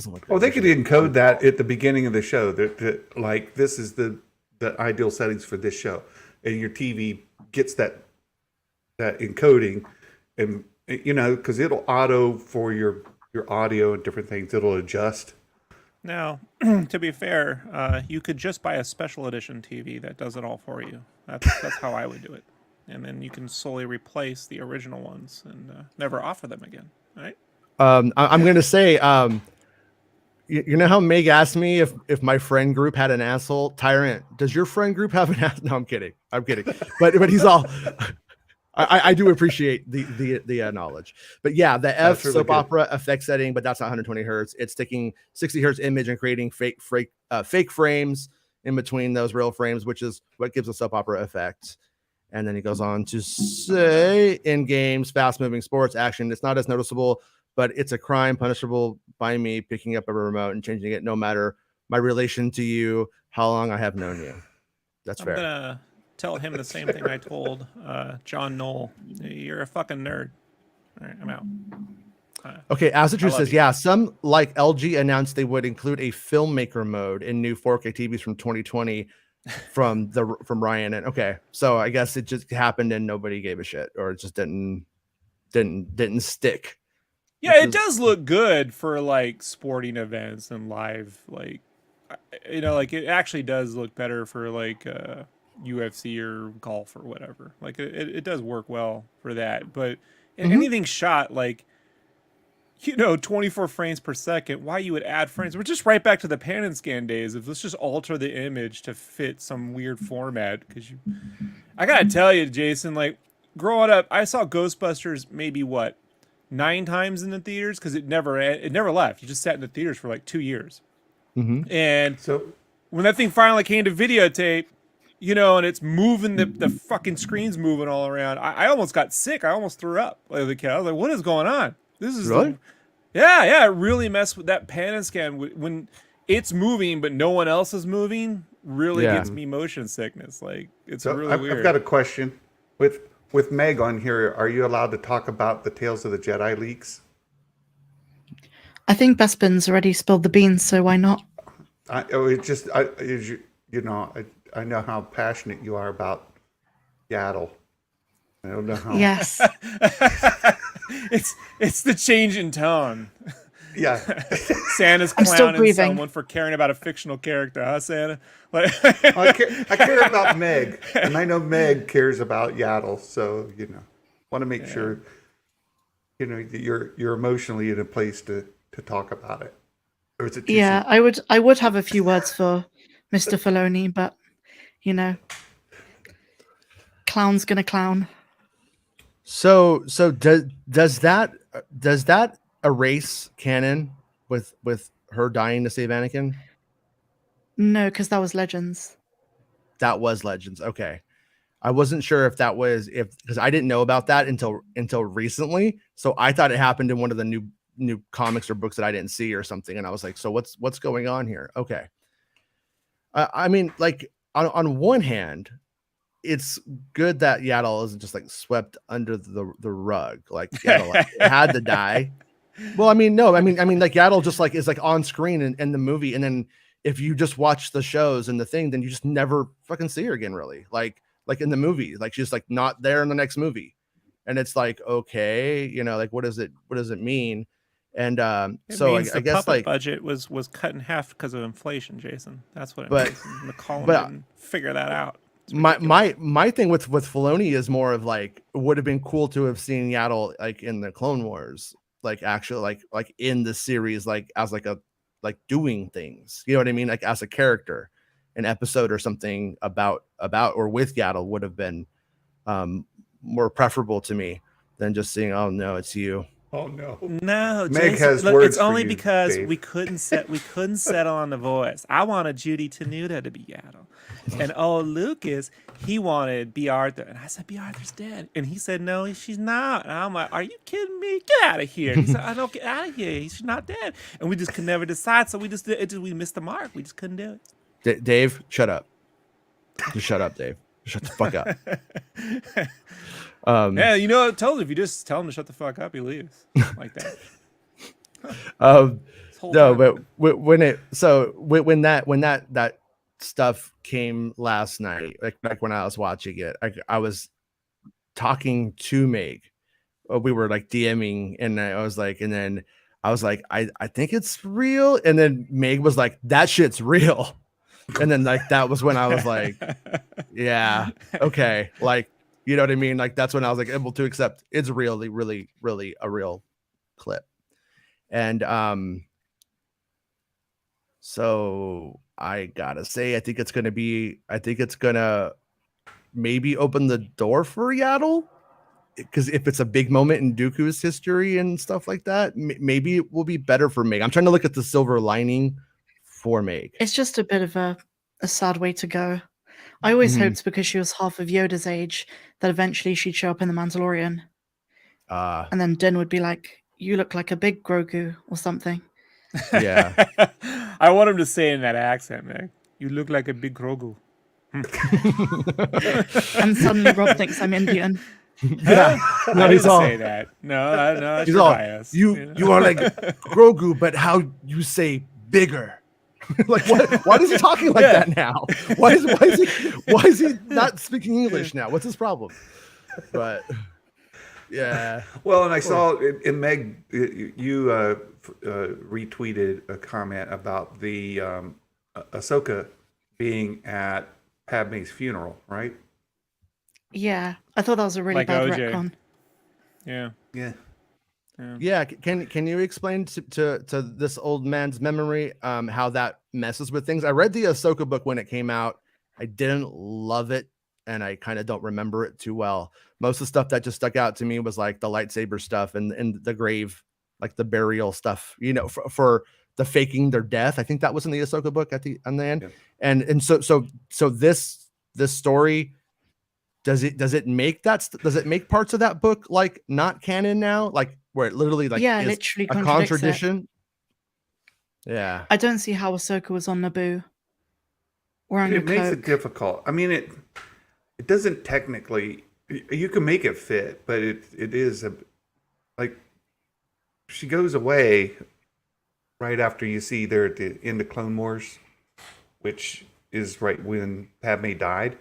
look good. Well, they could encode that at the beginning of the show. That like this is the ideal settings for this show, and your TV gets that encoding, and because it'll auto for your audio and different things. It'll adjust. Now, to be fair, you could just buy a special edition TV that does it all for you. That's how I would do it, and then you can solely replace the original ones and never offer them again. Right? I'm going to say You know how Meg asked me if my friend group had an asshole? Tyrant, does your friend group have an asshole? No, I'm kidding. But he's all. I do appreciate the knowledge, but yeah, the F really soap good. opera effect setting, but that's not 120 hertz. It's taking 60 hertz image and creating fake frames in between those real frames, which is what gives a soap opera effect. And then he goes on to say, in games, fast moving sports action, it's not as noticeable, but it's a crime punishable by me picking up a remote and changing it, no matter my relation to you, how long I have known you. That's fair. I'm gonna tell him the same thing I told John Knoll. You're a fucking nerd. All right, I'm out. Okay, Asatru says, you. yeah, some like LG announced they would include a filmmaker mode in new 4K TVs from 2020 from Ryan. And okay, so I guess it just happened and nobody gave a shit, or it just didn't stick. Yeah, it does look good for like sporting events and live, like, you know, like it actually does look better for like UFC or golf or whatever. Like it does work well for that. But anything shot like, you know, 24 frames per second, why you would add frames? We're just right back to the pan and scan days of let's just alter the image to fit some weird format. Because I gotta tell you, Jason, like growing up, I saw Ghostbusters maybe 9 times in the theaters because it never left. You just sat in the theaters for like 2 years. And So when that thing finally came to videotape, you know, and it's moving, the fucking screen's moving all around. I almost got sick. I almost threw up. Like the kid, I was like, "What is going on? This is really." Yeah. It really messed with that pan and scan when it's moving, but no one else is moving. Really gets me motion sickness. Like it's really weird. I've got a question with Meg on here. Are you allowed to talk about the Tales of the Jedi leaks? I think Bespin's already spilled the beans, so why not? I know how passionate you are about Yaddle. I don't know how. Yes. It's the change in tone. Yeah. Santa's I'm still clowning breathing. someone for caring about a fictional character, huh, Santa? Like, I care about Meg, and I know Meg cares about Yaddle, so want to make sure that you're emotionally in a place to talk about it. Or is it too Yeah, soon? I would have a few words for Mr. Filoni, but clown's gonna clown. So does that erase canon with her dying to save Anakin? No, because that was Legends. That was Legends. Okay. I wasn't sure if that was because I didn't know about that until recently. So I thought it happened in one of the new comics or books that I didn't see or something. And I was like, so what's going on here? Okay. I mean, like on one hand, it's good that Yaddle isn't just like swept under the rug. Like Yaddle had to die. Well, I mean, no, I mean, like Yaddle just like is like on screen in the movie, and then if you just watch the shows and the thing, then you just never fucking see her again, really. Like in the movie, like she's like not there in the next movie, and it's like, okay, like what does it mean? And so I the guess puppet like budget was cut in half because of inflation, Jason. That's what it But- means. McCollum but- didn't figure that out. It's my ridiculous. thing with Filoni is more of like it would have been cool to have seen Yaddle like in the Clone Wars, like actually like in the series, like as like a like doing things, you know what I mean, like as a character, an episode or something about or with Yaddle would have been more preferable to me than just seeing, oh no, it's you. Oh no. No, Meg Jason, has look, words it's for only you, because Dave. we couldn't settle on the voice. I wanted Judy Tenuta to be Yaddle, and Lucas, he wanted B. Arthur, and I said B. Arthur's dead, and he said no, she's not. And I'm like, are you kidding me? Get out of here! He said, I don't get out of here. She's not dead, and we just could never decide. So we missed the mark. We just couldn't do it. Dave, shut up. Just shut up, Dave. Shut the fuck up. Yeah, I told you, if you just tell him to shut the fuck up, he leaves like that. This whole No, time. but when that stuff came last night, like back when I was watching it, I was talking to Meg. We were like DMing, and I was like, I think it's real. And then Meg was like, that shit's real. And then like that was when I was like, yeah, okay, like you know what I mean? Like that's when I was like able to accept it's really, really, really a real clip. And So I gotta say, I think it's gonna maybe open the door for Yaddle. Because if it's a big moment in Dooku's history and stuff like that, maybe it will be better for Meg. I'm trying to look at the silver lining for Meg. It's just a bit of a sad way to go. I always hoped because she was half of Yoda's age that eventually she'd show up in The Mandalorian. And then Din would be like, "You look like a big Grogu," or something. Yeah. I want him to say in that accent, man. You look like a big Grogu. And suddenly Rob thinks I'm Indian. Yeah. No, I didn't say that. No, that's your bias. You are like Grogu, but how you say bigger. Like what? Why is he talking like that now? Why is he not speaking English now? What's his problem? But yeah. Well, and I saw in Meg, you retweeted a comment about the Ahsoka being at Padme's funeral, right? Yeah, I thought that was a really Like bad OJ. retcon. Yeah. Yeah. Yeah, can you explain to this old man's memory how that messes with things? I read the Ahsoka book when it came out. I didn't love it, and I kind of don't remember it too well. Most of the stuff that just stuck out to me was like the lightsaber stuff and the grave, like the burial stuff. You know, for the faking their death. I think that was in the Ahsoka book on the end. Yeah. And so this story. Does it make parts of that book like not canon now? Like where it literally like Yeah, is literally a contradicts it. contradiction? Yeah. I don't see how Ahsoka was on Naboo. Or on It makes it Coke. difficult. I mean, it doesn't technically. You can make it fit, but it is like she goes away right after you see there at the end of Clone Wars, which is right when Padme died.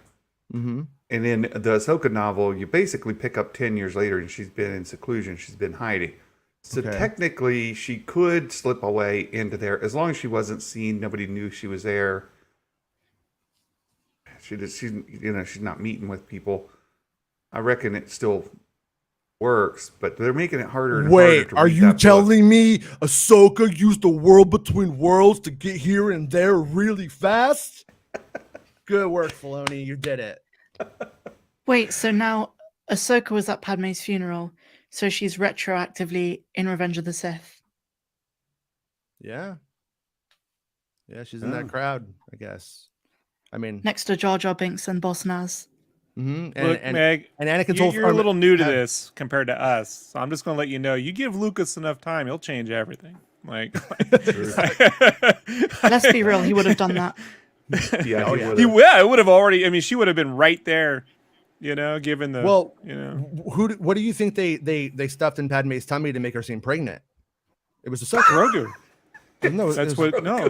Mm-hmm. And in the Ahsoka novel, you basically pick up 10 years later and she's been in seclusion. She's been hiding. So technically, she could slip away into there as long as she wasn't seen. Nobody knew she was there. She's not meeting with people. I reckon it still works, but they're making it harder and harder to Are read you that book. telling me Ahsoka used the world between worlds to get here and there really fast? Good work, Filoni. You did it. Wait, so now Ahsoka was at Padme's funeral, so she's retroactively in Revenge of the Sith. Yeah. Yeah, she's in that crowd, I guess. I mean, Next to Jar Jar Binks and Boss Nass. mm-hmm. Look, Meg, and Anakin you're a little new to this compared to us, so I'm just going to let you know. You give Lucas enough time, he'll change everything. Like, Let's be real, he would have done that. Yeah, it would have already. I mean, she would have been right there, given the. Well, what do you think they stuffed in Padme's tummy to make her seem pregnant? It was Ahsoka. Grogu. No, That's what. No.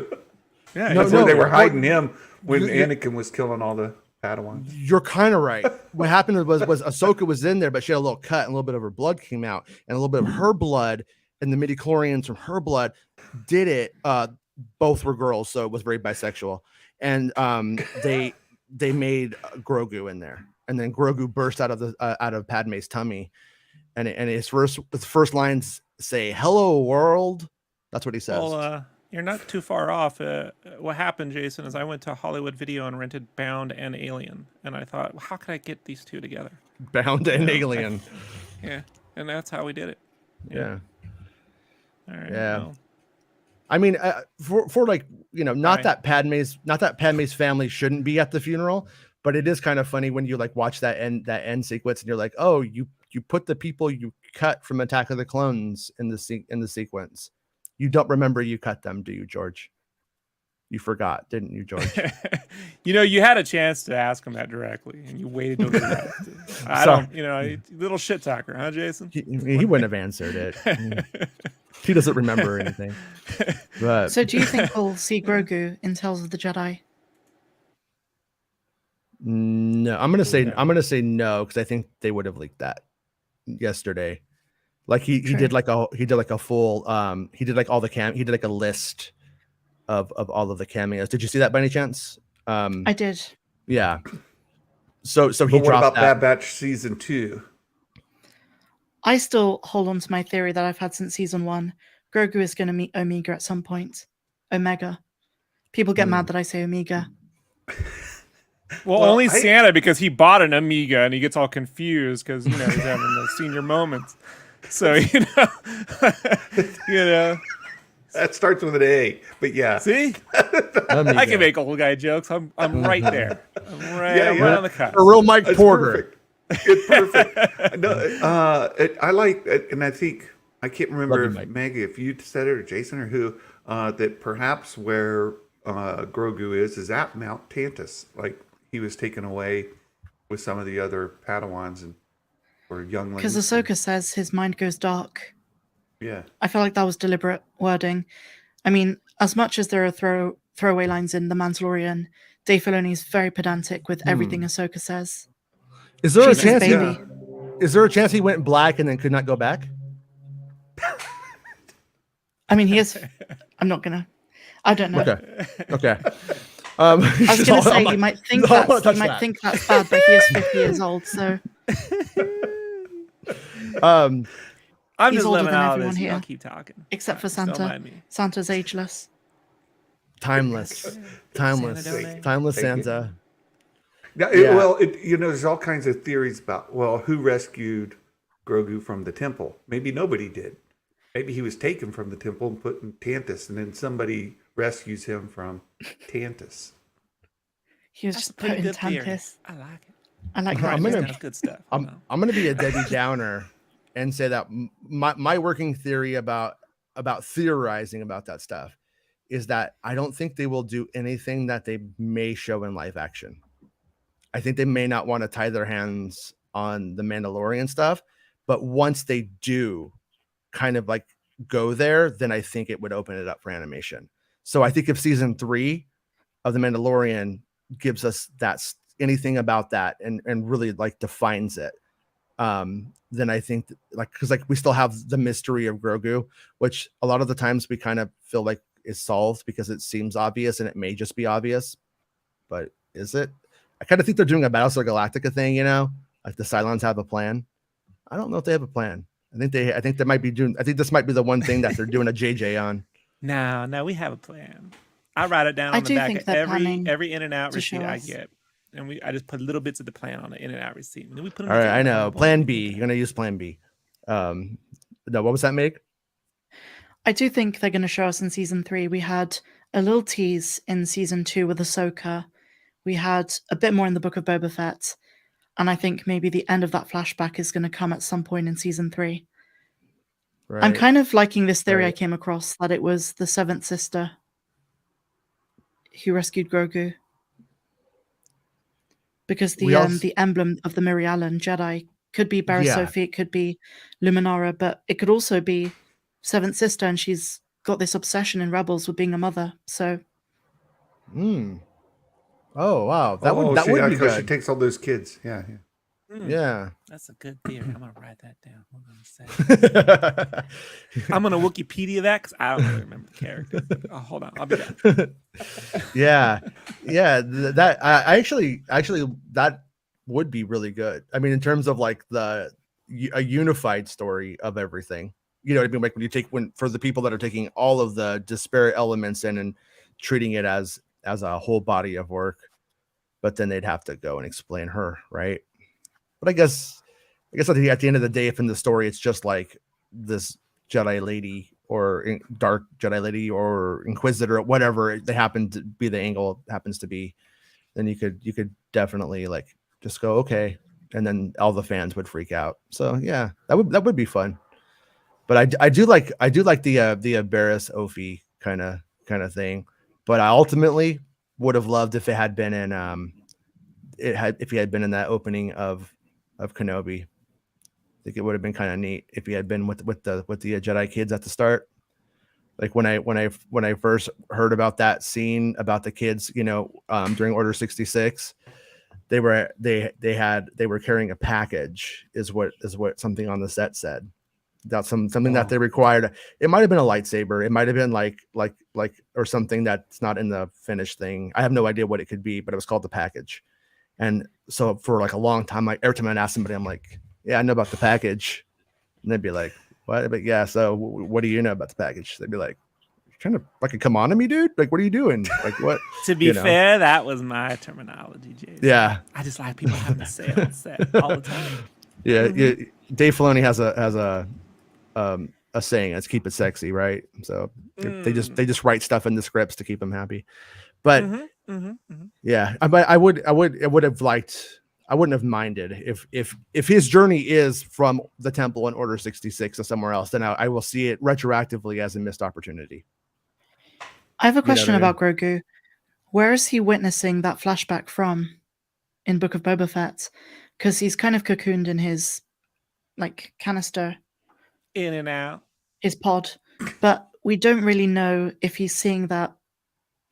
Yeah. That's where they were hiding him when Anakin was killing all the Padawans. You're kind of right. What happened was Ahsoka was in there, but she had a little cut and a little bit of her blood came out, and a little bit of her blood and the midichlorians from her blood did it. Both were girls, so it was very bisexual. And they made Grogu in there, and then Grogu burst out of Padme's tummy, and his first lines say "Hello, world." That's what he says. Well, you're not too far off. What happened, Jason, is I went to Hollywood Video and rented Bound and Alien, and I thought, well, how could I get these two together? Bound and Alien. Yeah, and that's how we did it. Yeah. All right. Yeah. Well. I mean, for like, not that Padme's family shouldn't be at the funeral, but it is kind of funny when you like watch that end sequence and you're like, oh, you put the people you cut from Attack of the Clones in the sequence. You don't remember you cut them, do you, George? You forgot, didn't you, George? You had a chance to ask him that directly, and you waited till the last. I don't, little shit talker, huh, Jason? He wouldn't have answered it. He doesn't remember anything. But So do you think we'll see Grogu in Tales of the Jedi? No, I'm gonna say no, because I think they would have leaked that yesterday. Like he did like a full he did like a list of all of the cameos. Did you see that by any chance? I did. Yeah. So he But what dropped about that. Bad Batch season 2? I still hold on to my theory that I've had since season 1. Grogu is going to meet Omega at some point. Omega. People get mad that I say Amiga. Well, only Santa, because he bought an Amiga and he gets all confused because he's having those senior moments. So That starts with an A, but yeah. See, I can make old guy jokes. I'm right there. I'm right on the cusp. A real Mike Porter. Perfect. It's perfect. No, I like it, and I think I can't remember if Maggie, if you said it or Jason or who, that perhaps where Grogu is at Mount Tantus, like he was taken away with some of the other Padawans or younglings. Because Ahsoka says his mind goes dark. Yeah. I feel like that was deliberate wording. I mean, as much as there are throwaway lines in The Mandalorian, Dave Filoni is very pedantic with everything Ahsoka says. Is there She's a chance? his baby. Is there a chance he went black and then could not go back? I mean, he is. I'm not gonna. I don't know. Okay. I was gonna say you might think that's bad, but he is 50 years old, so. I'm He's just older living than out of everyone this. here. I'll keep talking. Except for Just don't Santa. mind me. Santa's ageless. Timeless Santa. Well, there's all kinds of theories about, who rescued Grogu from the temple. Maybe nobody did. Maybe he was taken from the temple and put in Tantus, and then somebody rescues him from Tantus. He was just put in Tantus. I like it. I like That's good stuff. I'm going to be a Debbie Downer and say that my working theory about theorizing about that stuff is that I don't think they will do anything that they may show in live action. I think they may not want to tie their hands on the Mandalorian stuff, but once they do kind of like go there, then I think it would open it up for animation. So I think if season 3 of the Mandalorian gives us anything about that and really like defines it, then I think because we still have the mystery of Grogu, which a lot of the times we kind of feel like is solved because it seems obvious, and it may just be obvious, but is it? I kind of think they're doing a Battlestar Galactica thing, like the Cylons have a plan. I don't know if they have a plan. I think they might be doing. I think this might be the one thing that they're doing a JJ on. No, we have a plan. I write it down on the back of every in and out receipt I get, and I just put little bits of the plan on the in and out receipt, and then we put. All right, I know. Plan B. You're gonna use Plan B. No, what was that, Meg? I do think they're going to show us in season 3. We had a little tease in season 2 with Ahsoka. We had a bit more in the Book of Boba Fett. And I think maybe the end of that flashback is going to come at some point in season 3. Right. I'm kind of liking this theory I came across, that it was the 7th sister who rescued Grogu. Because the emblem of the Miri Allen Jedi could be Barriss Sophie, it could be Luminara, but it could also be 7th sister, and she's got this obsession in Rebels with being a mother. So, oh wow, that would be good. She takes all those kids. Yeah. Yeah, that's a good theory. I'm gonna write that down. Hold on a second. I'm gonna Wikipedia that because I don't really remember the character. Oh, hold on, I'll be back. yeah. That I actually that would be really good. I mean, in terms of like a unified story of everything. You know what I mean? Like for the people that are taking all of the disparate elements in and treating it as a whole body of work, but then they'd have to go and explain her, right? But I guess at the end of the day, if in the story it's just like this Jedi lady or dark Jedi lady or Inquisitor, whatever they happen to be, the angle happens to be, then you could definitely like just go okay, and then all the fans would freak out. So yeah, that would be fun. But I do like the Barriss Sophie kind of thing. But I ultimately would have loved if it had been in if he had been in that opening of Kenobi. I think it would have been kind of neat if he had been with the Jedi kids at the start. Like when I first heard about that scene about the kids, during Order 66, they were carrying a package is what something on the set said. That's something that they required. It might have been a lightsaber. It might have been like or something that's not in the finished thing. I have no idea what it could be, but it was called the package. And so for like a long time, like every time I'd ask somebody, I'm like, yeah, I know about the package. And they'd be like, what? But yeah, so what do you know about the package? They'd be like, trying to fucking come on to me, dude? Like, what are you doing? Like, what? To be fair, that was my terminology, Jason. Yeah. I just like people having to say it on set all the time. Yeah, yeah. Dave Filoni has a saying, it's keep it sexy, right? So they just write stuff in the scripts to keep them happy. But yeah, I would have liked, I wouldn't have minded if his journey is from the temple in Order 66 to somewhere else, then I will see it retroactively as a missed opportunity. I have a question about Grogu. Where is he witnessing that flashback from in Book of Boba Fett? Because he's kind of cocooned in his like canister, in and out, his pod, but we don't really know if he's seeing that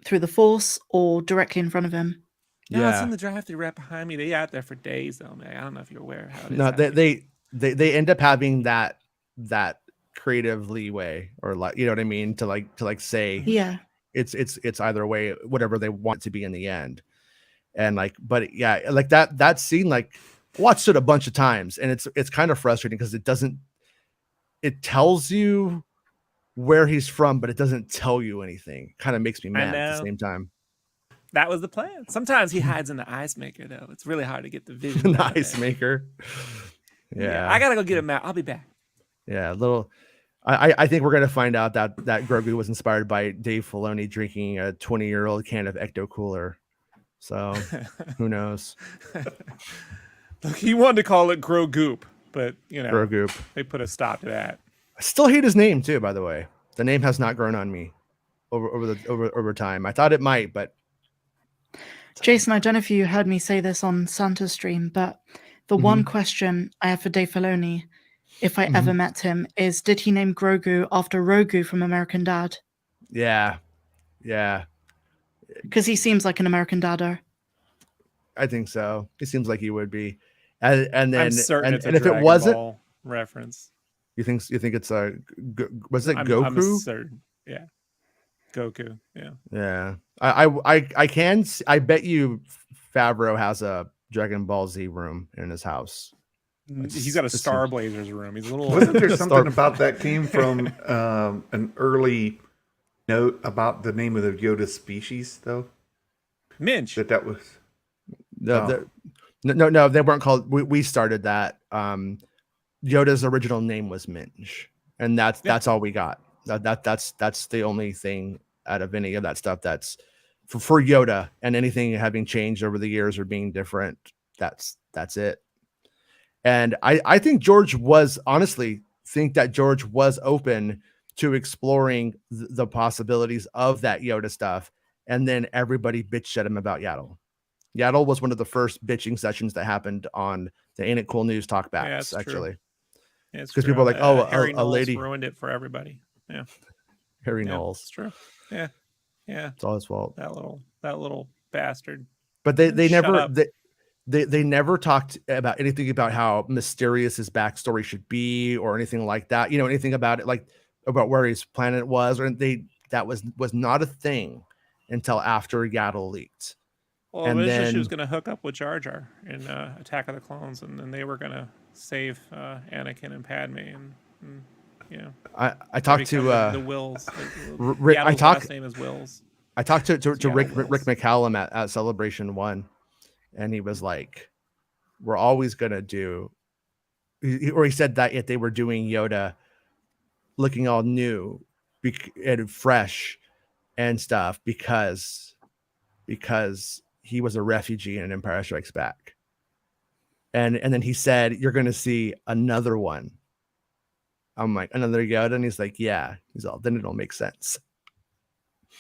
through the Force or directly in front of him. No, it's in the drive-thru right behind me. They out there for days though, man. I don't know if you're aware how it is. No, they end up having that creative leeway, or like, you know what I mean, to like say, yeah, it's either way, whatever they want to be in the end. And like, but yeah, like that scene, like, watched it a bunch of times, and it's kind of frustrating because it tells you where he's from, but it doesn't tell you anything. Kind of makes me mad at the same time. That was the plan. Sometimes he hides in the ice maker, though. It's really hard to get the vision. The ice maker. Yeah. I gotta go get him out. I'll be back. Yeah, I think we're gonna find out that Grogu was inspired by Dave Filoni drinking a 20-year-old can of Ecto Cooler. So who knows? Look, he wanted to call it Grogoop, but Grogoop. They put a stop to that. I still hate his name too, by the way. The name has not grown on me over time. I thought it might, but Jason, I don't know if you heard me say this on Santa's stream, but the one question I have for Dave Filoni, if I ever met him, is did he name Grogu after Rogu from American Dad? Yeah. Because he seems like an American dadder. I think so. He seems like he would be. And then I'm certain it's a if Dragon it wasn't Ball reference. You think it's was it I'm Goku? certain. Yeah. Goku. Yeah. Yeah. I bet you Favreau has a Dragon Ball Z room in his house. He's got a Star Blazers room. He's a little. Wasn't there something about that came from an early note about the name of the Yoda species, though? Minch. That was no, they weren't called. We started that. Yoda's original name was Minch, and that's all we got. That's the only thing out of any of that stuff that's for Yoda, and anything having changed over the years or being different. That's it. And I think George was open to exploring the possibilities of that Yoda stuff, and then everybody bitched at him about Yaddle. Yaddle was one of the first bitching sessions that happened on the Ain't It Cool News talkbacks, actually. Because people are like, "Oh, Harry a Knowles lady ruined it for everybody." Yeah, Harry Knowles. It's true. Yeah, it's all his fault. That little bastard. But they never talked about anything about how mysterious his backstory should be or anything like that. You know, anything about it, like about where his planet was, or that was not a thing until after Yaddle leaked. Well, and then she was going to hook up with Jar Jar in Attack of the Clones, and then they were going to save Anakin and Padme, and I talked to the Wills. Last name is Wills. I talked to Rick McCallum at Celebration 1, and he was like, "We're always gonna do," or he said that if they were doing Yoda, looking all new and fresh and stuff, because he was a refugee in Empire Strikes Back. And then he said, "You're going to see another one." I'm like, "Another Yoda?" And he's like, "Yeah." He's all, "Then it'll make sense."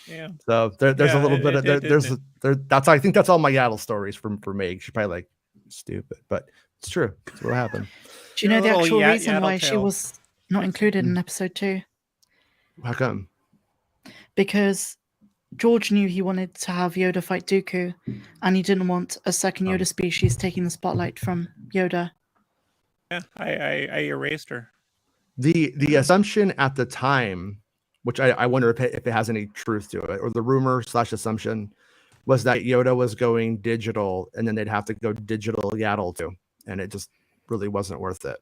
Yeah. So there's a little bit of that's I think that's all my Yaddle stories for Meg. She's probably like, stupid, but it's true. That's what happened. Do you know the actual reason why she was not included in episode 2? How come? Because George knew he wanted to have Yoda fight Dooku, and he didn't want a second Yoda species taking the spotlight from Yoda. Yeah, I erased her. The assumption at the time, which I wonder if it has any truth to it, or the rumor / assumption, was that Yoda was going digital, and then they'd have to go digital Yaddle too, and it just really wasn't worth it.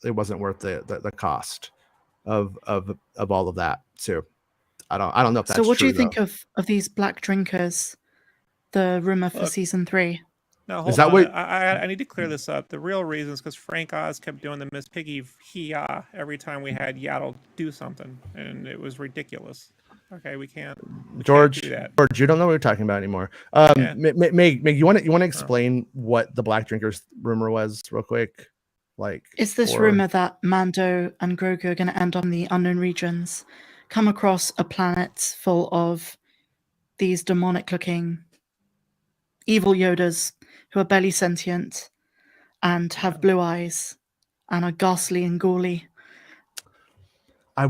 It wasn't worth the cost of all of that. So I don't know if that's So what do true, you think though. of these black drinkers? The rumor for Look, season 3. Now Is hold that on. what? I need to clear this up. The real reason is because Frank Oz kept doing the Miss Piggy hee-yah every time we had Yaddle do something, and it was ridiculous. Okay, we can't do that. George, you don't know what we're talking about anymore. Yeah. Meg, you want to explain what the Black Drinkers rumor was, real quick? Like, It's this rumor that Mando and Grogu are going to end on the unknown regions, come across a planet full of these demonic-looking evil Yodas who are barely sentient and have blue eyes and are ghastly and ghouly.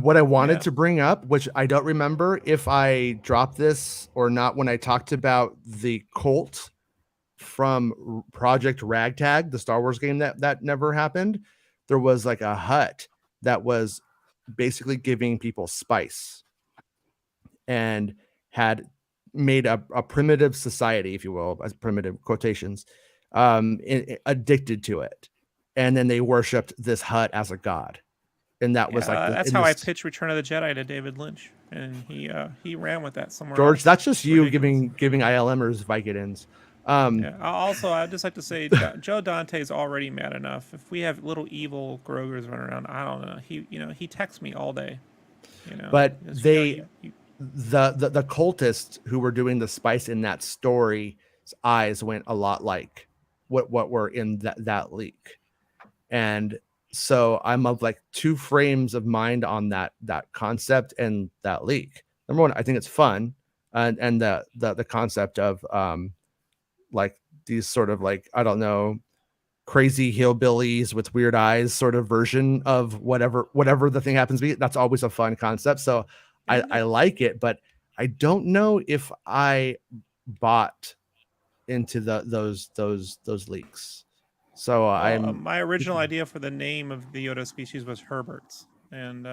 What I wanted to bring up, which I don't remember if I dropped this or not when I talked about the cult from Project Ragtag, the Star Wars game that never happened. There was like a hut that was basically giving people spice and had made a primitive society, if you will, as primitive quotations, addicted to it. And then they worshipped this hut as a god. And that was like that's how I pitched Return of the Jedi to David Lynch, and he ran with that somewhere. George, else. that's just you giving ILMers Vicodins. Also, I'd just like to say, Joe Dante's already mad enough. If we have little evil Grogers running around, I don't know. He texts me all day. But the cultists who were doing the spice in that story's eyes went a lot like what were in that leak, and so I'm of like two frames of mind on that concept and that leak. Number one, I think it's fun, and the concept of like these sort of like, I don't know, crazy hillbillies with weird eyes sort of version of whatever the thing happens to be. That's always a fun concept. So I like it, but I don't know if I bought into those leaks. So my original idea for the name of the Yoda species was Herberts, and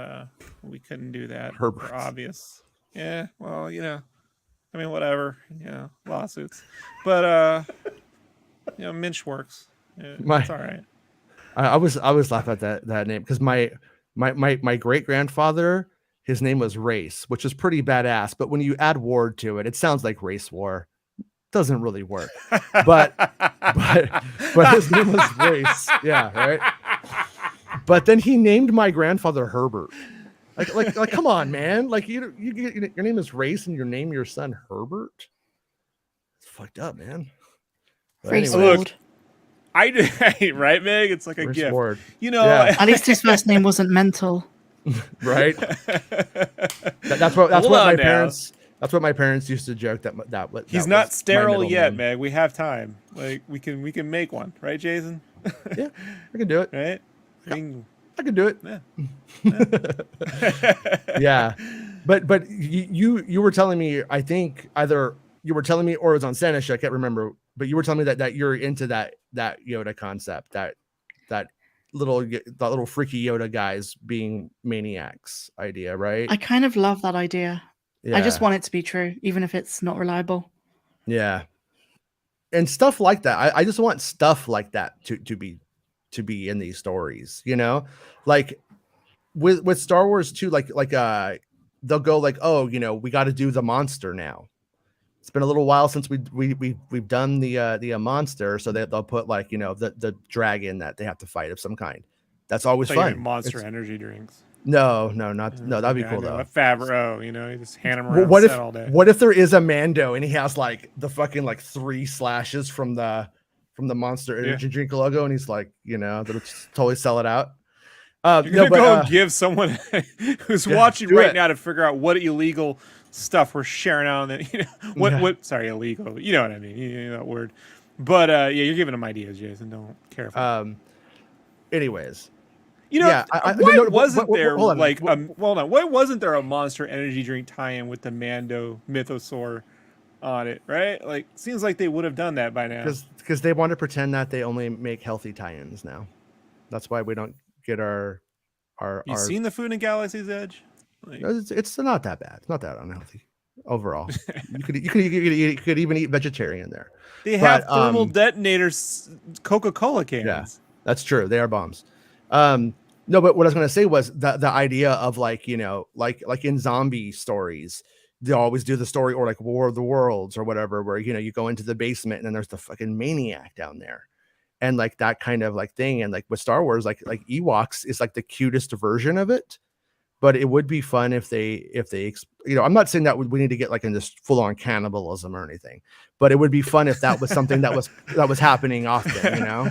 we couldn't do that for obvious. Yeah, well, I mean, whatever, lawsuits, but Minch works. It's all right. I was laughing at that name because my great grandfather, his name was Race, which is pretty badass. But when you add Ward to it, it sounds like Race War. Doesn't really work. But his name was Race. Yeah, right. But then he named my grandfather Herbert. Like come on, man. Like your name is Race and you name your son Herbert. It's fucked up, man. Race Anyways. Ward. Right, Meg? It's like a Race gift. Ward. Yeah. At least his first name wasn't mental. Right. That's what my parents. That's what my parents used to joke that he's not sterile yet, Meg. We have time. Like we can make one, right, Jason? Yeah, I can do it. Right? I can do it. Yeah. Yeah. But you were telling me, I think either you were telling me or it was on Sanish, I can't remember, but you were telling me that you're into that Yoda concept, that little freaky Yoda guys being maniacs idea, right? I kind of love that idea. Yeah. I just want it to be true, even if it's not reliable. Yeah. And stuff like that. I just want stuff like that to be in these stories, like with Star Wars too, like they'll go like, oh, we got to do the monster now. It's been a little while since we've done the monster, so they'll put like the dragon that they have to fight of some kind. That's always fun. Monster energy drinks. No, that'd be cool though. A Favreau, you just hand him around all day. What if there is a Mando and he has like the fucking like 3 slashes from the Monster Energy drink logo, and he's like, they'll totally sell it out. You're gonna go and give someone who's watching right now to figure out what illegal stuff we're sharing out on the, what? Sorry, illegal. You know what I mean? You know that word. But you're giving them ideas, Jason. Don't care. Anyways. Why wasn't there why wasn't there a Monster Energy drink tie-in with the Mando Mythosaur on it, right? Like, seems like they would have done that by now. Because they want to pretend that they only make healthy tie-ins now. That's why we don't get our. You seen the food in Galaxy's Edge? Like, it's not that bad. It's not that unhealthy overall. you could even eat vegetarian there. They have thermal detonators, Coca-Cola cans. Yeah, that's true. They are bombs. No, but what I was going to say was the idea of like, you know, like in zombie stories, they always do the story, or like War of the Worlds or whatever, where, you know, you go into the basement and then there's the fucking maniac down there. And like that kind of like thing. And like with Star Wars, like Ewoks is like the cutest version of it. But it would be fun if they, you know, I'm not saying that we need to get like in this full on cannibalism or anything, but it would be fun if that was something that was happening often, you know?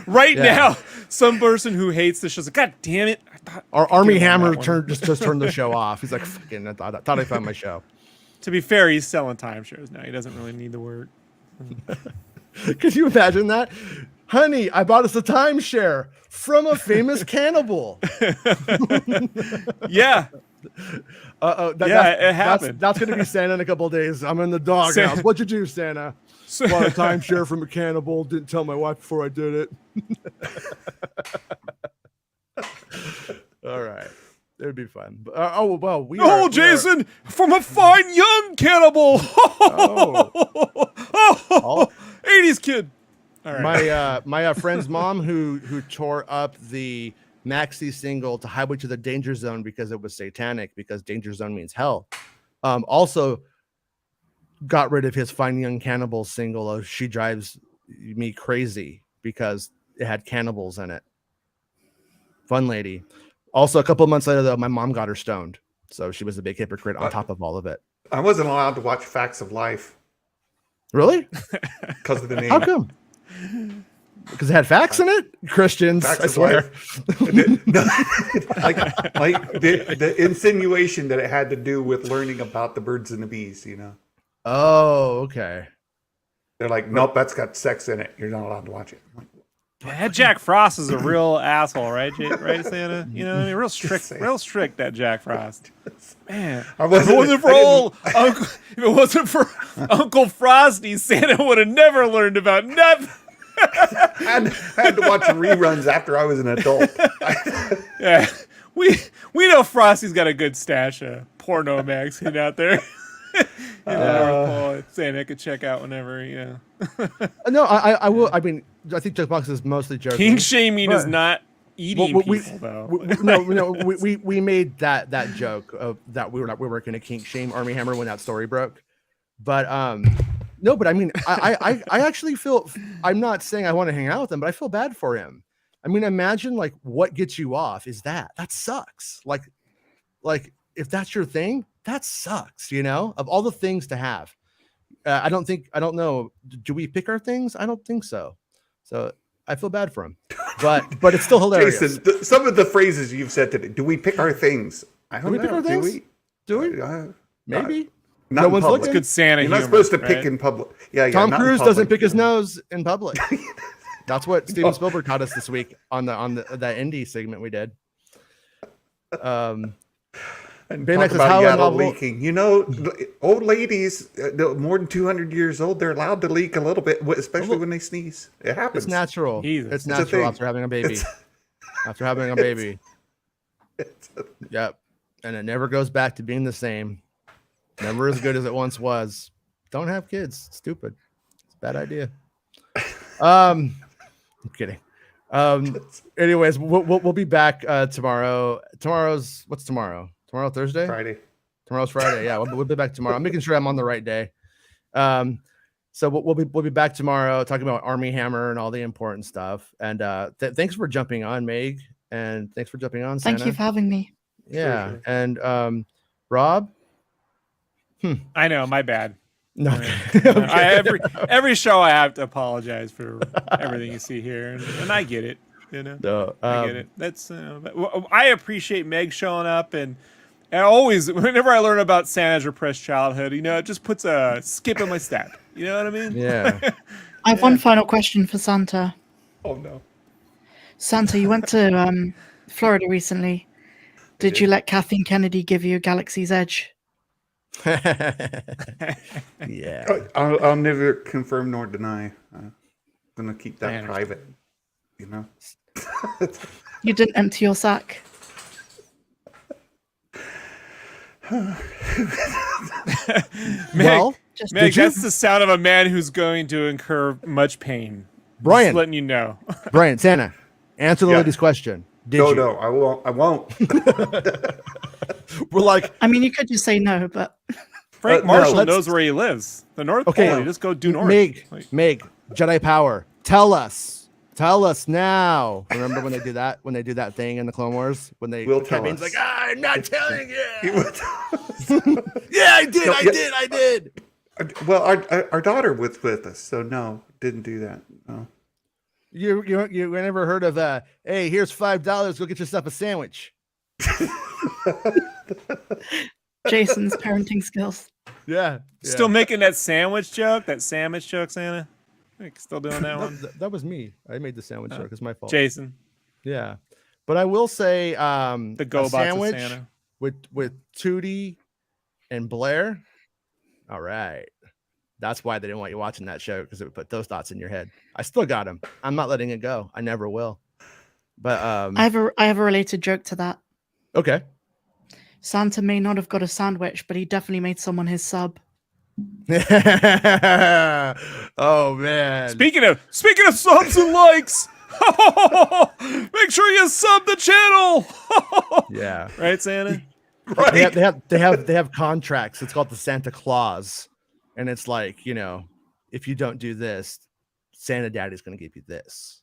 Now, some person who hates the show is like, God damn it. Our Army Hammer just turned the show off. He's like, fucking, I thought I found my show. To be fair, he's selling timeshares now. He doesn't really need the word. Could you imagine that? Honey, I bought us a timeshare from a famous cannibal. Yeah. It happened. That's going to be Santa in a couple of days. I'm in the doghouse. What'd you do, Santa? Bought a timeshare from a cannibal. Didn't tell my wife before I did it. All right. It would be fun. Jason, from a fine young cannibal. 80s kid. All right. My friend's mom who tore up the maxi single to Highway to the Danger Zone because it was satanic, because Danger Zone means hell. Also got rid of his Fine Young Cannibal single of She Drives Me Crazy because it had cannibals in it. Fun lady. Also, a couple of months later, though, my mom got her stoned. So she was a big hypocrite on top of all of it. I wasn't allowed to watch Facts of Life. Really? Because of the name. How come? Because it had facts in it? Christians, Facts I swear. like the insinuation that it had to do with learning about the birds and the bees, you know? Oh, okay. They're like, nope, that's got sex in it. You're not allowed to watch it. I'm like, That Jack Frost is a real asshole, right, right, Santa? You know what I mean? Real strict, that Jack Frost. Man, if it wasn't for Uncle Frosty, Santa would have never learned about nothing. I had to watch reruns after I was an adult. Yeah, we know Frosty's got a good stash of porno mags hidden out there. In the North Pole, Santa could check out whenever, yeah. No, I will. I mean, I think Jack Box is mostly joking. King shaming is not eating people, though. We made that joke of that we were going to kink shame Army Hammer when that story broke, but no, but I mean, I actually feel, I'm not saying I want to hang out with him, but I feel bad for him. I mean, imagine like what gets you off is that sucks. Like if that's your thing, that sucks, you know, of all the things to have. I don't know. Do we pick our things? I don't think so. So I feel bad for him, but it's still hilarious. Jason, some of the phrases you've said today, do we pick our things? I don't know. Pick our things? Do we? Not Maybe. No public. one's looking. It's good Santa You're humor, not supposed to right? pick in public. Yeah, Tom not Cruise in doesn't public. pick his nose in public. That's what Steven Spielberg taught us this week on that indie segment we did. And Baymax talk is how about novel. leaking. You know, old ladies, more than 200 years old, they're allowed to leak a little bit, especially when they sneeze. It happens. It's natural. Jesus. It's a natural thing. after having a baby. Yep. And it never goes back to being the same. Never as good as it once was. Don't have kids. It's stupid. It's a bad idea. I'm kidding. Anyways, we'll be back tomorrow. What's tomorrow? Tomorrow Thursday? Friday. Tomorrow's Friday. Yeah, we'll be back tomorrow. I'm making sure I'm on the right day. So we'll be back tomorrow talking about Army Hammer and all the important stuff. And thanks for jumping on, Meg, and thanks for jumping on, Santa. Thank you for having me. Yeah, Sure. and Rob. I know, my bad. No, Every show I have to apologize for everything you see here, and I get it. You know, no, I get it. That's I appreciate Meg showing up, and always whenever I learn about Santa's repressed childhood, you know, it just puts a skip in my step. You know what I mean? Yeah. I have one final question for Santa. Oh no, Santa, you went to Florida recently. Did you let Kathleen Kennedy give you a Galaxy's Edge? Yeah. I'll never confirm nor deny. I'm going to keep that private, you know? You didn't empty your sack. Well, Meg, that's the sound of a man who's going to incur much pain. Brian. Just letting you know. Brian, Santa, answer the Yeah. lady's question. Did No, you? no, I won't. We're like, I mean, you could just say no, but Frank no, Marshall let's- knows where he lives. The North Okay. Pole. You just go due north. Meg, Jedi power. Tell us now. Remember when they do that? When they do that thing in the Clone Wars? When they Will tell Cad Bane's us. like, I'm not telling you. He will tell us. Yeah, I did. No, I yeah. did. I did. Well, our daughter was with us, so no, didn't do that. No. You never heard of hey, here's $5. Go get yourself a sandwich. Jason's parenting skills. Yeah. Still making that sandwich joke? That sandwich joke, Santa? Like, still doing that one? That was me. I made the sandwich joke. It's my fault. Jason. Yeah. But I will say The go a box of sandwich Santa. with Tootie and Blair. All right. That's why they didn't want you watching that show, because it would put those thoughts in your head. I still got them. I'm not letting it go. I never will. But I have a related joke to that. okay. Santa may not have got a sandwich, but he definitely made someone his sub. Oh man. Speaking of subs and likes, make sure you sub the channel. Yeah. Right, Santa? Right. They have contracts. It's called the Santa Claus. And it's like, if you don't do this, Santa Daddy's gonna give you this.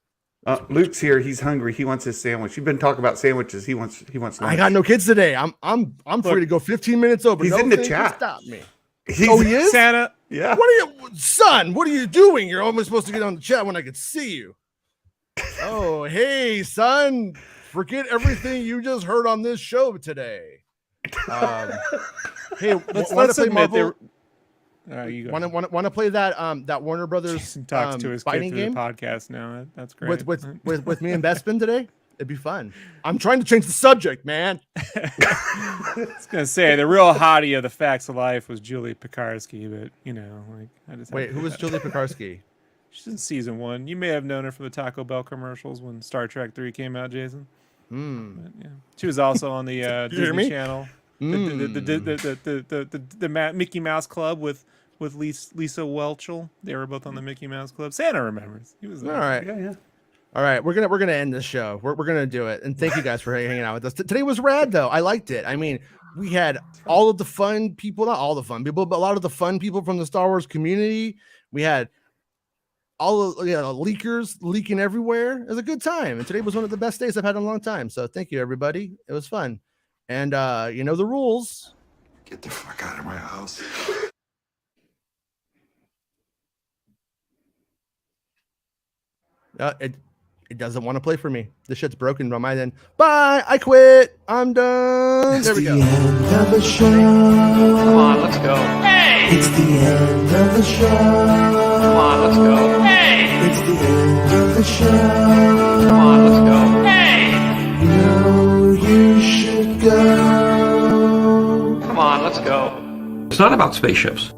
Luke's here. He's hungry. He wants his sandwich. You've been talking about sandwiches. He wants lunch. I got no kids today. I'm free to go 15 minutes over. He's No in the thing can chat. Stop me. He's, Oh, he is? Santa. Yeah. What are you, son? What are you doing? You're almost supposed to get on the chat when I can see you. Oh, hey, son. Forget everything you just heard on this show today. Hey, Let's admit there. You go. Want to play that Warner Brothers Jason talks to his kid fighting through game the podcast now. That's great. with me and Bespin today? It'd be fun. I'm trying to change the subject, man. I was gonna say the real hottie of the Facts of Life was Julie Pekarsky, but I just Wait, who was Julie Pekarsky? She's in season 1. You may have known her from the Taco Bell commercials when Star Trek 3 came out, Jason. But, yeah. She was also on the Disney Channel, the Mickey Mouse Club with Lisa Welchel. They were both on the Mickey Mouse Club. Santa remembers. He was there. All right. Yeah. All right, we're gonna end this show. We're gonna do it, and thank you guys for hanging out with us. Today was rad, though. I liked it. I mean, we had all of the fun people, not all the fun people, but a lot of the fun people from the Star Wars community. We had all of leakers leaking everywhere. It was a good time, and today was one of the best days I've had in a long time. So thank you, everybody. It was fun, and you know the rules. Get the fuck out of my house. It doesn't want to play for me. This shit's broken by my end. Bye. I quit. I'm done. There we go. End of the show. Come on, let's go. Hey! It's the end of the show. Come on, let's go. Hey! It's the end of the show. Come on, let's go. Hey! You know you should go. Come on, let's go. It's not about spaceships.